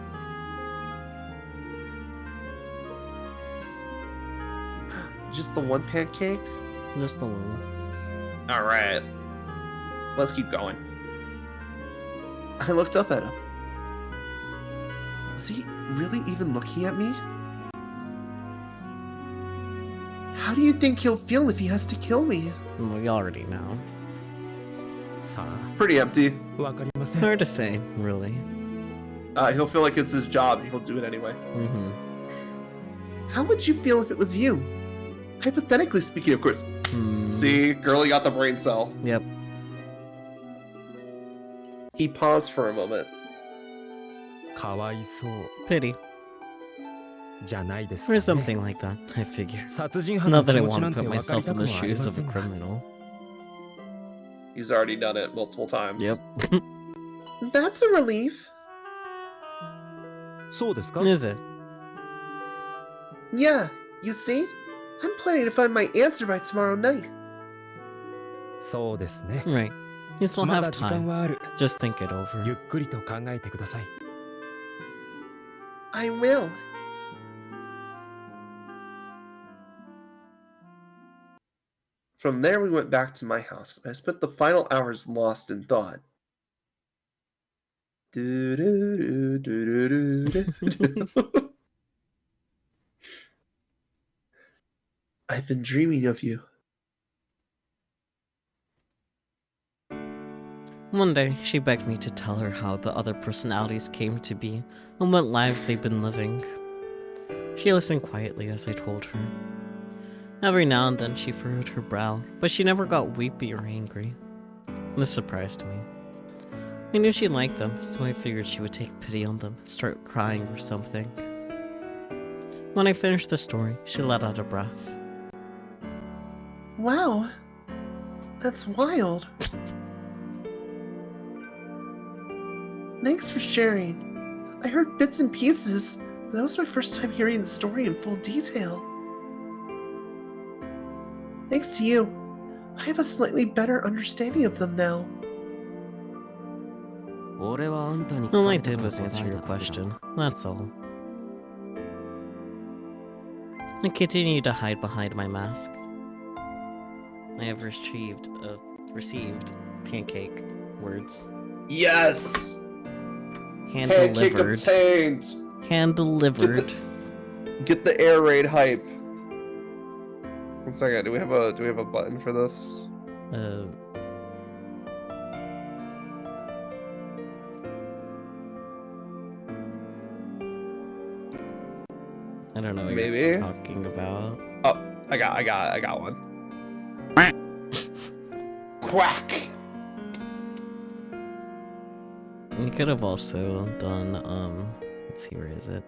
Just the one pancake? Just the one. Alright. Let's keep going. I looked up at him. Was he really even looking at me? How do you think he'll feel if he has to kill me? We already know. さあ、 Pretty empty. わかりません。 Hard to say, really. He'll feel like it's his job. He'll do it anyway. Mm-hmm. How would you feel if it was you? Hypothetically speaking, of course. See, girlie got the brain cell. Yep. He paused for a moment. かわいそう Pity. じゃないですか Or ね。 something like that, I figure. 殺人犯の Not 気 that I 持ち want な to んて put 分かり myself た in く the もありま shoes せ of a んが。 criminal. He's already done it multiple times. Yep. That's a relief. そうですか Is it? Yeah, you see? I'm planning to find my answer by tomorrow night. そうですね。 Right. You still ま have だ時間 time. はある。 Just think it ゆっ over. くりと考えてください。 I will. From there, we went back to my house. I spent the final hours lost in thought. I've been dreaming of you. One day, she begged me to tell her how the other personalities came to be and what lives they've been living. She listened quietly as I told her. Every now and then she furrowed her brow, but she never got weepy or angry. This surprised me. I knew she liked them, so I figured she would take pity on them and start crying or something. When I finished the story, she let out a breath. Wow. That's wild. Thanks for sharing. I heard bits and pieces, but that was my first time hearing the story in full detail. Thanks to you, I have a slightly better understanding of them now. All I did was answer your question, that's all. I continued to hide behind my mask. I have received pancake words. Yes! Hand Pancake delivered. obtained! Hand delivered. Get the air raid hype. 1 second, do we have a button for this? I don't know what Maybe. you're talking about. Oh, I got one. Quack! You could have also done, let's see, where is it?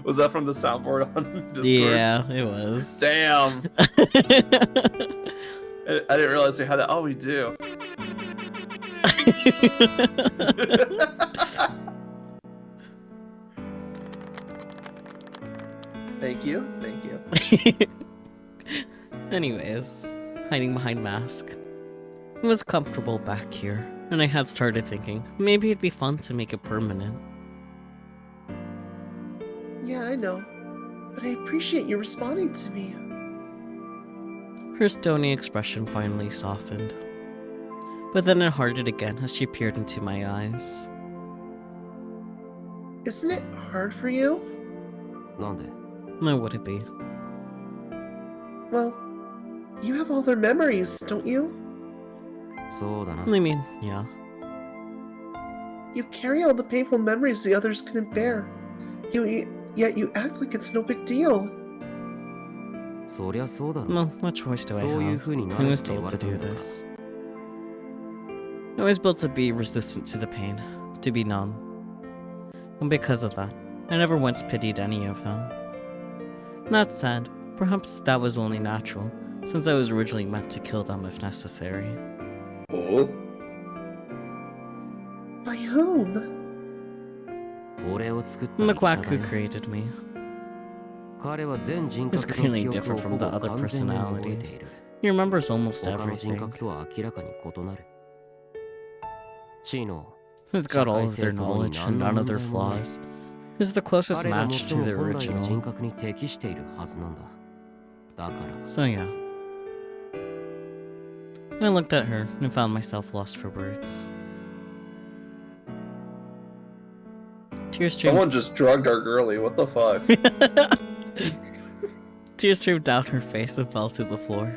Was that from the soundboard on Discord? Yeah, it was. Damn! I didn't realize we had that. Oh, we do. Thank you. Thank you. Anyways, hiding behind mask. It was comfortable back here, and I had started thinking maybe it'd be fun to make it permanent. Yeah, I know. But I appreciate you responding to me. Her stony expression finally softened. But then it hardened again as she peered into my eyes. Isn't it hard for you? Why would it be? Well, you have all their memories, don't you? I mean, yeah. You carry all the painful memories the others couldn't bear. Yet you act like it's no big deal. Well, what choice do I have? I was told to do this. I was built to be resistant to the pain, to be numb. And because of that, I never once pitied any of them. That said, perhaps that was only natural, since I was originally meant to kill them if necessary. Oh? By whom? And the quack who created me. Is clearly different from the other personalities. He remembers almost everything. He's got all of their knowledge and none of their flaws. Is the closest 彼が match 最 to も the 本来の人 original. 格に適しているはずなんだ。だから So yeah. I looked at her and found myself lost for words. Tears streamed. Someone just drugged our girly. What the fuck? Tears streamed down her face and fell to the floor.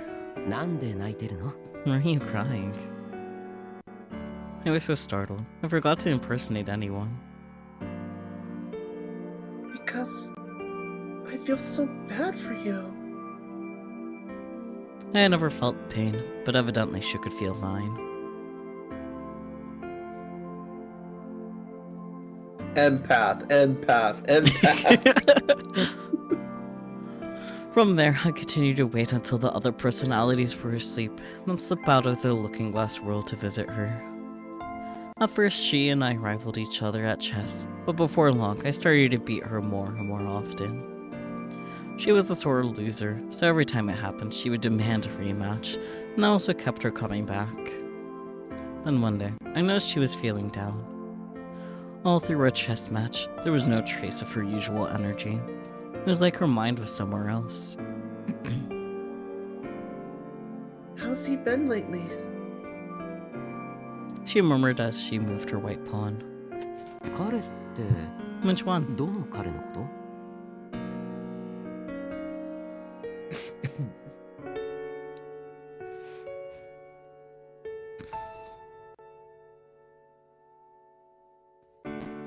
なんで泣いてるの？ Why are you crying? I was so startled. I forgot to impersonate anyone. Because I feel so bad for you. I had never felt pain, but evidently she could feel mine. Empath, empath, empath. From there, I continued to wait until the other personalities were asleep, then slip out of the looking glass world to visit her. At first, she and I rivaled each other at chess, but before long, I started to beat her more and more often. She was a sore loser, so every time it happened, she would demand a rematch, and that was what kept her coming back. Then one day, I noticed she was feeling down. All through our chess match, there was no trace of her usual energy. It was like her mind was somewhere else. How's he been lately? She murmured as she moved her white pawn. 彼って Which one? どの彼のこと？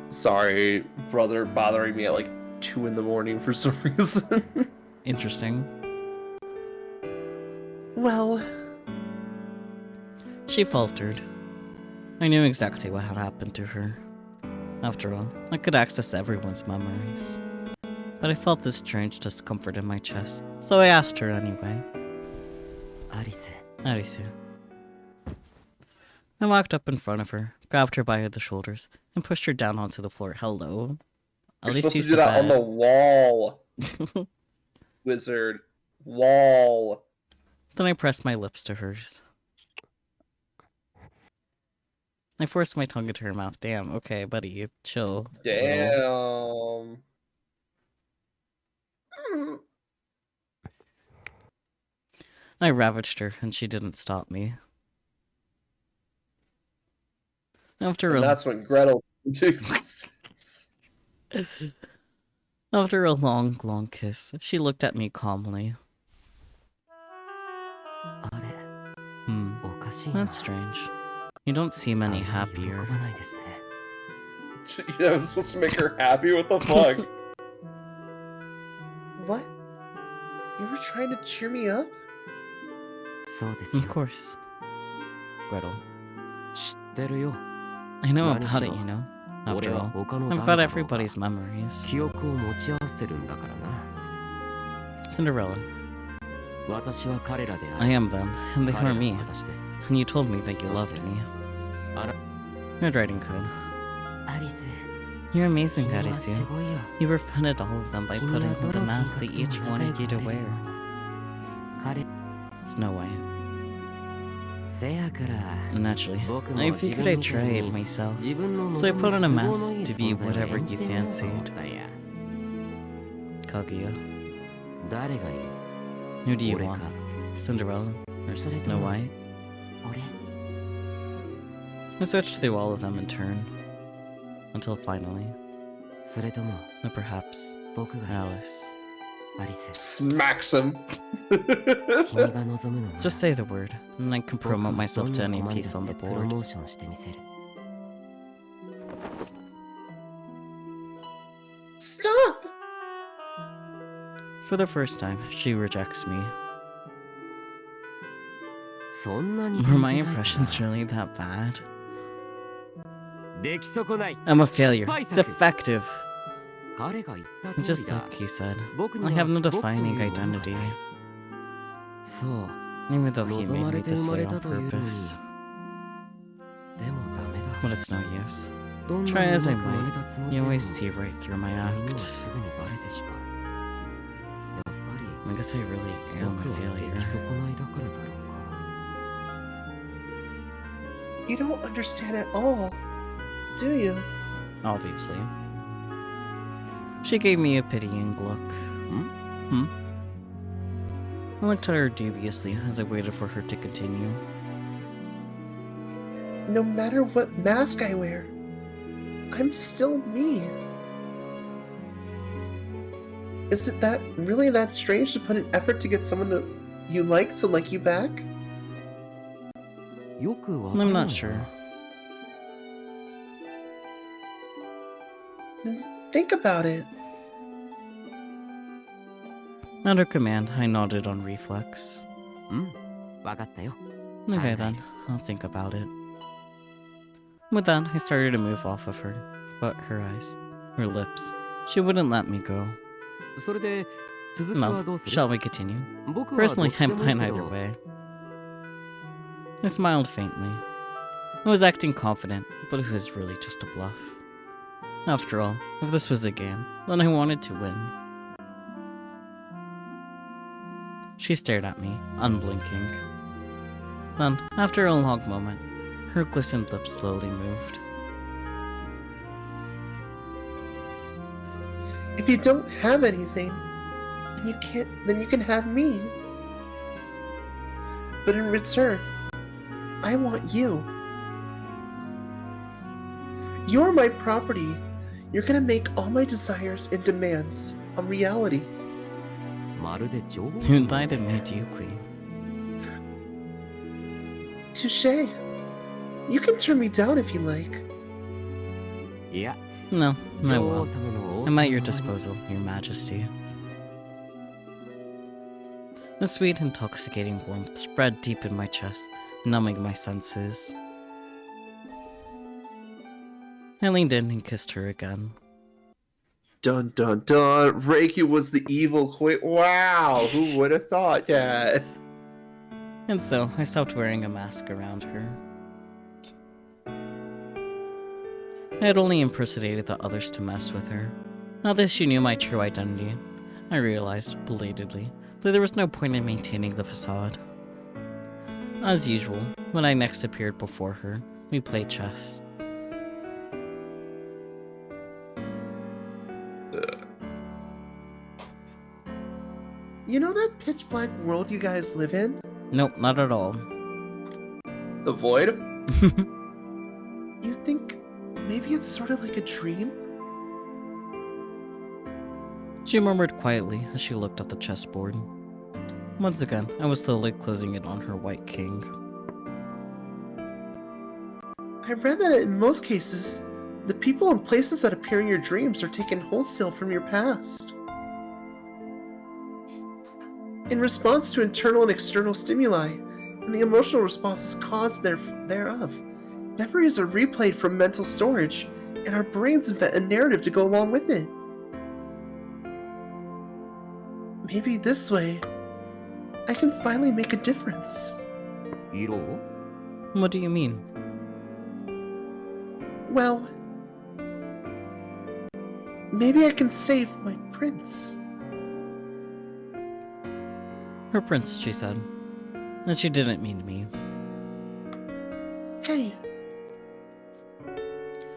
Sorry, brother, bothering me at like 2 in the morning for some reason. Interesting. Well, She faltered. I knew exactly what had happened to her. After all, I could access everyone's memories. But I felt this strange discomfort in my chest, so I asked her anyway. アリス、 Arisu. I walked up in front of her, grabbed her by the shoulders, and pushed her down onto the floor. Hello? you're At least supposed to use do the that on the bed. wall, wizard. Wall. Then I pressed my lips to hers. I forced my tongue into her mouth. Damn, okay, buddy, chill. Damn. I ravaged her, and she didn't stop me. After And a that's when Gretel came into existence. After a long, long kiss, she looked at me calmly. あれ、 おかしいな。 That's strange. You don't seem あん any まり喜 happier. ばないですね。 That was supposed to make her happy? What the fuck? What? You were trying to cheer me up? そうですよ。 Of course. Gretel. 知ってるよ。 I know 何し about ろ it, you know. 俺 After は all, 他の I've 誰 got かの everybody's memories. 記憶を持ち合わせてるんだからな。 Cinderella. 私は彼らであ I り、 am them, and they 彼 are ら me. は私です。 And you told me that you そして loved me. あら、 Good writing code. アリス、 You're amazing, 君はす Arisu. ごいよ。 You refunded all of them by 君 putting は on ど the の人 mask 格 they とも each 仲 wanted 良く you な to れる wear. ように。彼、 Snow White. せやから、 Naturally, 僕も I 自 figured 分 I'd みた try い it に myself. 自分の So I 望む put on a 都合の mask いい to be 存在を whatever 演 you じてみようと思っ fancied. たんや。 Kaguya. 誰がいる？ Who do you 俺か want? Cinderella or それと Snow も White? 俺？ I searched through all of them in turn. Until finally, それとも or perhaps 僕が Alice. アリス。 Smacks him. 君が望むのなら Just say the word, and I can 僕は promote どん myself な to any 駒に piece だ on っ the てプロ board. モーションしてみせる。 Stop! For the first time, she rejects me. そんなに Were my 似てないか impressions really that bad? 出来損ない。 I'm a failure. 失敗作。 Defective. 彼が言った通り Just だ。 like he said, 僕に I は have no 僕という defining ものが identity. ない。そう。 Even though he 望ま made れ me て this 生ま way れ on たというのに。 purpose. でもダメ But だ。 it's no use. どんな Try に as う I まく割れ might, たつもり you でも always see right through my 君には act. すぐにバレてしまう。やっぱ I guess I really り am 僕 a は出 failure. 来損ないだからだろうか。 You don't understand at all, do you? Obviously. She gave me a pitying look. I looked at her dubiously as I waited for her to continue. No matter what mask I wear, I'm still me. Is it really that strange to put an effort to get someone you like to like you back? I'm not sure. Then think about it. At her command, I nodded on reflex. わかったよ。 Okay then, I'll think about it. With that, I started to move off of her, but her eyes, her lips, she wouldn't let me go. それで続きは No, どうする shall we continue? 僕はどっちで Personally, も I'm いい fine けど either way. I smiled faintly. I was acting confident, but it was really just a bluff. After all, if this was a game, then I wanted to win. She stared at me, unblinking. Then, after a long moment, her glistened lips slowly moved. If you don't have anything, then you can have me. But in return, I want you. You're my property. You're gonna make all my desires and demands a reality. まるで女王 Unedited made you queen. Touche. You can turn me down if you like. いや No, I 女王 won't. 様の王 I'm 様 at your に disposal, Your Majesty. A sweet, intoxicating warmth spread deep in my chest, numbing my senses. I leaned in and kissed her again. Dun dun dun. Reiki was the evil queen. Wow, who would have thought that? And so, I stopped wearing a mask around her. I had only impersonated the others to mess with her. Now that she knew my true identity, I realized, belatedly, that there was no point in maintaining the facade. As usual, when I next appeared before her, we played chess. You know that pitch black world you guys live in? Nope, not at all. The void? You think maybe it's sort of like a dream? She murmured quietly as she looked at the chessboard. Once again, I was slowly closing it on her white king. I read that in most cases, the people and places that appear in your dreams are taken wholesale from your past. In response to internal and external stimuli, and the emotional responses caused thereof, memories are replayed from mental storage, and our brains invent a narrative to go along with it. Maybe this way, I can finally make a difference. 色 What do you mean? Well, maybe I can save my prince. Her prince, she said. And she didn't mean me. Hey,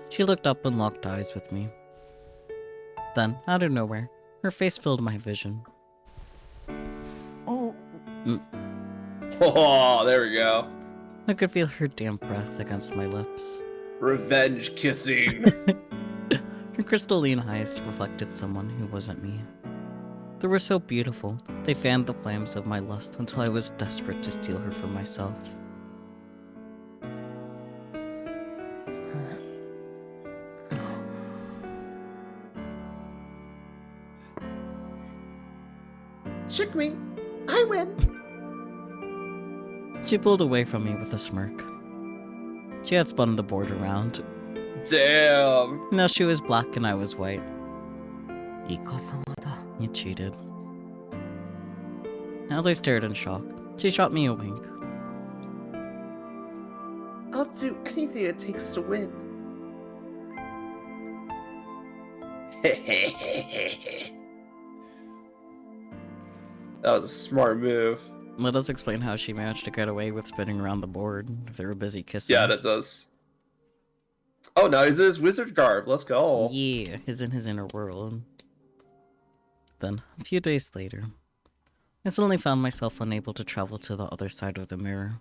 She looked up and locked eyes with me. Then, out of nowhere, her face filled my vision. お oh, there we go. I could feel her damp breath against my lips. Revenge kissing. Her crystalline eyes reflected someone who wasn't me. They were so beautiful, they fanned the flames of my lust until I was desperate to steal her for myself. Checkmate. I win. She pulled away from me with a smirk. She had spun the board around. Damn. Now she was black and I was white. イカ様だ You cheated. As I stared in shock, she shot me a wink. I'll do anything it takes to win. That was a smart move. Let us explain how she managed to get away with spinning around the board if they were busy kissing. Yeah, that does. Oh, now he's in his wizard garb. Let's go. Yeah, he's in his inner world. Then, a few days later, I suddenly found myself unable to travel to the other side of the mirror.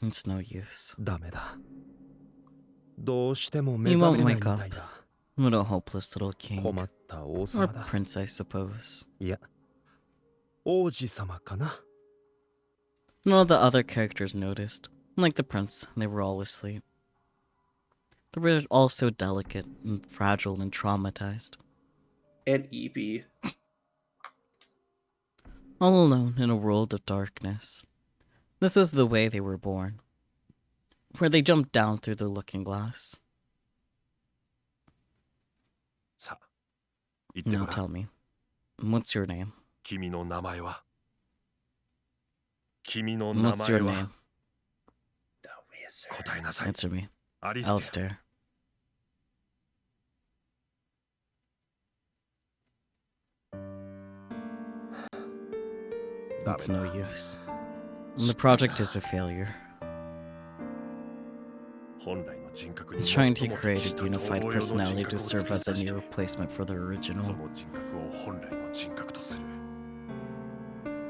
It's no use. ダメだ。どうしても目 You 覚め won't ない wake みたい up. だ。 What a hopeless little king. 困った王 Or 様だ。 prince, I suppose. いや、王子様かな。 None of the other characters noticed. Like the prince, they were all asleep. They were all so delicate and fragile and traumatized. And EB. All alone in a world of darkness. This was the way they were born. Where they jumped down through the looking glass. さあ、言ってご Now らん。 tell me, what's your name? 君の名前は君の名 What's 前 your は name? The wizard. 答えなさい。 Answer me. アリステア。 Alistair. It's no use. The project is a failure. 本来の人格に He's 最 trying も to create 適し a た unified 同様の人 personality 格 to を作 serve り as a 出して new replacement for the そ original. の人格を本来の人格とする。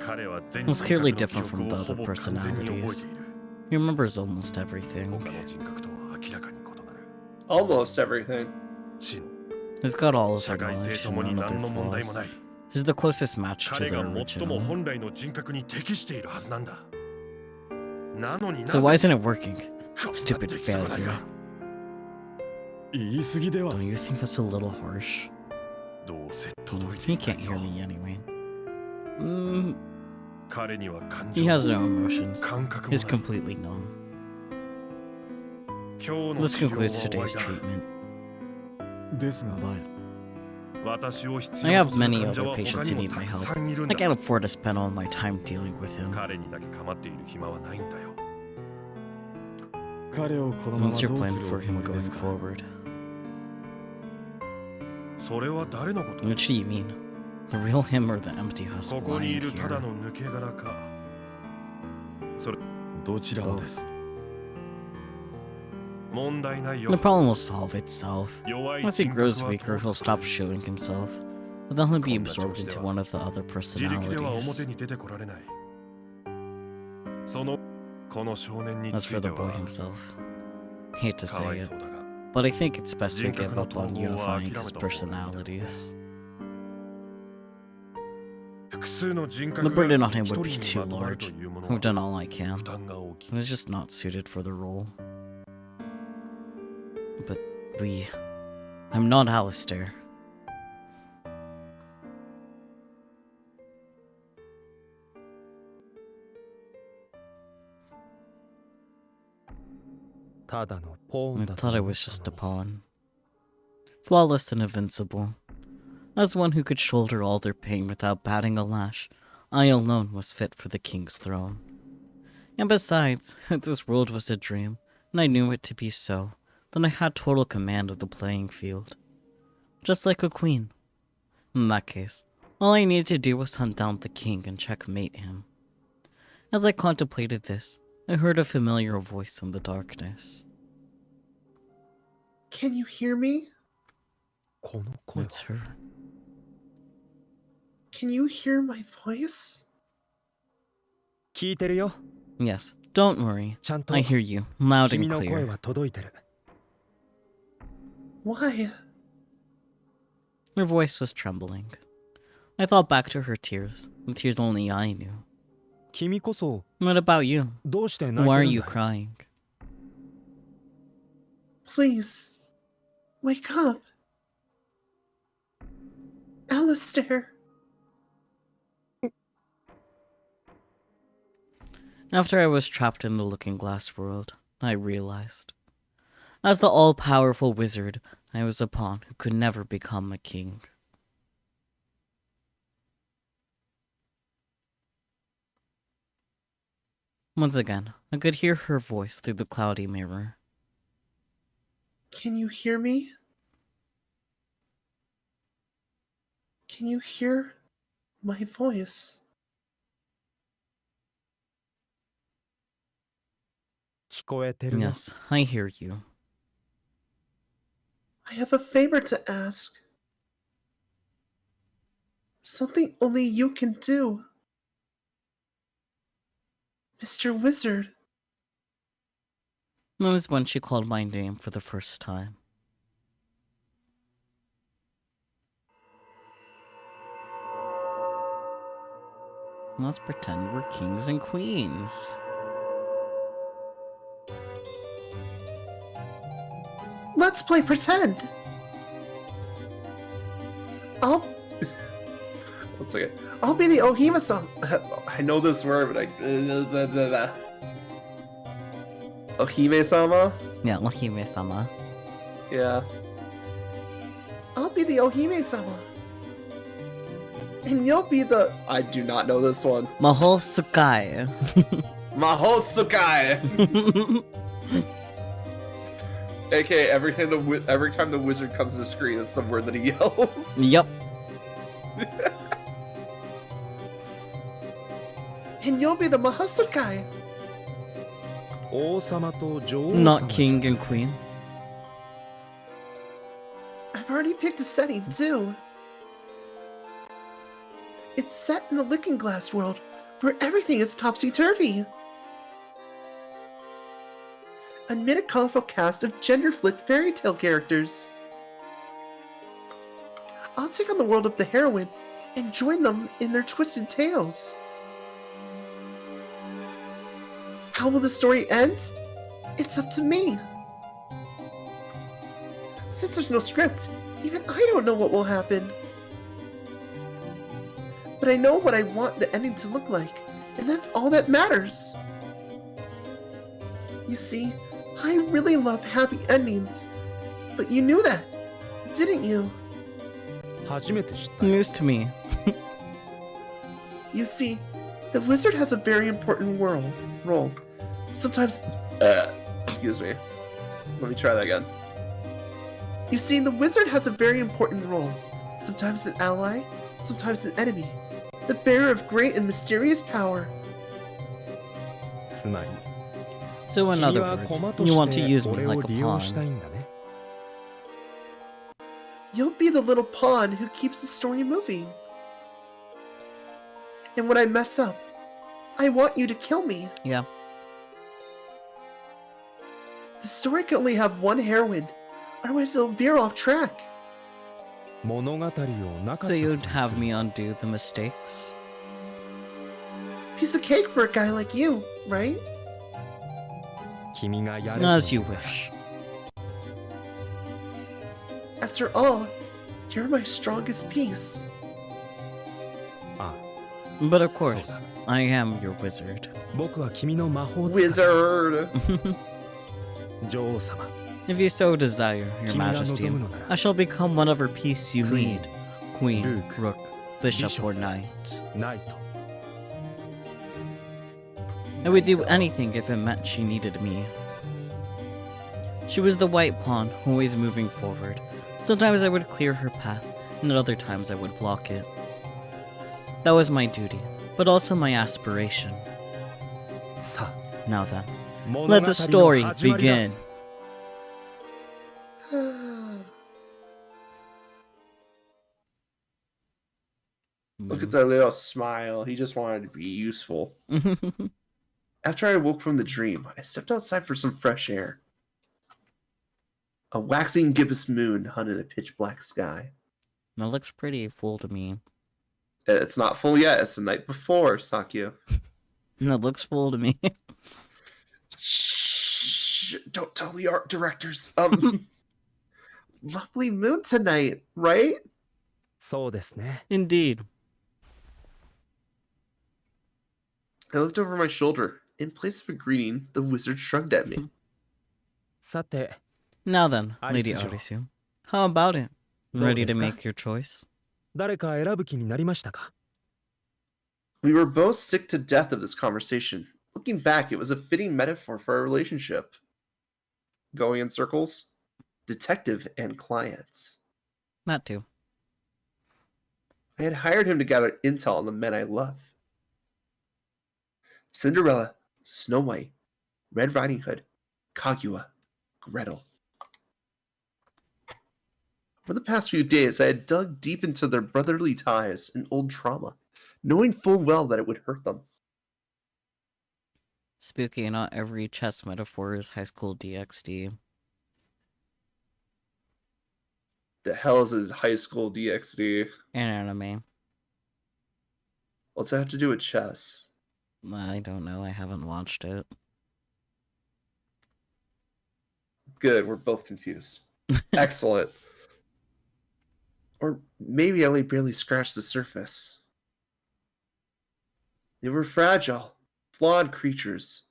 彼は全 It's 人 clearly 格の different 記 from 憶 the を other ほぼ完全に覚えてい personalities. る。 He remembers almost everything. 他の人格とは明らかに異なる。 Almost everything. 知能、 He's got all of 社 their 会性 knowledge と and もに none of 何 their の問題も flaws. ない。 He's the closest match to 彼 the が最も original. 本来の人格に適しているはずなんだ。なのにな So why ぜ isn't it working? こんな Stupid 出来損ない failure. が。言い過ぎでは。 Don't you think that's a little harsh? どうせ届いて He いない can't よ hear me anyway. 彼には感 He 情 has も no emotions. 感覚も He's ない。 completely numb. 今日の This 治療 concludes は終わ today's りだ。 treatment. ですが、 But 私を必 I 要 have とする many 患者 other は patients 他 who に need も my たく help. さんいるん I だ。 can't afford to spend all my time dealing with him. 彼にだけ構っている暇はないんだよ。彼をこのまま What's ど your う plan するお for つも him りで going すか。 forward? それは誰のこと？ Which do you mean? The real him or the empty こ husk こにい lying るただ here? の抜け殻か。それどちらもです。問題ないよ。 The problem will solve itself. 弱い Once he 人格 grows は weaker, 淘 he'll 汰され stop る。 showing himself. But then he'll be こんな調 absorbed 子で into は one of the other 自力では表 personalities. に出てこられない。この少年に As つ for いて the boy は himself, hate to かわ say い it, そうだが、 but I think it's best we 人格 give の up on 統合は unifying 諦め his た方がいい。 personalities. 複数の人 The 格が burden on 一 him 人 would be に too まとまる large. というもの I've は done all I can. 負担が大きい He。was just not suited for the role. But I'm not Alistair. ただのポー I ンだと thought I 思っ was た just の a に。 pawn. Flawless and invincible. As one who could shoulder all their pain without batting a lash, I alone was fit for the king's throne. And besides, if this world was a dream, and I knew it to be so, then I had total command of the playing field. Just like a queen. In that case, all I needed to do was hunt down the king and checkmate him. As I contemplated this, I heard a familiar voice in the darkness. Can you hear me? この声は It's her. Can you hear my voice? 聞いてるよ。 Yes, don't worry. ちゃんと I hear you, loud 君 and の声 clear. は届いてる。 Why? Her voice was trembling. I thought back to her tears, the tears only I knew. 君こそ What about you? どうして泣い Why て are るん you だい？ crying? Please, wake up. Alistair. After I was trapped in the looking glass world, I realized. As the all-powerful wizard, I was a pawn who could never become a king. Once again, I could hear her voice through the cloudy mirror. Can you hear me? Can you hear my voice? 聞こえてるよ。 Yes, I hear you. I have a favor to ask. Something only you can do. Mr. Wizard. It was when she called my name for the first time. Let's pretend we're kings and queens. Let's play pretend. I'll... One second. I'll be the Ohima-sama. I know this word, but I... Ohime-sama? Yeah, Ohime-sama. Yeah. I'll be the Ohime-sama. And you'll be the... I do not know this one. Maho Sukai. Maho Sukai! AKA every time the wizard comes to the screen, that's the word that he yells. Yup. And you'll be the Mahasukai. Not king and queen. I've already picked a setting, too. It's set in the Looking Glass world, where everything is topsy-turvy. Amid a colorful cast of gender-flipped fairy tale characters. I'll take on the world of the heroine and join them in their twisted tales. How will the story end? It's up to me. Since there's no script, even I don't know what will happen. But I know what I want the ending to look like, and that's all that matters. You see, I really love happy endings, but you knew that, didn't you? News to me. You see, the wizard has a very important role. Sometimes... excuse me. Let me try that again. You see, the wizard has a very important role. Sometimes an ally, sometimes an enemy. The bearer of great and mysterious power. So in other words, you want to use me like a pawn. You'll be the little pawn who keeps the story moving. And when I mess up, I want you to kill me. Yeah. The story can only have one heroine, otherwise it'll veer off track. So you'd have me undo the mistakes? Piece of cake for a guy like you, right? As you wish. After all, you're my strongest piece. But of course, I am your wizard. Wizard! If you so desire, your majesty, I shall become whatever piece you need. Queen, rook, bishop, or knight. I would do anything if it meant she needed me. She was the white pawn, always moving forward. Sometimes I would clear her path, and at other times I would block it. That was my duty, but also my aspiration. Now then, let the story begin. Look at that little smile. He just wanted to be useful. After I woke from the dream, I stepped outside for some fresh air. A waxing gibbous moon hung in a pitch black sky. That looks pretty full to me. It's not full yet. It's the night before, Sakyu. That looks full to me. Shh! Don't tell the art directors. Lovely moon tonight, right? Indeed. I looked over my shoulder. In place of a greeting, the wizard shrugged at me. Now then, Lady Alice. Arisu, how about it? Ready to make your choice? We were both sick to death of this conversation. Looking back, it was a fitting metaphor for our relationship. Going in circles, detective and clients. Not to. I had hired him to gather intel on the men I love. Cinderella, Snow White, Red Riding Hood, Kaguya, Gretel. For the past few days, I had dug deep into their brotherly ties and old trauma, knowing full well that it would hurt them. Spooky, not every chess metaphor is high school DxD. The hell is a high school DxD? An anime. What's that have to do with chess? I don't know, I haven't watched it. Good, we're both confused. Excellent. Or maybe I only barely scratched the surface. They were fragile, flawed creatures,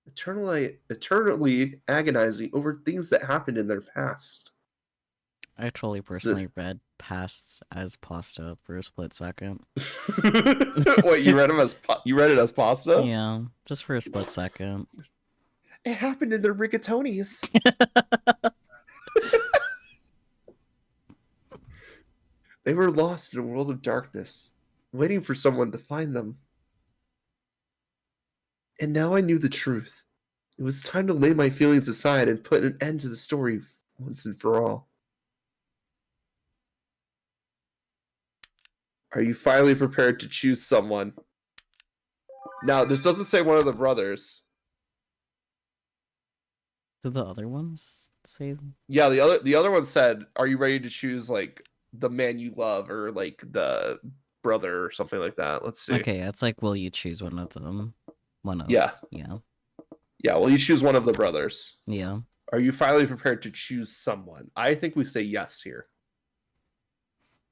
eternally agonizing over things that happened in their past. I totally personally read Pasts as pasta for a split second. What, you read it as pasta? Yeah, just for a split second. It happened in their rigatonis. They were lost in a world of darkness, waiting for someone to find them. And now I knew the truth. It was time to lay my feelings aside and put an end to the story once and for all. Are you finally prepared to choose someone? Now, this doesn't say one of the brothers. Did the other ones say? Yeah, the other one said, "Are you ready to choose like the man you love or like the brother or something like that?" Let's see. Okay, it's like, will you choose one of them? One of. Yeah. Yeah. Yeah, well, you choose one of the brothers. Yeah. Are you finally prepared to choose someone? I think we say yes here.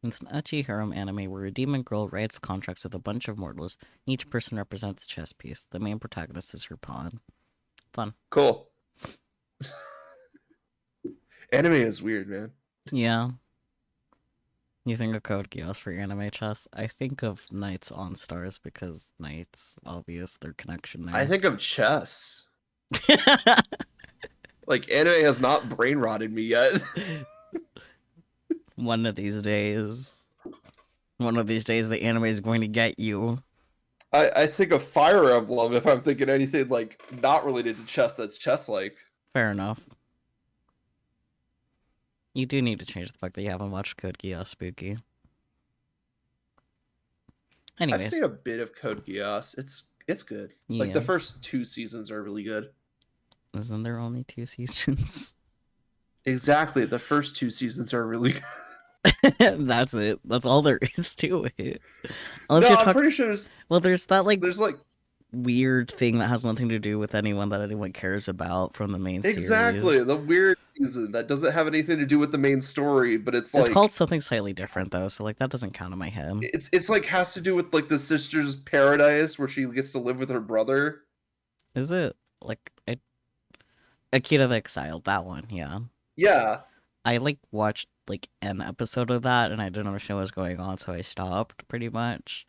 It's an ecchi harem anime where a demon girl writes contracts with a bunch of mortals. Each person represents a chess piece. The main protagonist is her pawn. Fun. Cool. Anime is weird, man. Yeah. You think of Code Geass for anime chess? I think of Knights on Stars because Knights, obvious, their connection there. I think of chess. Like, anime has not brain rotted me yet. One of these days. One of these days, the anime is going to get you. I think of Fire Emblem if I'm thinking anything, like, not related to chess that's chess-like. Fair enough. You do need to change the fact that you haven't watched Code Geass, Spooky. Anyways. I've seen a bit of Code Geass. It's good. Yeah. Like, the first 2 seasons are really good. Isn't there only 2 seasons? Exactly. The first 2 seasons are really good. That's it. That's all there is to it. Unless No, you're I'm pretty sure there's that there's like weird thing that has nothing to do with anyone that anyone cares about from the main series. exactly the weird season that doesn't have anything to do with the main story, but it's like called something slightly different though, so like that doesn't count in my head. it's like has to do with like the sister's paradise where she gets to live with her brother. Is it like Akira the Exiled? That one, yeah. Yeah. I like watched like an episode of that and I didn't understand what was going on, so I stopped pretty much.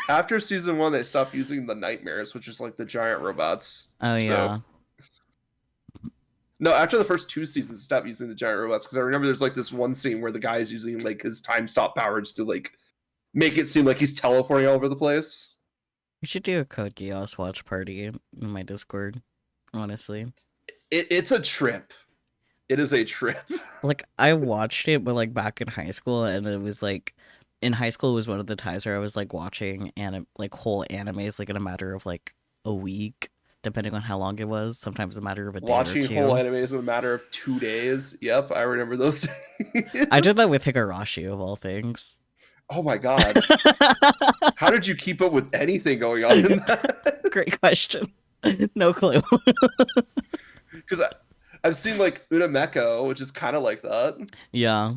After season 1, they stopped using the nightmares, which is like the giant robots. Oh yeah. No, after the first 2 seasons, they stopped using the giant robots because I remember there's like this one scene where the guy is using like his time stop powers to like make it seem like he's teleporting all over the place. We should do a Code Geass watch party in my Discord, honestly. It's a trip. It is a trip. Like, I watched it, but, like, back in high school, and it was, like, in high school was one of the times where I was, like, watching, whole animes, like, in a matter of, like, a week, depending on how long it was, sometimes a matter of a day or two. Watching whole animes in a matter of 2 days. Yep, I remember those days. I did that with Higurashi, of all things. Oh my god. How did you keep up with anything going on in that? Great question. No clue. Because I've seen like Unameko, which is kind of like that. Yeah.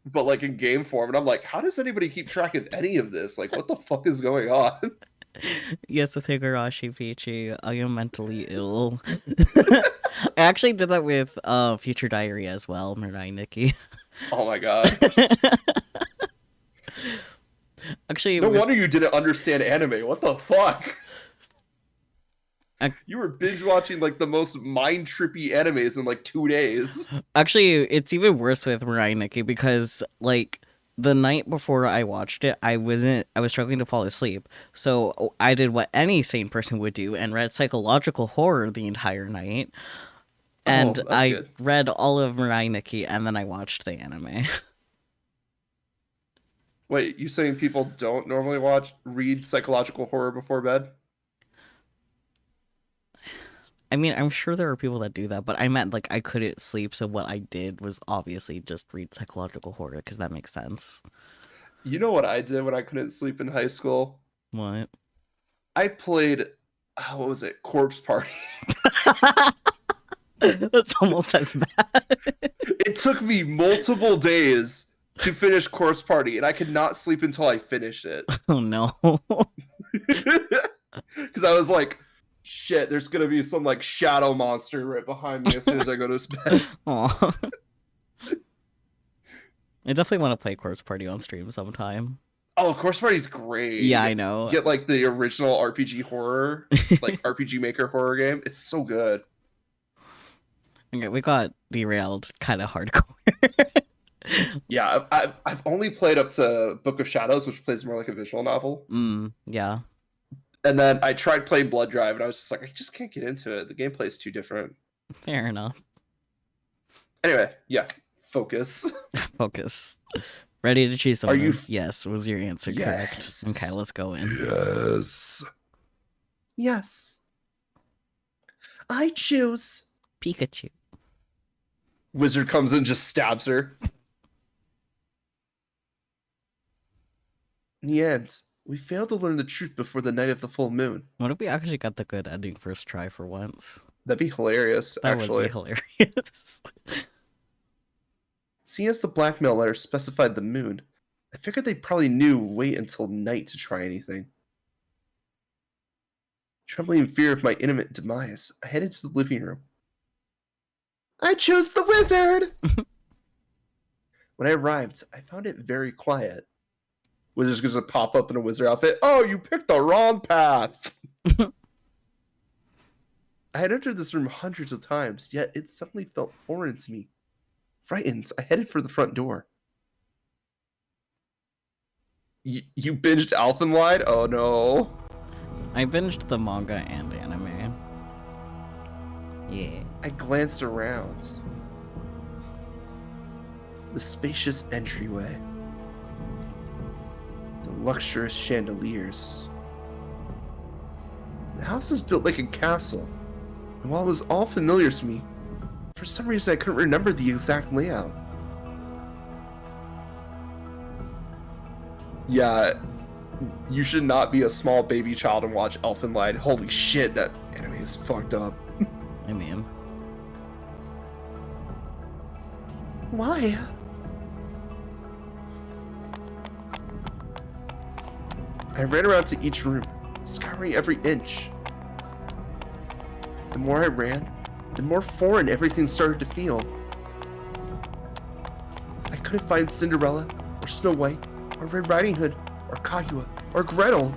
But like in game form, and I'm like, how does anybody keep track of any of this? Like, what the fuck is going on? Yes, with Higurashi Peachy, I am mentally ill. I actually did that with Future Diary as well, Mirai Nikki. Oh my god. Actually, no wonder you didn't understand anime. What the fuck? You were binge watching like the most mind trippy animes in like 2 days. Actually, it's even worse with Mirai Nikki because like the night before I watched it, I was struggling to fall asleep. So I did what any sane person would do and read psychological horror the entire night. And that's I good. read all of Mirai Nikki, and then I watched the anime. Wait, you saying people don't normally read psychological horror before bed? I mean, I'm sure there are people that do that, but I meant like I couldn't sleep, so what I did was obviously just read psychological horror because that makes sense. You know what I did when I couldn't sleep in high school? What? I played, what was it? Corpse Party. That's almost as bad. It took me multiple days to finish Corpse Party, and I could not sleep until I finished it. Oh no. Because I was like, shit, there's gonna be some like shadow monster right behind me as soon as I go to bed. Aw. I definitely want to play Corpse Party on stream sometime. Oh, Corpse Party's great. Yeah, I know. Get like the original RPG horror, like RPG Maker horror game. It's so good. Okay, we got derailed kind of hardcore. Yeah, I've only played up to Book of Shadows, which plays more like a visual novel. Yeah. And then I tried playing Blood Drive, and I was just like, I just can't get into it. The gameplay is too different. Fair enough. Anyway, yeah, focus. Focus. Ready to choose someone? Are you? Yes, was your answer correct? Yes. Okay, let's go in. Yes. Yes. I choose. Pikachu. Wizard comes in, just stabs her. In the end, we failed to learn the truth before the night of the full moon. What if we actually got the good ending first try for once? That'd be hilarious, That actually. would be hilarious. Seeing as the blackmail letter specified the moon, I figured they probably knew wait until night to try anything. Trembling in fear of my imminent demise, I headed to the living room. I chose the wizard! When I arrived, I found it very quiet. Wizard's gonna pop up in a wizard outfit. Oh, you picked the wrong path! I had entered this room hundreds of times, yet it suddenly felt foreign to me. Frightened, I headed for the front door. You binged Alphenlied? Oh no. I binged the manga and anime. Yeah. I glanced around. The spacious entryway. The luxurious chandeliers. The house is built like a castle, and while it was all familiar to me, for some reason I couldn't remember the exact layout. Yeah, you should not be a small baby child and watch Elfenlied. Holy shit, that anime is fucked up. I mean, Why? I ran around to each room, scouring every inch. The more I ran, the more foreign everything started to feel. I couldn't find Cinderella, or Snow White, or Red Riding Hood, or Kaguya, or Gretel.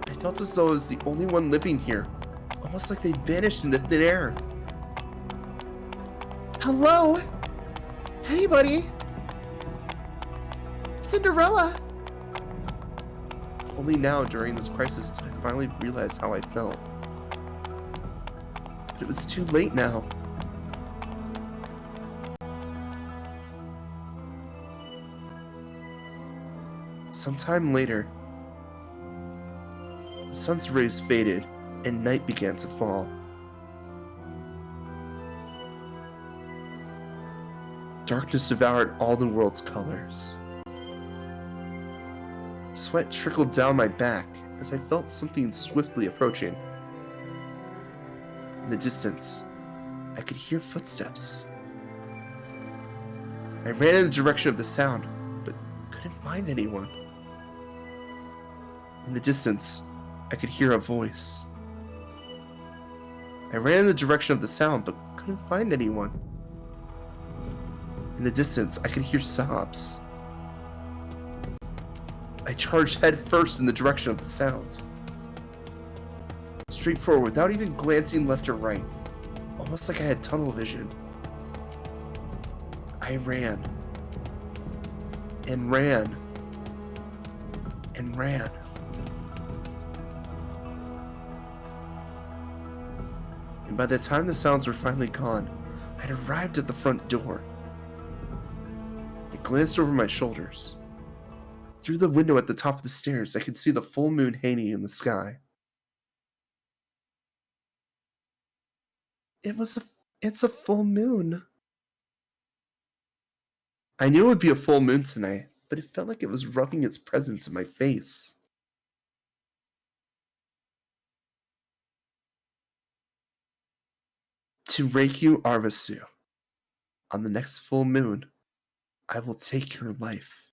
I felt as though I was the only one living here, almost like they vanished into thin air. Hello? Anybody? Cinderella? Only now, during this crisis, did I finally realize how I felt. But it was too late now. Sometime later, the sun's rays faded and night began to fall. Darkness devoured all the world's colors. Sweat trickled down my back as I felt something swiftly approaching. In the distance, I could hear footsteps. I ran in the direction of the sound, but couldn't find anyone. In the distance, I could hear a voice. I ran in the direction of the sound, but couldn't find anyone. In the distance, I could hear sobs. I charged head first in the direction of the sound. Straight forward without even glancing left or right, almost like I had tunnel vision. I ran. And ran. And ran. And and by the time the sounds were finally gone, I'd arrived at the front door. I glanced over my shoulders. Through the window at the top of the stairs, I could see the full moon hanging in the sky. It's a full moon. I knew it would be a full moon tonight, but it felt like it was rubbing its presence in my face. To Reikyu Arvasu, on the next full moon, I will take your life.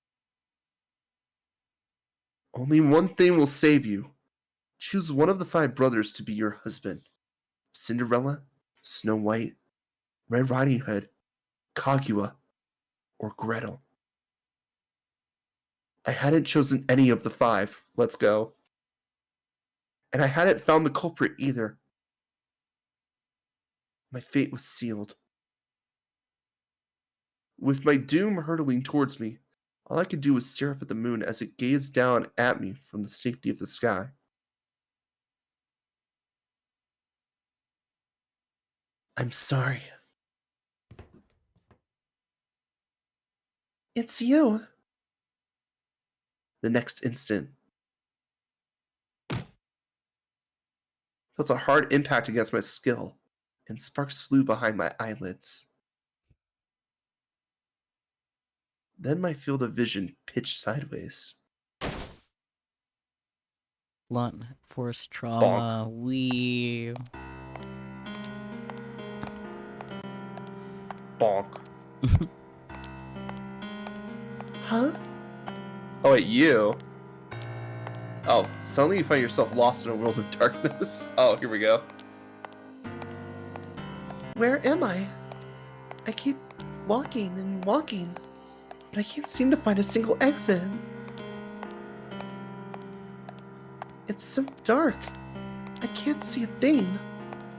Only one thing will save you. Choose one of the 5 brothers to be your husband. Cinderella, Snow White, Red Riding Hood, Kaguya, or Gretel. I hadn't chosen any of the 5. Let's go. And I hadn't found the culprit either. My fate was sealed. With my doom hurtling towards me, all I could do was stare up at the moon as it gazed down at me from the safety of the sky. I'm sorry. It's you. The next instant, felt a hard impact against my skull, and sparks flew behind my eyelids. Then my field of vision pitched sideways. Blunt force trauma. Bonk. Huh? Oh, wait, you? Oh, suddenly you find yourself lost in a world of darkness. Oh, here we go. Where am I? I keep walking and walking, but I can't seem to find a single exit. It's so dark. I can't see a thing.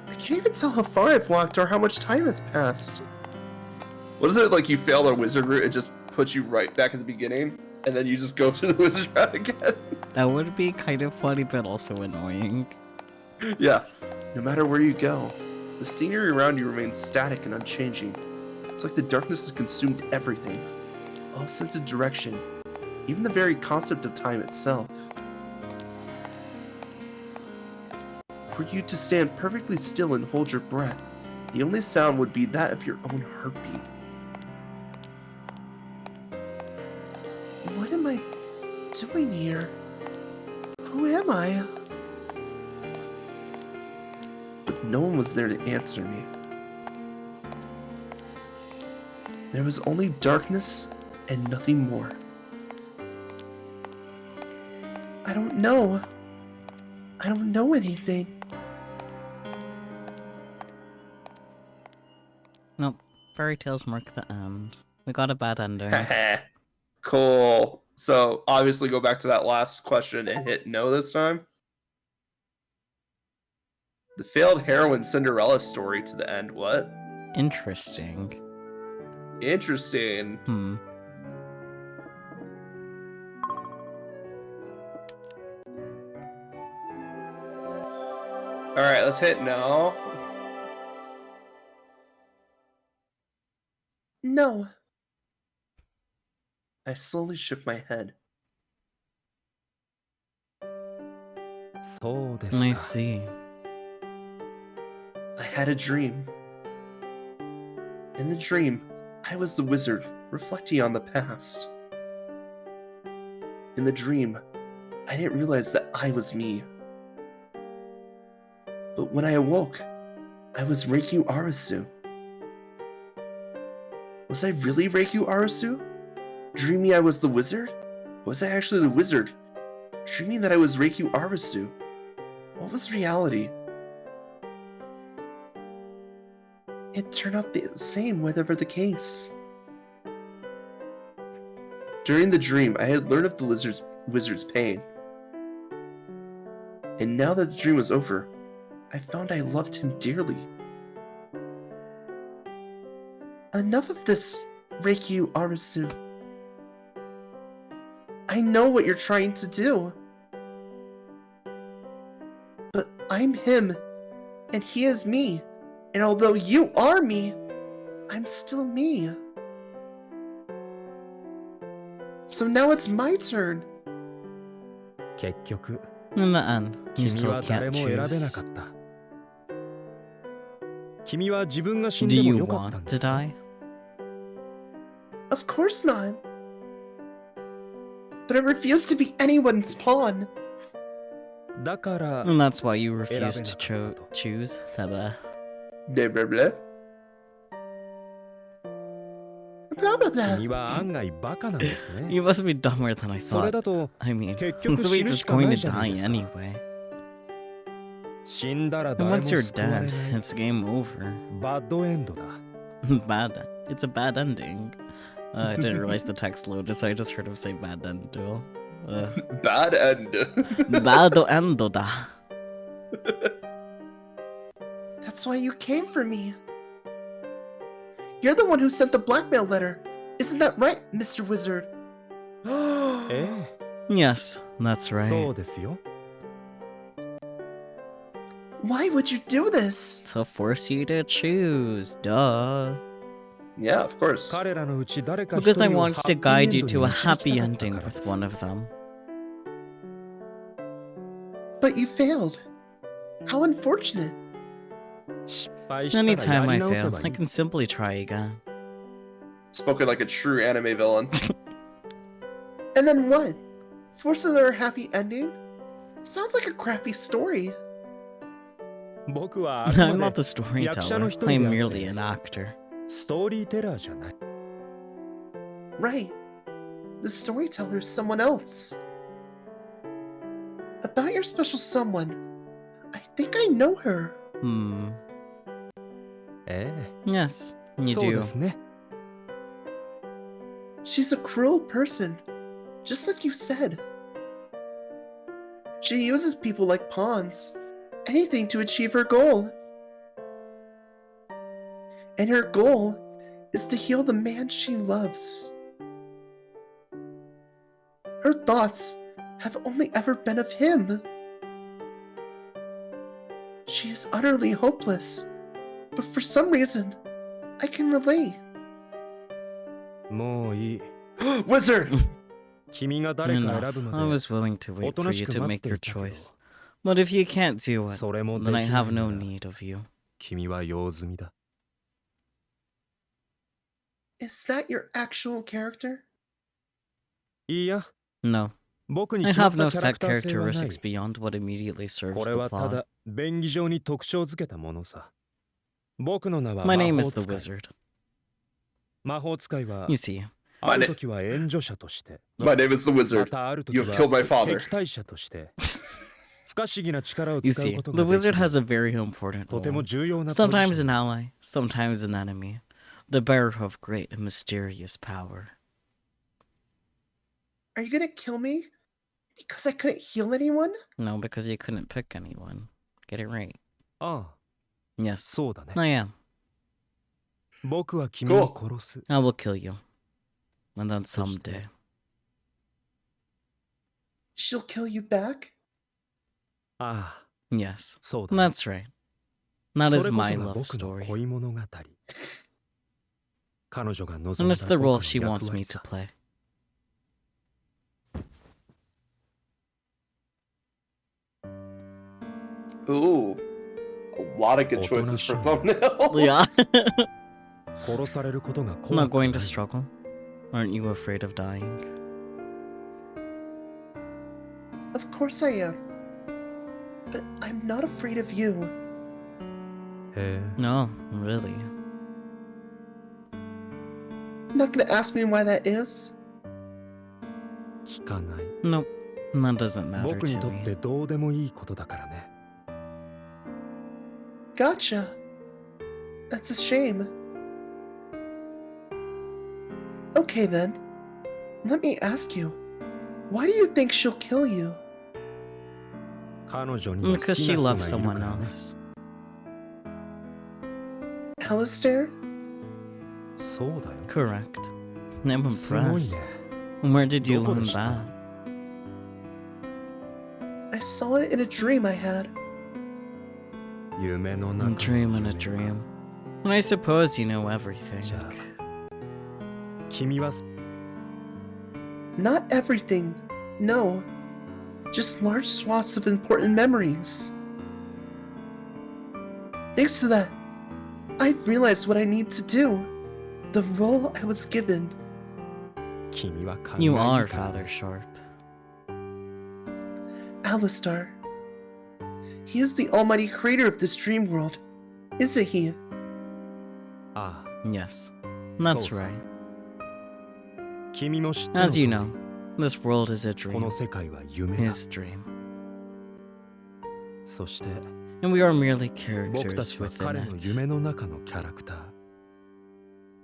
I can't even tell how far I've walked or how much time has passed. What is it, like you failed our wizard route, it just puts you right back at the beginning, and then you just go through the wizard route again? That would be kind of funny, but also annoying. Yeah. No matter where you go, the scenery around you remains static and unchanging. It's like the darkness has consumed everything. All sense of direction, even the very concept of time itself. For you to stand perfectly still and hold your breath, the only sound would be that of your own heartbeat. What am I doing here? Who am I? But no one was there to answer me. There was only darkness and nothing more. I don't know. I don't know anything. Nope. Fairy tales mark the end. We got a bad ending. Cool. So obviously go back to that last question and hit no this time. The failed heroine Cinderella story to the end. What? Interesting. Interesting. Alright, let's hit no. No. I slowly shook my head. そうです I か。 see. I had a dream. In the dream, I was the wizard, reflecting on the past. In the dream, I didn't realize that I was me. But when I awoke, I was Reikyu Arasu. Was I really Reikyu Arasu? Dreaming I was the wizard? Was I actually the wizard? Dreaming that I was Reikyu Arasu? What was reality? It turned out the same, whatever the case. During the dream, I had learned of the wizard's pain. And now that the dream was over, I found I loved him dearly. Enough of this, Reikyu Arasu. I know what you're trying to do. But I'm him, and he is me. And although you are me, I'm still me. So now it's my turn. 結局 In the end, you 君 still は誰 can't も選べなか choose. った君は自分が死ん Do でも you よかった want ん to ですか die? Of course not. But I refuse to be anyone's pawn. だから And that's why you refuse to 選べなかったと。 choose. Blah, Blah blah blah. Blah blah blah. 君は案外バカなんですね You must be dumber than I それ thought. だと I mean, 結局 so 死 we're ぬ just しかな going い to じゃない die ですか anyway. 死んだら And 誰も once you're 救われ dead, ない it's game over. バッドエンドだ Bad. It's a bad ending. I didn't realize the text loaded, so I just heard him say bad end duel. Bad end. Bad endo da. That's why you came for me. You're the one who sent the blackmail letter. Isn't that right, Mr. Wizard? え Yes, that's えそ right. うですよ Why would you do this? To force you to choose, duh. Yeah, of course. 彼らのうち誰か一 Because I 人を wanted ハ to ッピーエ guide ン you ド to に a 導きた happy かった ending からで with す one of them. But you failed. How unfortunate. 失敗したらや Anytime り I 直せ fail, ばい I い can simply try again. Spoken like a true anime villain. And then what? Force another happy ending? Sounds like a crappy story. 僕はあくま I'm で not the storyteller. 役者の一人 I'm であって merely an actor. ストーリーテラーじゃない Right. The storyteller is someone else. About your special someone, I think I know her. Hmm. え Yes, え you そうで do. すね She's a cruel person, just like you said. She uses people like pawns, anything to achieve her goal. And her goal is to heal the man she loves. Her thoughts have only ever been of him. She is utterly hopeless, but for some reason, I can relate. もういい Wizard! 君が誰か選 Enough. ぶま I で was willing to wait おと for なし you く to 待っ make て your いたけど choice. But if you can't do it, それもで then き I な have い no なら need of you. 君は用済みだ Is that your actual character? いいや No, 僕に I 決まっ have た no キャラ set クター性はない characteristics beyond what immediately serves これ the はた plot. だ便宜上に特徴づけたものさ僕の名は My 魔 name 法 is the 使い wizard. 魔法使いは You see, ある時は援助者として My name is the ま Wizard. たある時 You have killed my は father. 敵対者として不可思議な力を you 使う see, こと the ができ wizard る has a very important とても role. 重要なポジシ Sometimes ョ an ン ally, sometimes an enemy, the bearer of great and mysterious power. Are you gonna kill me? Because I couldn't heal anyone? No, because you couldn't pick anyone. Get it right. ああ Yes, そうだね I am. 僕は君を殺す I will kill you. And then someday. She'll kill you back? ああ Yes, そうだね that's right. That そ is れこ my そが love 僕の story. 恋物語彼女が望 And ん it's だ the 僕 role の she 役 wants 割 me さ to play. Ooh. A lot of good choices for thumbnails. Yeah. 殺されることが I'm 怖 not く going な to い struggle. Aren't you afraid of dying? Of course I am. But I'm not afraid of you. へえ No, really. Not gonna ask me why that is? 聞かない Nope, that doesn't matter 僕に to とっ me. てどうでもいいことだからね Gotcha. That's a shame. Okay then. Let me ask you. Why do you think she'll kill you? 彼女には好 Because き she な人が loves いる someone からね else. Alistair? そうだよ Correct. I'm すごいね impressed. Where did you どこ learn で知ったの that? I saw it in a dream I had. 夢の中 A の dream in a 夢 dream. And I suppose you know everything. じゃあ君は Not everything. No. Just large swaths of important memories. Thanks to that, I've realized what I need to do. The role I was given. 君は考え You に are か Father Sharp. Alistar. He is the almighty creator of this dream world, isn't he? ああ Yes, that's So right. 君も知っての As 通 you り know, this world is a こ dream. の世界は夢だ His dream. そして And we are merely 僕た characters ちは within 彼の it. 夢の中のキャラクター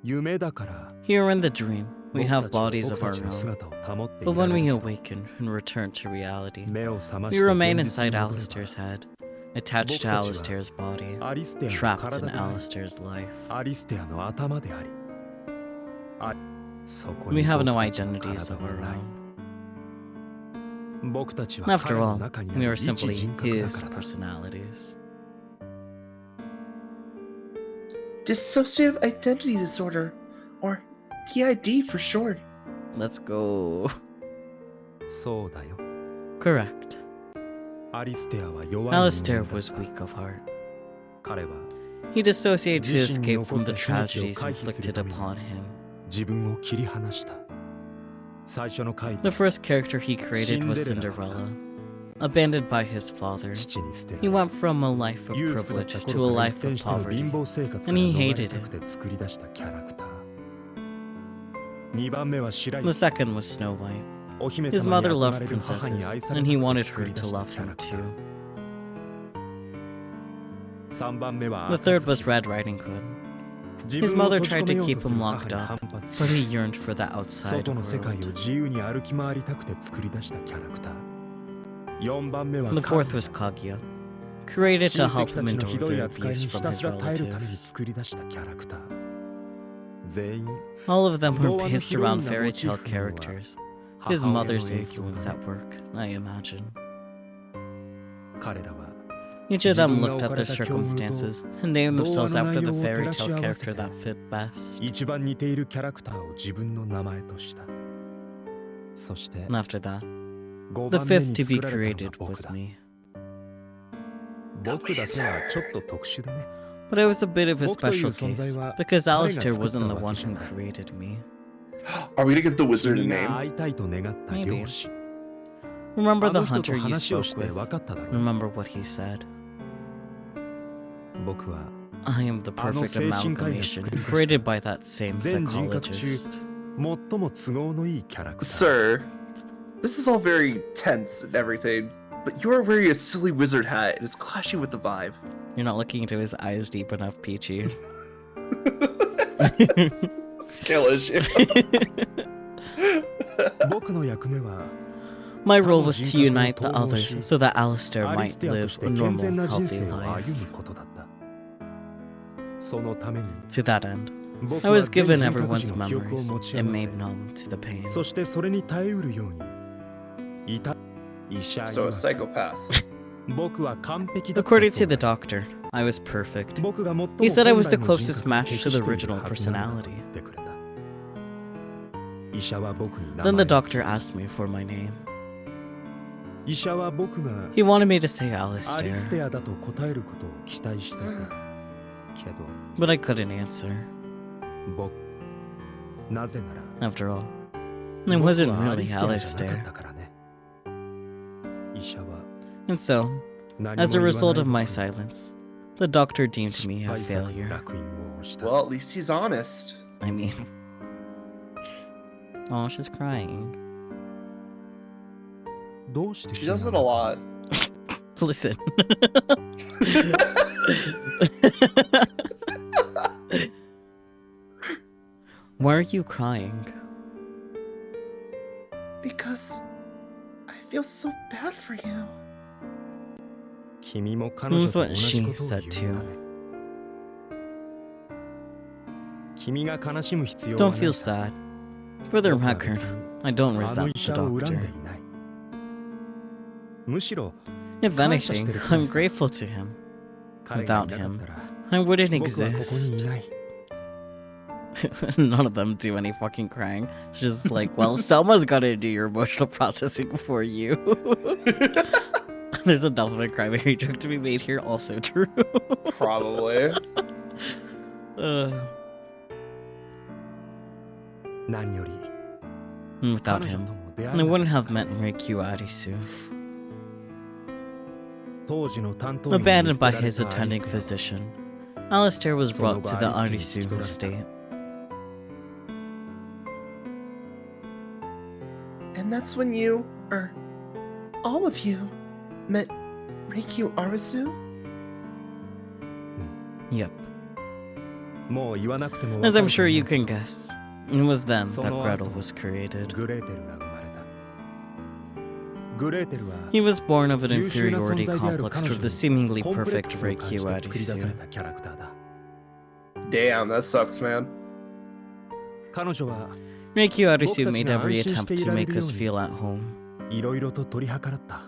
夢だから Here in the dream, we 僕た have ちは bodies 僕 of た our ちの own. 姿を保ってい But ら when れ we る awaken and return to reality, 目を覚ま we して remain 現実 inside に戻れば Alistair's head, attached to 僕たちは Alistair's body, アリステアの trapped 体 in であり Alistair's life. アリステアの頭でありそこ We に have 僕 no たちの identities 体 of は our ない own. 僕たちは After 彼の all, 中にあ we る are 一 simply 人格だ his からだ personalities. Dissociative identity disorder, or DID for short. Let's go. そうだよ Correct. アリステアは弱い人 Alistair 間だっ was た weak of heart. 彼は He dissociated to 自身に escape 起こ from った the 悲劇を tragedies 回避する inflicted ために upon him. 自分を切り離した最初の回 The で first character he created was Cinderella. Abandoned by his father, 父に捨てら he れ went from a life of 裕福だっ privilege た to 頃 a から一 life 転 of しての poverty. 貧乏生活か And ら he 逃 hated れたくて作り出したキャラクター2番目は白 The 雪 second was Snow White. お姫 His 様に mother 憧 loved れる母に princesses, 愛され and た he くて wanted 作 her り出 to した love キャ him ラクタ too. ー3番目は The 赤 third ず was Red Riding Hood. 自 His 分を mother 閉じ tried 込め to よう keep とする him 母 locked に up, 反発し but he yearned for the outside 外の世界を world. 自由に歩き回りたくて作り出したキャラクター4番目は The カグ fourth was Kaguya, created 親 to help 戚た him ちのひ endure どい the 扱いに abuse ひ from たす his ら耐えるために relatives. 作り出したキャラクター全員 All of them 童 were 話の based ヒロイ around ンが fairy モチー tale フなのは characters. 母 His 親の mother's 影響 influence が at work, I imagine. 彼らは Each of them 自分が looked at 置かれ their た境遇と circumstances and named 童話 themselves の after 内 the 容を fairy 照らし tale 合わせ character て that fit best. 一番似ているキャラクターを自分の名前としたそして And after that, 5 the 番目 fifth に to be 作られたの created が僕 was だ me. 僕だけはちょっと特殊でね But I was a bit of a 僕という special 存在 case は because 彼が Alistair 作った wasn't the わ one けじゃ who ない created me. Are we gonna give the wizard a 君が name? 会いたいと願った Maybe. 漁師 Remember あ the の人と hunter you 話を spoke して分 with? かっただろう Remember what he said? 僕は I am the perfect 精神科医が amalgamation 作り出した created by that same 全人格中 psychologist. 最も都合のいいキャラクター Sir, this is all very tense and everything, but you are wearing a silly wizard hat and it's clashing with the vibe. You're not looking into his eyes deep enough, Peachy. Skill issue. 僕の役目は My role was to unite the others so that Alistair アリ might ステアと live して a 健全 normal, な人 healthy 生を life. 歩むことだったそのために To that end, 僕 I は was 全 given 人格 everyone's 児の記憶を memories 持ち合 and わせ made numb to the pain. そしてそれに耐えうるようにいた医者 So a 曰く psychopath. 僕は完璧だった According そ to う the だ doctor, I was perfect. 僕が最も He said I was the 本来の人 closest 格に match 適 to the している original はずなんだと personality. 言ってくれた医者は僕に名 Then 前 the を doctor asked me for my name. 医者は僕が He wanted me to say アリス Alistair, テアだと答えることを期待していたけど but I couldn't answer. 僕なぜなら After all, it 僕 wasn't はア really リステアじゃなかっ Alistair. たからね医者は And so, 何も as 言 a わ result ない of my 僕に silence, the doctor deemed 失 me a 敗作の failure. 烙印を押した Well, at least he's honest. I mean, oh, she's crying. どうして She does it a lot. Listen. Why are you crying? Because I feel so bad for you. 君も彼女 That's と同 what じ she ことを said 言うんだ too. ね君が悲しむ必要は Don't ない feel sad. For the 僕は record, 別に I don't あの resent 医 the 者を恨んで doctor. いないむしろ If anything, I'm grateful to him. Without him, I wouldn't 僕はここにい exist. ない。 None of them do any fucking crying. It's just like, well, someone's gotta do your emotional processing for you. There's enough of a crybaby joke to be made here, also true. Probably. 何より Without 彼女 him, とも出会 I えな wouldn't かっ have た。 met Reikyu Arisu. 当時の担当員に見 Abandoned 捨て by られ his たアリ attending ステ physician, Alistair was brought to the Sono ga Arisu Arisu estate. And that's when you, or all of you, met Reikyu Arisu? Yep. もう言わなくても As わか I'm ると sure 思 you う can guess, it was then that その Gretel 後 was created. グレーテルが生まれた。グレーテルは He was born of an 優秀な存 inferiority 在である complex 彼 to 女 the に seemingly コンプレッ perfect クスを感じ Reikyu て作り出され Arisu. たキャラクターだ。 Damn, that sucks, man. 彼女は Reikyu 僕 Arisu たち made が every 安心し attempt てい to られ make るよ us う feel に at home. いろいろと取り計らった。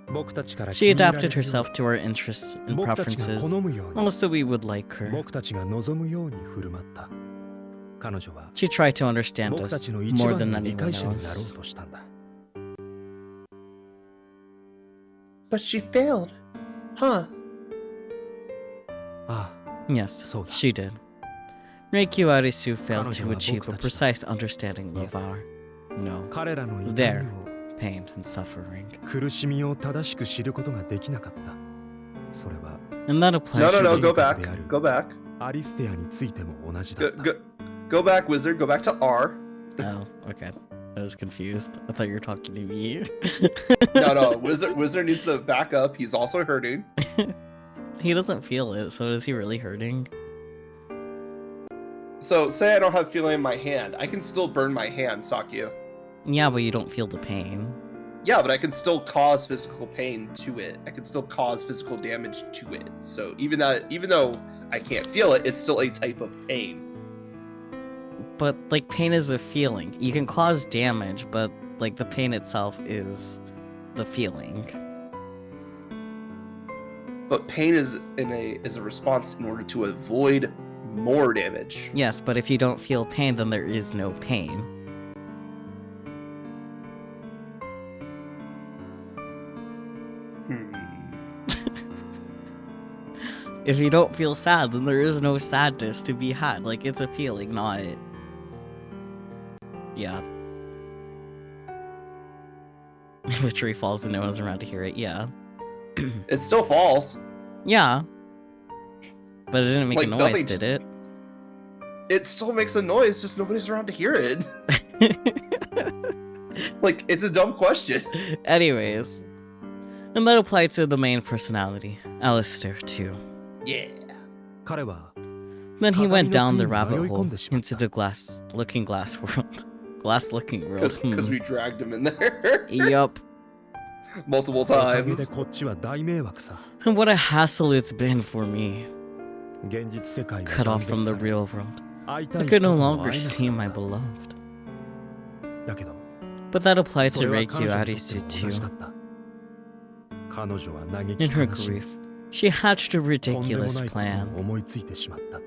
僕たちから She 気に入られ adapted るよう herself to our interests に and 僕たちが preferences, 好むように also we would like her. 僕たちが望むように振る舞った。彼女は She tried to understand 僕た us ちの一 more 番 than の理 anyone 解者になろ else. うとしたんだ。 But she failed. Huh? ああ、 Yes, So that- she did. Reikyu Arisu failed to 彼女は achieve 僕 a たちの precise understanding いや of our, no, 彼らの痛 There. みを pain and suffering. 苦しみを正しく知ることができなかった。それは And that No, applies no, to no, the... go back. Go back. アリステアについても同じだ Go, った。 go back, wizard. Go back to R. Oh, okay. I was confused. I thought you were talking to me. No, no, wizard needs to back up. He's also hurting. He doesn't feel it, so is he really hurting? So, say I don't have feeling in my hand. I can still burn my hand, Sakyu. Yeah, but you don't feel the pain. Yeah, but I can still cause physical pain to it. I can still cause physical damage to it. So even though I can't feel it, it's still a type of pain. But, like, pain is a feeling. You can cause damage, but, like, the pain itself is the feeling. But pain is a response in order to avoid more damage. Yes, but if you don't feel pain, then there is no pain. If you don't feel sad, then there is no sadness to be had. Like, it's a feeling, not... Yeah. If a tree falls and no one's around to hear it, yeah. It still falls. Yeah. But it didn't make a Like, noise, nothing did it? It still makes a noise, just nobody's around to hear it. Like, it's a dumb question. Anyways. And that applied to the main personality, Alistair, too. Yeah. 彼は Then he went down the 鏡の国に rabbit 迷い込ん hole でしまった。 into the glass world. Glass-looking world. Because we dragged him in there Yup. multiple おかげで times. こっちは大迷惑さ。 And what a hassle it's been for me. 現実世界が Cut 断 off from 絶 the され real world. 会いた I い could 人 no とも longer 会え see な my かった beloved. だけど But that applied そ to れは Reikyu 彼女にとって Arisu も同じだ too. った彼女は嘆 In き her 悲しみ grief, she hatched a とんでも ridiculous ないこと plan を思いついてしまった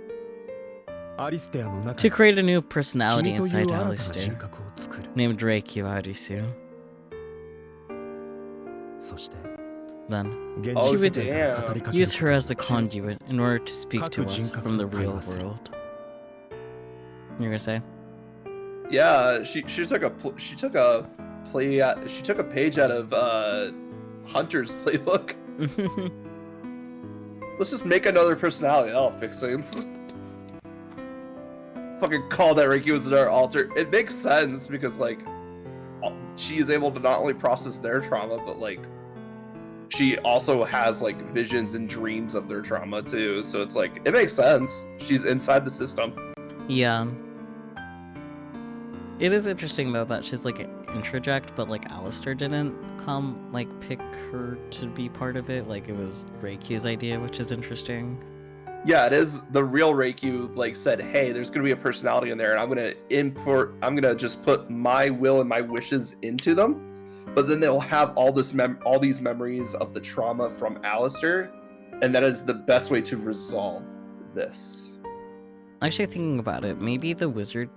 アリステアの中 to に create a new personality 君という inside 新たな人 Alistair, 格を作る named Reikyu Arisu. そして Then, 現 Oh, 実世界から語りかける use her as a conduit in order to speak to us from the real Kaku jinkaku world. You're gonna say? Yeah, she took a page out of Hunter's playbook. Let's just make another personality. That'll fix things. Fucking call that Reiki was our alter. It makes sense because like she is able to not only process their trauma, but like she also has like visions and dreams of their trauma too. So it's like it makes sense. She's inside the system. Yeah. It is interesting though that she's like introject, but like Alistair didn't come like pick her to be part of it. Like it was Reikyu's idea, which is interesting. Yeah, it is. The real Reiki like said, "Hey, there's gonna be a personality in there, and I'm gonna just put my will and my wishes into them, but then they'll have all these memories of the trauma from Alistair, And that is the best way to resolve this. Actually, thinking about it, maybe the wizard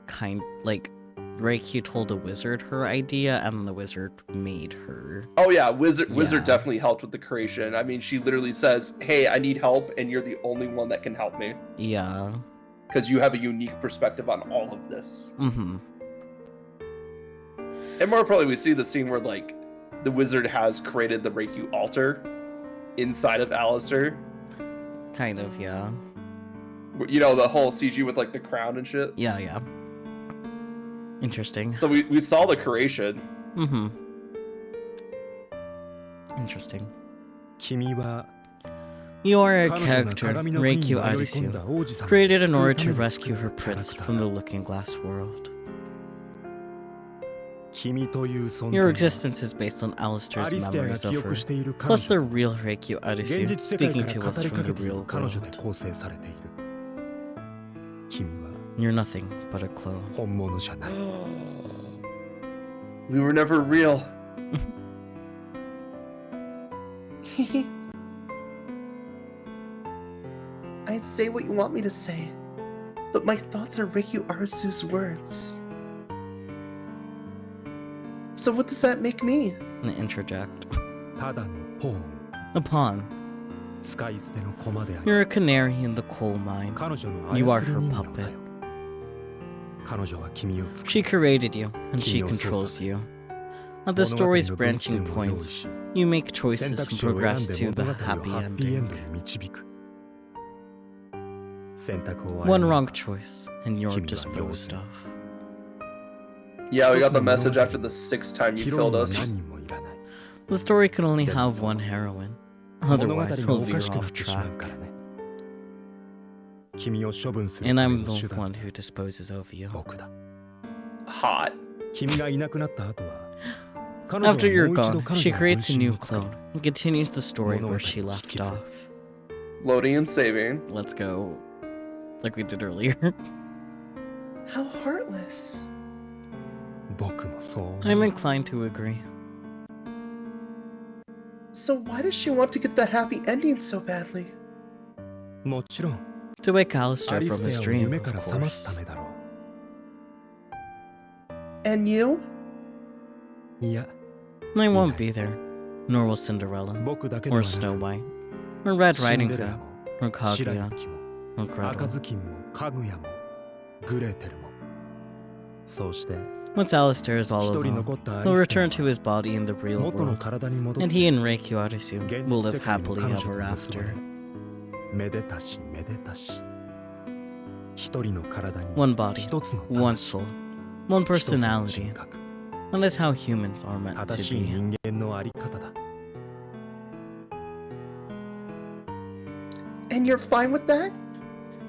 Reikyu told the wizard her idea, and the wizard made her. Oh yeah, Wizard Yeah. definitely helped with the creation. I mean, she literally says, "Hey, I need help, and you're the only one that can help me Yeah. because you have a unique perspective on all of this." Mm-hmm. And more probably, we see the scene where like the wizard has created the Reikyu altar inside of Alistair. Kind of, yeah. You know, the whole CG with like the crown and shit. Yeah, yeah. Interesting. So we saw the creation. Mm-hmm. Interesting. 君は You are a 彼女が character, 鏡の国に Reikyu 迷い込んだ Arisu, 王子様を created in 救う order た to めに rescue 作 her ったキャラ prince クタ from ー the だ Looking Glass world. 君という存 Your 在は existence is based on ア Alistair's リステアが memories 記 of 憶 her, している彼 plus the 女 real Reikyu 現 Arisu 実世界 speaking から to 語 us り from か the けている real 彼女で world. 構成されている君は You're nothing but a clone. 本物じゃない We were never real. I say what you want me to say, but my thoughts are Reikyu Arisu's words. So what does that make me? And interject. ただのポーン A pawn. 使い捨ての駒であり You're a canary in the coal mine. 彼女の You are 操り her 人形だ puppet. よ彼女は君を作 She り created you, and she 君を操 controls 作 you. At the 物語 story's の分岐 branching 点を用意 points, し you make 選 choices 択 and 肢を選ん progress で to 物 the 語を happy ハッピーエン ending. ドに導く選択を One 誤 wrong れば choice, and you're 君は disposed 用 of. Yeah, we got the 一つの物語 message after the 6th time you ヒロイン killed は us. 何人もいらない The story can only have one heroine. 物語 Otherwise, が he'll おか veer しくなっ off てしまう track. からね君を処分する And ため I'm の手 the 段 one who disposes of you. 僕だ Hot. 君がいなくなった後は彼女は After you're もう一度 gone, 彼 she 女の分 creates a 身 new を作り clone and continues the story where she 物語を引 left き継ぐ off. Loading and saving. Let's go like we did earlier. How heartless. 僕もそう思う I'm inclined to agree. So why does she want to get the happy ending so badly? もちろん To wake ア Alistair リ from ス his テアを dream, 夢 of から覚ます course. ためだろ And you? ういや I won't be there, nor will Cinderella, 僕だけで or はな Snow く White, or Red シン Riding デレラ Hood, も or 白 Kaguya, 雪も or 赤 Gretel. ずきんもかぐやもグレーテルもそうして Once Alistair is all 一人 alone, 残ったア he'll リステア return to his body in the real は元の world, 体に戻っ and て he and Reikyu Arisu 現 will 実 live 世界の happily 彼女 ever と結ばれ after. めでたしめでたし一人の体に One body, 一つの one 魂 soul, one 一つの personality. 人格 That is how humans are meant 正 to しい be. 人間のあり方だ And you're fine with that?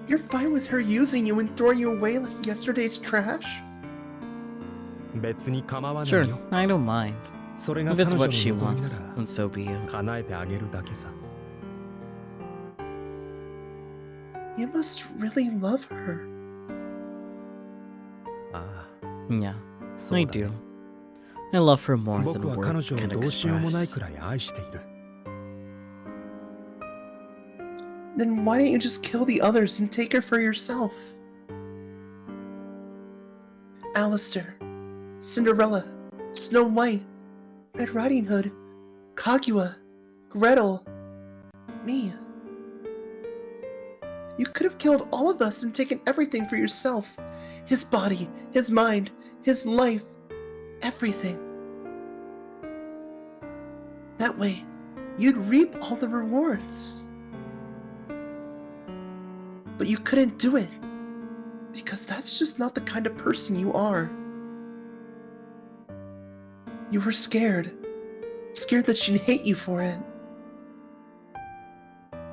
You're fine with her using you and throwing you away like yesterday's trash? 別に構わない Sure, よ I don't mind. それが If 彼 it's 女の what 望 she みな wants, ら then so be it. 叶えてあげるだけさ You must really love her. あ Yeah, あそう I だね do. I love her more than 僕は彼 words 女を can どうしようもない express. くらい愛している Then why don't you just kill the others and take her for yourself? Alistair, Cinderella, Snow White, Red Riding Hood, Kaguya, Gretel, me. You could have killed all of us and taken everything for yourself. His body, his mind, his life, everything. That way, you'd reap all the rewards. But you couldn't do it, because that's just not the kind of person you are. You were scared that she'd hate you for it.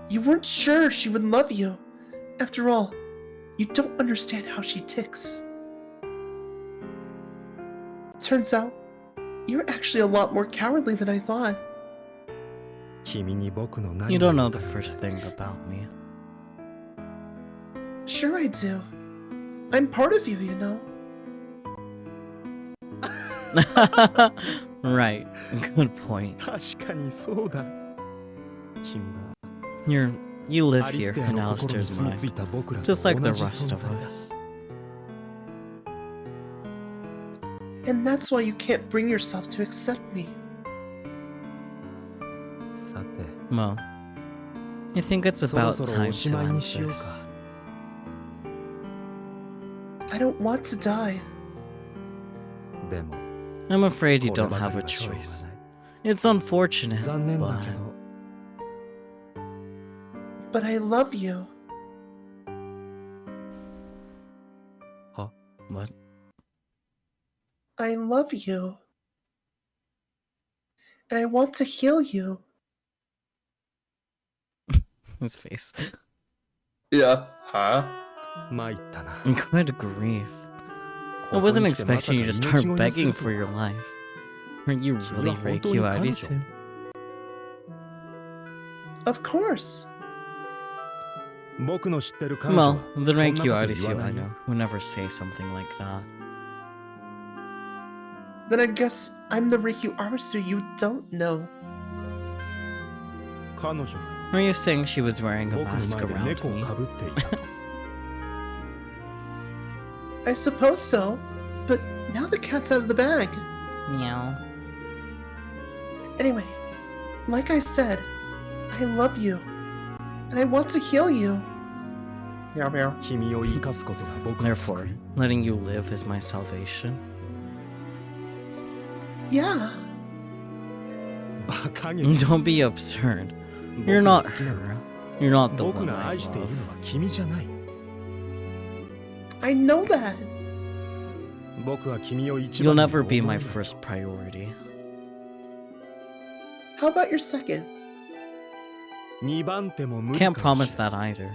You weren't sure she would love you. After all, you don't understand how she ticks. Turns out, you're actually a lot more cowardly than I thought. 君に僕の何 You が don't わ know か the る first thing about me. Sure I do. I'm part of you, you know. Right, good point. 確かにそうだ君は You live アリ here ステア in の心に Alistair's 住み mind, 着いた僕らと just like 同 the じ rest 存 of 在だ us. And that's why you can't bring yourself to accept me. さて Well, I think it's そろ about そろ time おし to まい end にしよう this. か I don't want to die. でも I'm afraid you これ don't ばか have り a はしょうがない choice. It's unfortunate, 残念だ but けど But I love you. は what? I love you. And I want to heal you. His face. Yeah. Huh? 参ったな Good grief. I ここ wasn't に来てま expecting さ you か to 命 start 乞いをす begging る for と your は life. Weren't you 君 really は本当に Reiki 彼女 Arisu? Of course. 僕の知ってる彼女 Well, は the そんな Reiki こと言わ Arisu な I いよ know who never say something like that. Then I guess I'm the Riku Arisu you don't know. 彼女が Are you saying she was wearing a 僕の mask 前で around 猫を me? かぶっていたと I suppose so. But now the cat's out of the bag. Meow. Anyway, like I said, I love you. And I want to heal you. Meow meow. 君を生かすことが僕の Therefore, 救い letting you live is my salvation. Yeah. バカげ Don't be absurd. 僕 You're が not 好きなの her. You're not the 僕 one が I 愛している love. のは君じゃない I know that. 僕は君を一 You'll 番に never 思 be え my ない first priority. How about your second? 二番手も無理 Can't かもし promise れない that either.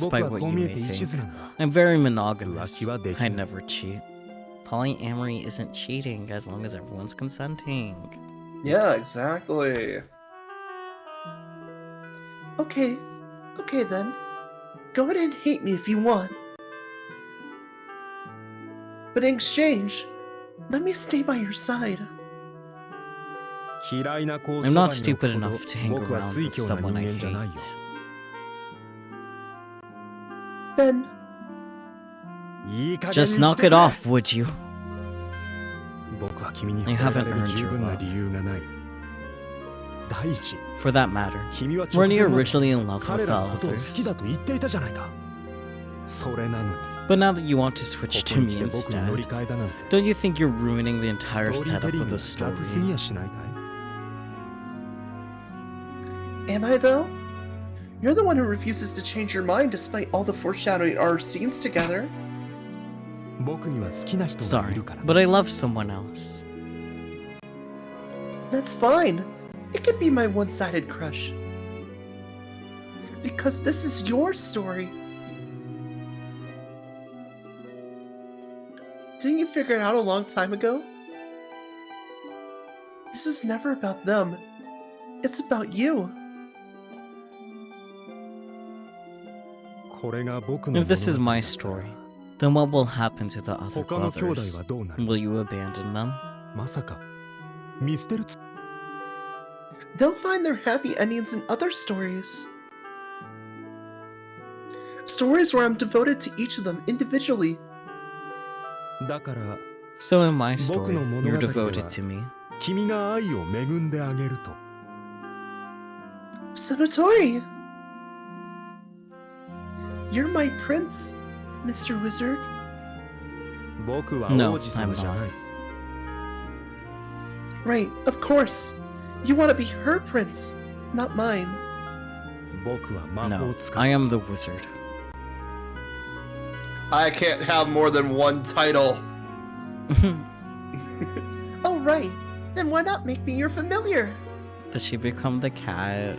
僕 Despite は what こう you 見え may て一 think. 途なんだ I'm very monogamous. 浮気はできない I never cheat. Polyamory isn't cheating as long as everyone's consenting. Yeah, exactly. Okay. Okay then. Go ahead and hate me if you want. But in exchange, let me stay by your side. 嫌いな子を I'm そば not に置く stupid ほど enough to hang 僕は around 水 with 狂な someone I 人間じゃないよ hate. Then, いい加減に Just して knock くれ it off, would you? 僕は君に I 惚れ haven't られる earned 十 your 分な love. 理由がない第一 For that matter, 君は直 weren't 前 you まで originally in love 彼 with ら the のことを好き others? だと言っていたじゃないかそれなのに But now that you want to こ switch こ to に来 me て僕に乗り instead, 換えだなんて don't you think you're ruining the スト entire ーリーテ setup リン of グ the が雑すぎ story? やしないか am I though? You're the one who refuses to change your mind despite all the foreshadowing our scenes together. い僕には好きな人がい Sorry, るから but I love someone else. That's fine. It could be my one-sided crush. Because this is your story. Didn't you figure it out a long time ago? This was never about them. It's about you. これが僕の If this is 物語 my だったら story, then what will happen to the other 他の兄弟 brothers? はどうなる Will you abandon them? まさか見捨てるつ They'll find their happy endings in other stories. Stories where I'm devoted to each of them individually. だから So in my 僕 story, の物 you're 語で devoted は to me. 君が愛を恵んであげると Sonotori! You're my prince, Mr. Wizard. 僕は No, 王子様 I'm じゃ not. ない Right, of course. You want to be her prince, not mine. 僕は魔法 No, 使 I い am the wizard. I can't have more than one title. Oh, right. Then why not make me your familiar? Does she become the cat?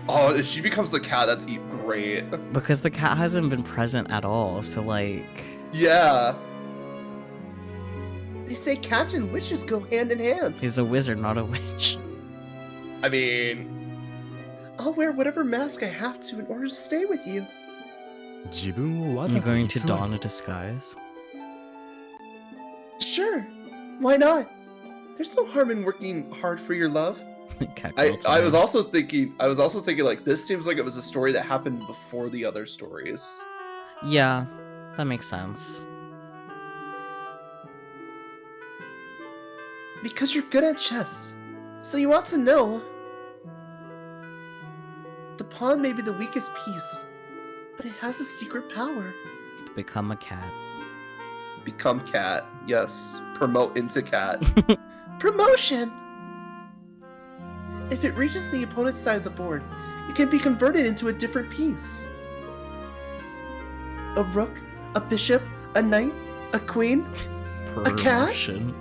Oh, if she becomes the cat, that's great. Because the cat hasn't been present at all, so like... Yeah. They say cats and witches go hand in hand. He's a wizard, not a witch. I mean, I'll wear whatever mask I have to in order to stay with you. 自分をわ You ざと偽 going る to don a disguise? Sure. Why not? There's no harm in working hard for your love. I was also thinking like this seems like it was a story that happened before the other stories. Yeah, that makes sense. Because you're good at chess, so you ought to know. The pawn may be the weakest piece, but it has a secret power. To become a cat. Become cat, yes. Promote into cat. Promotion! If it reaches the opponent's side of the board, it can be converted into a different piece. A rook, a bishop, a knight, a queen, a cat? Promotion.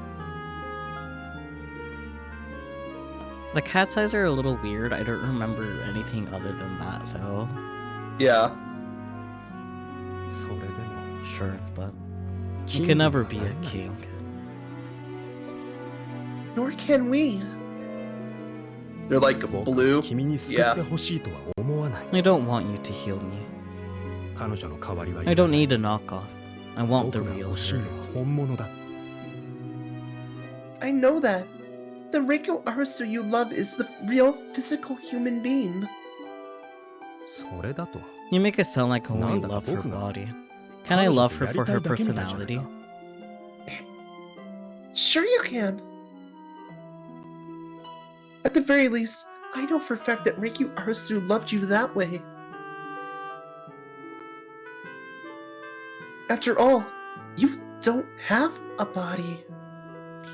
The cat's eyes are a little weird. I don't remember anything other than that, though. Yeah. それでも Sure, but you can never be a king. Nor can we. They're like 僕は blue. 君に救ってほしいとは思わない I don't want you to heal me. 彼女の代わりはい I ら don't ない need a knockoff. I want the 僕が real 欲しい her. のは本物だ I know that. The Reiko Arasu you love is the real physical human being. それだと You make it sound like I only なんだか love her 僕が body. Can I love her 彼女 for と her やりたいだけみたいじゃない personality? か Sure you can. At the very least, I know for a fact that Reiko Arasu loved you that way. After all, you don't have a body.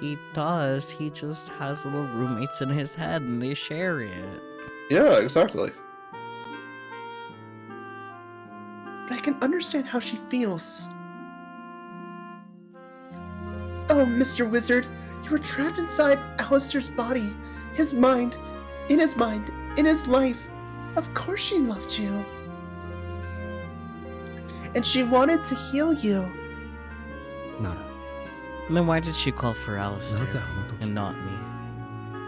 He does. He just has little roommates in his head and they share it. Yeah, exactly. But I can understand how she feels. Oh, Mr. Wizard, you were trapped inside Alistair's body, his mind, in his life. Of course she loved you. And she wanted to heal you. なら Then why did she call for な Alistair ぜあの時 and not me?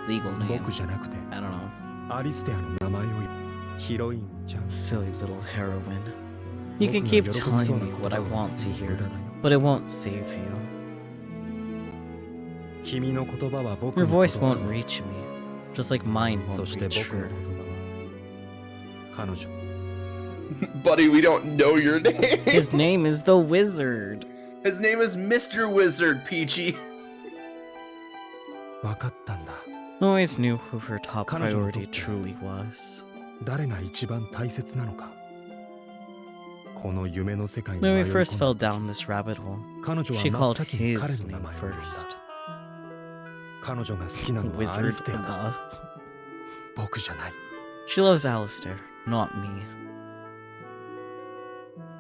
Legal name. 僕じゃなくて I don't know. アリステアの名前を言うヒロインちゃん Silly little heroine. You can 僕が keep 喜びそうな telling me 言 what I 葉を want to 無 hear, 駄だよ but it won't save you. 君の言葉は僕 Your の voice 言葉 won't reach me, just like mine そ won't して reach 僕の her. 言葉は彼女 Buddy, we don't know your name. His name is the Wizard. His name is Mr. Wizard, Peachy. 分かったんだ I always knew who her top 彼女のと priority って truly was. 誰が一番大切なのかこの夢の世界に When 迷 we い first 込 fell んだ down this rabbit hole, 彼女は she 真っ called 先に彼 his の名 name 前を呼んだ first. 彼女が好きなのはアリ Wizard. ステアだ僕じゃない She loves Alistair, not me.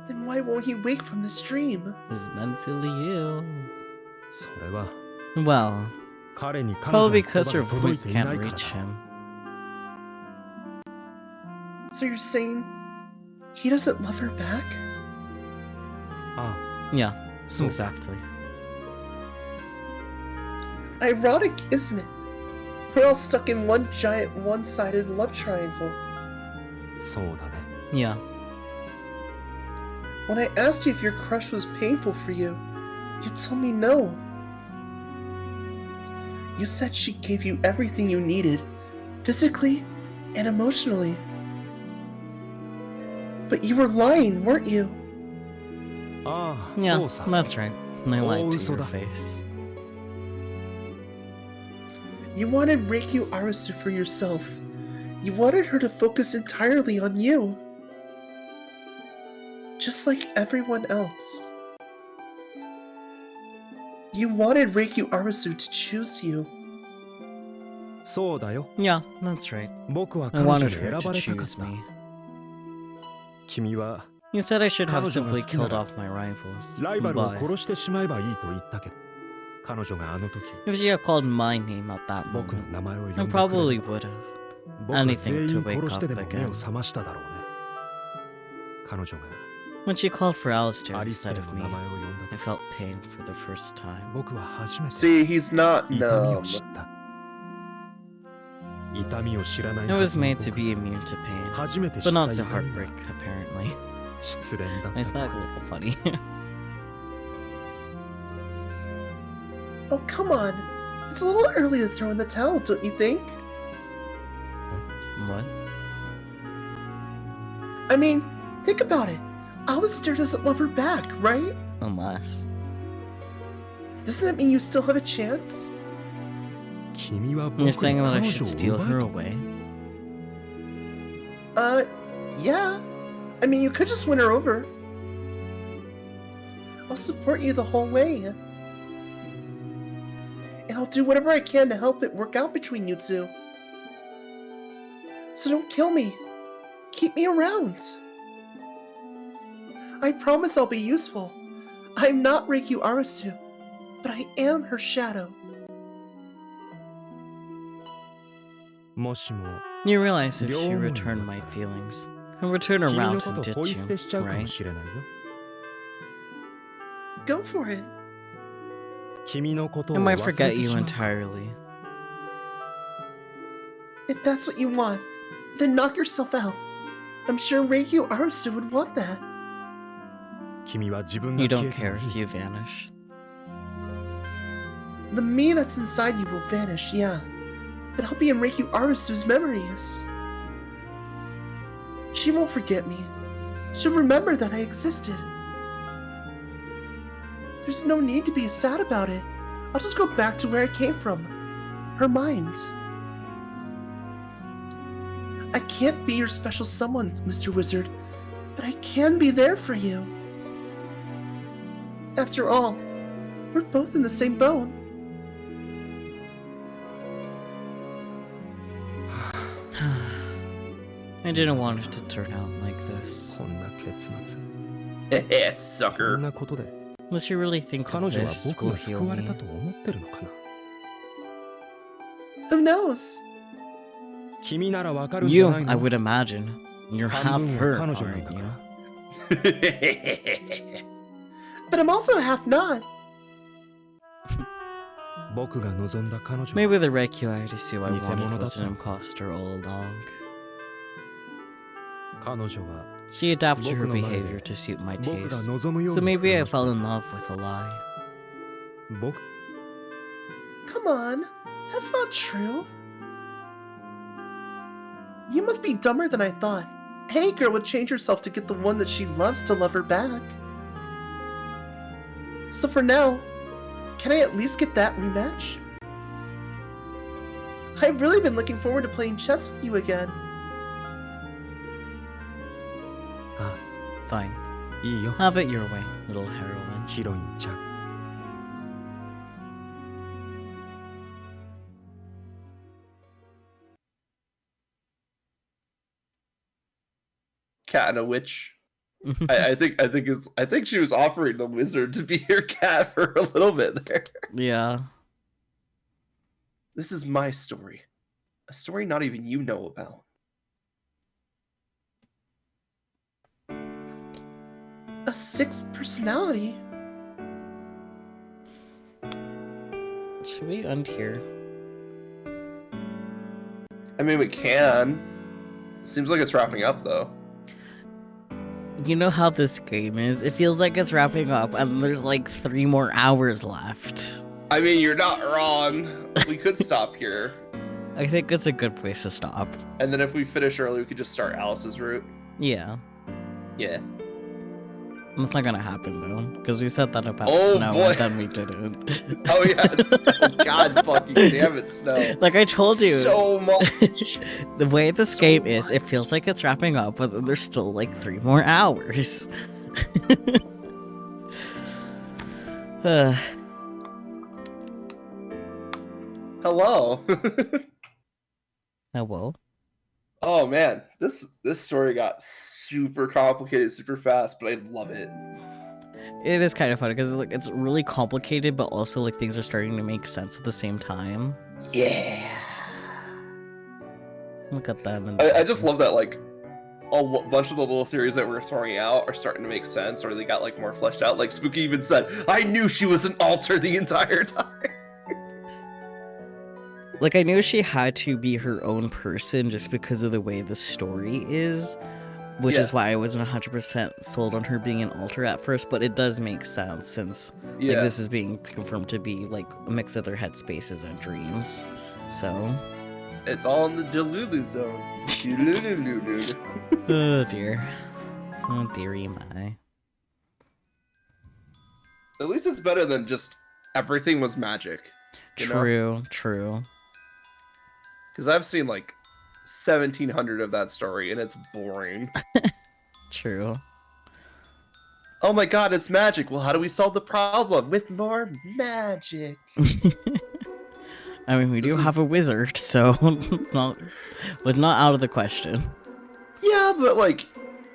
Then why won't he wake from this dream? He's mentally ill. それは Well, 彼に彼女の probably 言 because 葉 her が届い voice ていな can't いから reach だ him. So you're saying he doesn't love her back? あ Yeah, あそう exactly. Ironic, isn't it? We're all stuck in one giant one-sided love triangle. そうだね Yeah. When I asked you if your crush was painful for you, you told me no. You said she gave you everything you needed, physically and emotionally. But you were lying, weren't you? ああ Yeah, そうさ that's right. They lied to嘘 your だ face. You wanted Reikyu Arasu for yourself. You wanted her to focus entirely on you. Just like everyone else. You wanted Reikyu Arasu to choose you. そうだよ Yeah, that's right. 僕は I 彼女 wanted に her 選 to ばれたかっ choose た me. 君は You said I should have 彼女が simply 好きな killed ら off my rivals. ライバルを But 殺してしまえばいいと言ったけど彼女があの時 if she had called my name at that 僕の moment, 名前を呼ん I でくれ probably る would have. 僕は anything 全 to 員 wake 殺してで up も again. 目を覚ましただろうね彼女が When she called for Alistair アリステ instead ア of の me, 名前を呼んだ I 時 felt pain for the first time. 僕は初めて See, he's not 痛み numb. を知った痛みを知らない I は was ずの made to 僕 be immune to pain, 初めて知 but った not 痛 to み heartbreak, が apparently. 失恋だっ Isn't た that a little funny? Oh, come on. It's a little early to throw in the towel, don't you think? What? I mean, think about it. Alistair doesn't love her back, right? Unless. Doesn't that mean you still have a chance? 君は僕 You're に saying that I 彼 should 女を steal 奪え her と away? Yeah. I mean, you could just win her over. I'll support you the whole way. And I'll do whatever I can to help it work out between you two. So don't kill me. Keep me around. I promise I'll be useful. I'm not Reikyu Arasu, but I am her shadow. もしも You realize if she Yo. returned my feelings, he'll return 君の around こ and とポイ ditch 捨てしちゃ you, うかも right? しれないよ Go for it. 君のことを I 忘れ might て forget し you まう entirely. If that's what you want, then knock yourself out. I'm sure Reikyu Arasu would want that. 君は自分が You 消 don't えても care い if い you vanish. The me that's inside you will vanish, yeah. But I'll be in Reikyu Arasu's memories. She won't forget me. She'll remember that I existed. There's no need to be sad about it. I'll just go back to where I came from. Her mind. I can't be your special someone, Mr. Wizard, but I can be there for you. After all, we're both in the same boat. I didn't want it to turn out like this. こんな結末 Yeah, そ sucker. んなことで Unless you really think 彼 that 女は this 僕 will が heal 救われ me. たと思ってるのかな Who knows? 君ならわかるんじゃ You, ない I の would imagine. You're 半 half 分は hurt, 彼女なん aren't だか you? ら But I'm also half not. 僕が望んだ彼女は Maybe the Reikyu Arisu I 偽物 wanted だっ was た an のか imposter all along. 彼女は She adapted her 僕の前で behavior to suit my 僕が taste. 望むよう So に maybe I 振る fell in love with a lie. 僕 Come on, that's not true. You must be dumber than I thought. Any girl would change herself to get the one that she loves to love her back. So for now, can I at least get that rematch? I've really been looking forward to playing chess with you again. あ Fine. いいよ Have it your way, little heroine. ヒロインちゃん Cat and a witch. I think she was offering the wizard to be her cat for a little bit there. Yeah. This is my story. A story not even you know about. A sixth personality? Should we end here? I mean, we can. Seems like it's wrapping up, though. You know how this game is? It feels like it's wrapping up and there's like 3 more hours left. I mean, you're not wrong. We could stop here. I think it's a good place to stop. And then if we finish early, we could just start Alice's route. Yeah. Yeah. That's not gonna happen though, because we said that about Oh, Snow boy. and then we didn't. Oh, yes. Oh, God fucking damn it, Snow. Like I told you, So much. the way this So game is, much. it feels like it's wrapping up, but then there's still like 3 more hours. Hello. Hello. Oh man, this story got super complicated super fast, but I love it. It is kind of funny because like it's really complicated, but also like things are starting to make sense at the same time. Yeah. Look at them. And I just love that like bunch of the little theories that we're throwing out are starting to make sense, or they got like more fleshed out. Like Spooky even said, "I knew she was an alter the entire time." Like, I knew she had to be her own person just because of the way the story is, which is why I wasn't 100% sold on her being an alter at first, but it does make sense since like, this is being confirmed to be, like, a mix of their headspaces and dreams. So... It's all in the Delulu zone. Oh dear. Oh dearie my. At least it's better than just everything was magic. You know? True, true. Because I've seen like 1,700 of that story, and it's boring. True. Oh my god, it's magic. Well, how do we solve the problem? With more magic. I mean, we do This is- have a wizard, so was not out of the question. Yeah, but like,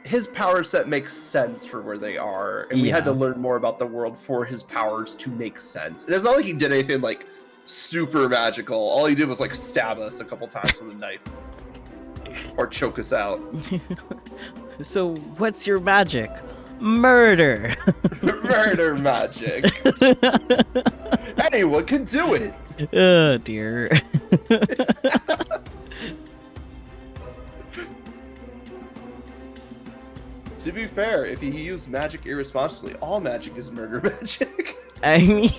his power set makes sense for where they are, and we had to Yeah. learn more about the world for his powers to make sense. And it's not like he did anything like super magical. All he did was like stab us a couple times with a knife. Or choke us out. So, what's your magic? Murder! Murder magic. Anyone can do it. Oh dear. To be fair, if he used magic irresponsibly, all magic is murder magic. I mean,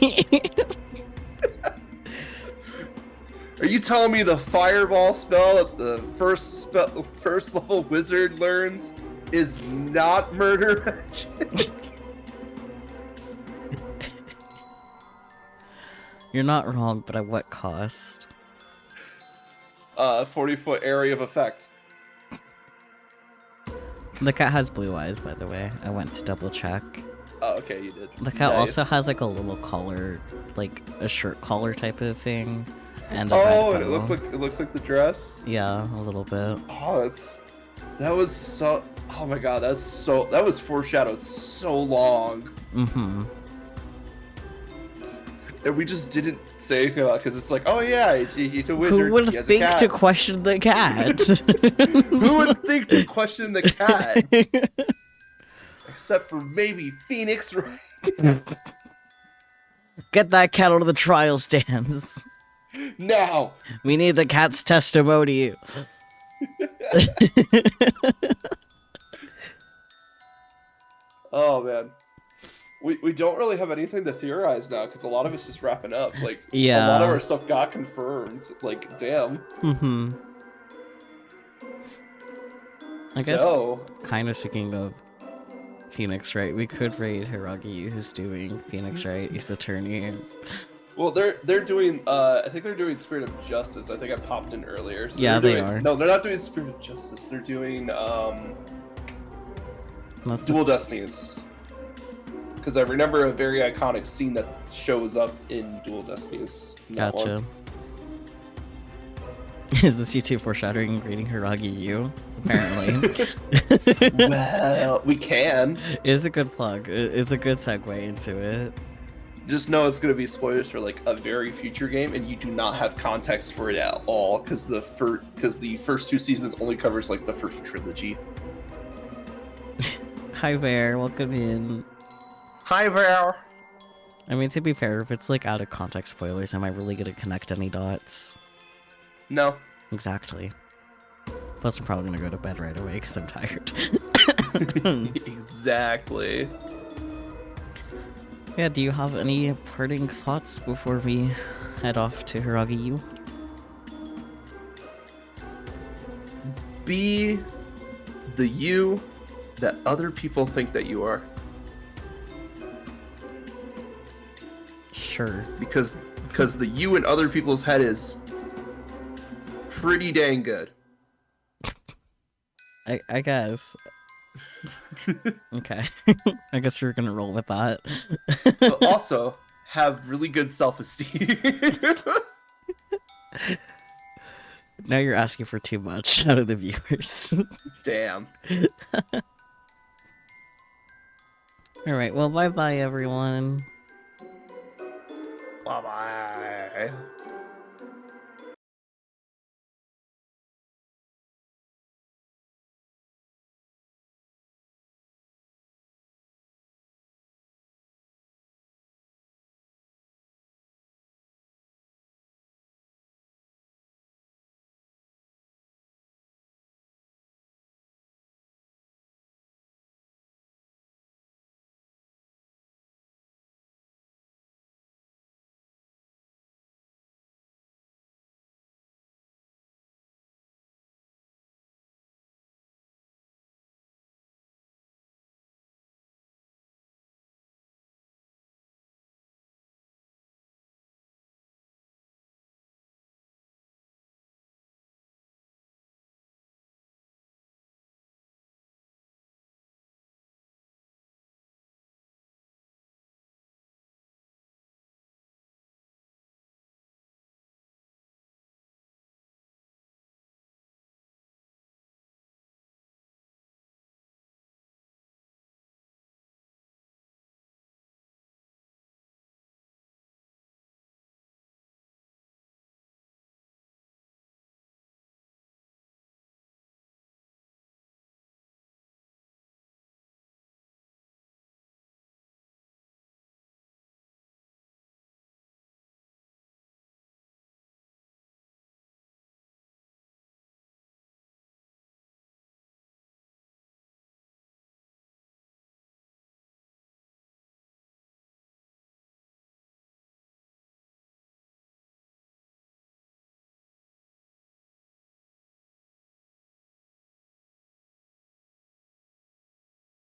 Are you telling me the fireball spell that the first level wizard learns is not murder magic? you're not wrong, but at what cost? 40-foot area of effect. The cat has blue eyes, by the way. I went to double check. Oh, okay, you did. The cat also Nice. has like a little collar, like a shirt collar type of thing, and a Oh, red and bow. it looks like the dress. Yeah, a little bit. Oh, that was so. Oh my god, that was foreshadowed so long, Mm-hmm. and we just didn't say anything about it because it's like, oh yeah, he's a wizard. Who would he has a think cat. to question the cat? Who would think to question the cat? Except for maybe Phoenix, right? Get that cat out of the trial stands. Now! We need the cat's testimony. Oh man. We don't really have anything to theorize now because a lot of it's just wrapping up. Like, Yeah. a lot of our stuff got confirmed. Like, damn. Mm-hmm. I guess, So, kind of speaking of Phoenix Wright, we could raid Hiragi, who's doing Phoenix Wright, he's attorney. well, they're doing. I think they're doing Spirit of Justice. I think I popped in earlier. So Yeah, they're they doing, are. No, they're not doing Spirit of Justice. They're doing That's the Dual Destinies. Because I remember a very iconic scene that shows up in Dual Destinies. in that Gotcha. one. Is this you two foreshadowing raiding Hiragi you? Apparently. Well, we can. It is a good plug. It's a good segue into it. Just know it's going to be spoilers for like a very future game, and you do not have context for it at all, because the first two seasons only covers like the first trilogy. Hi Bear, welcome in. Hi there. I mean, to be fair, if it's like out of context spoilers, am I really gonna connect any dots? No. Exactly. Plus, I'm probably gonna go to bed right away because I'm tired. Exactly. Yeah, do you have any parting thoughts before we head off to Hiragi U? Be the you that other people think that you are, Sure. because the you in other people's head is pretty dang good. I guess. Okay. I guess we're gonna roll with that. But also have really good self-esteem. Now you're asking for too much out of the viewers. Damn. Alright, well, bye bye, everyone. Bye bye.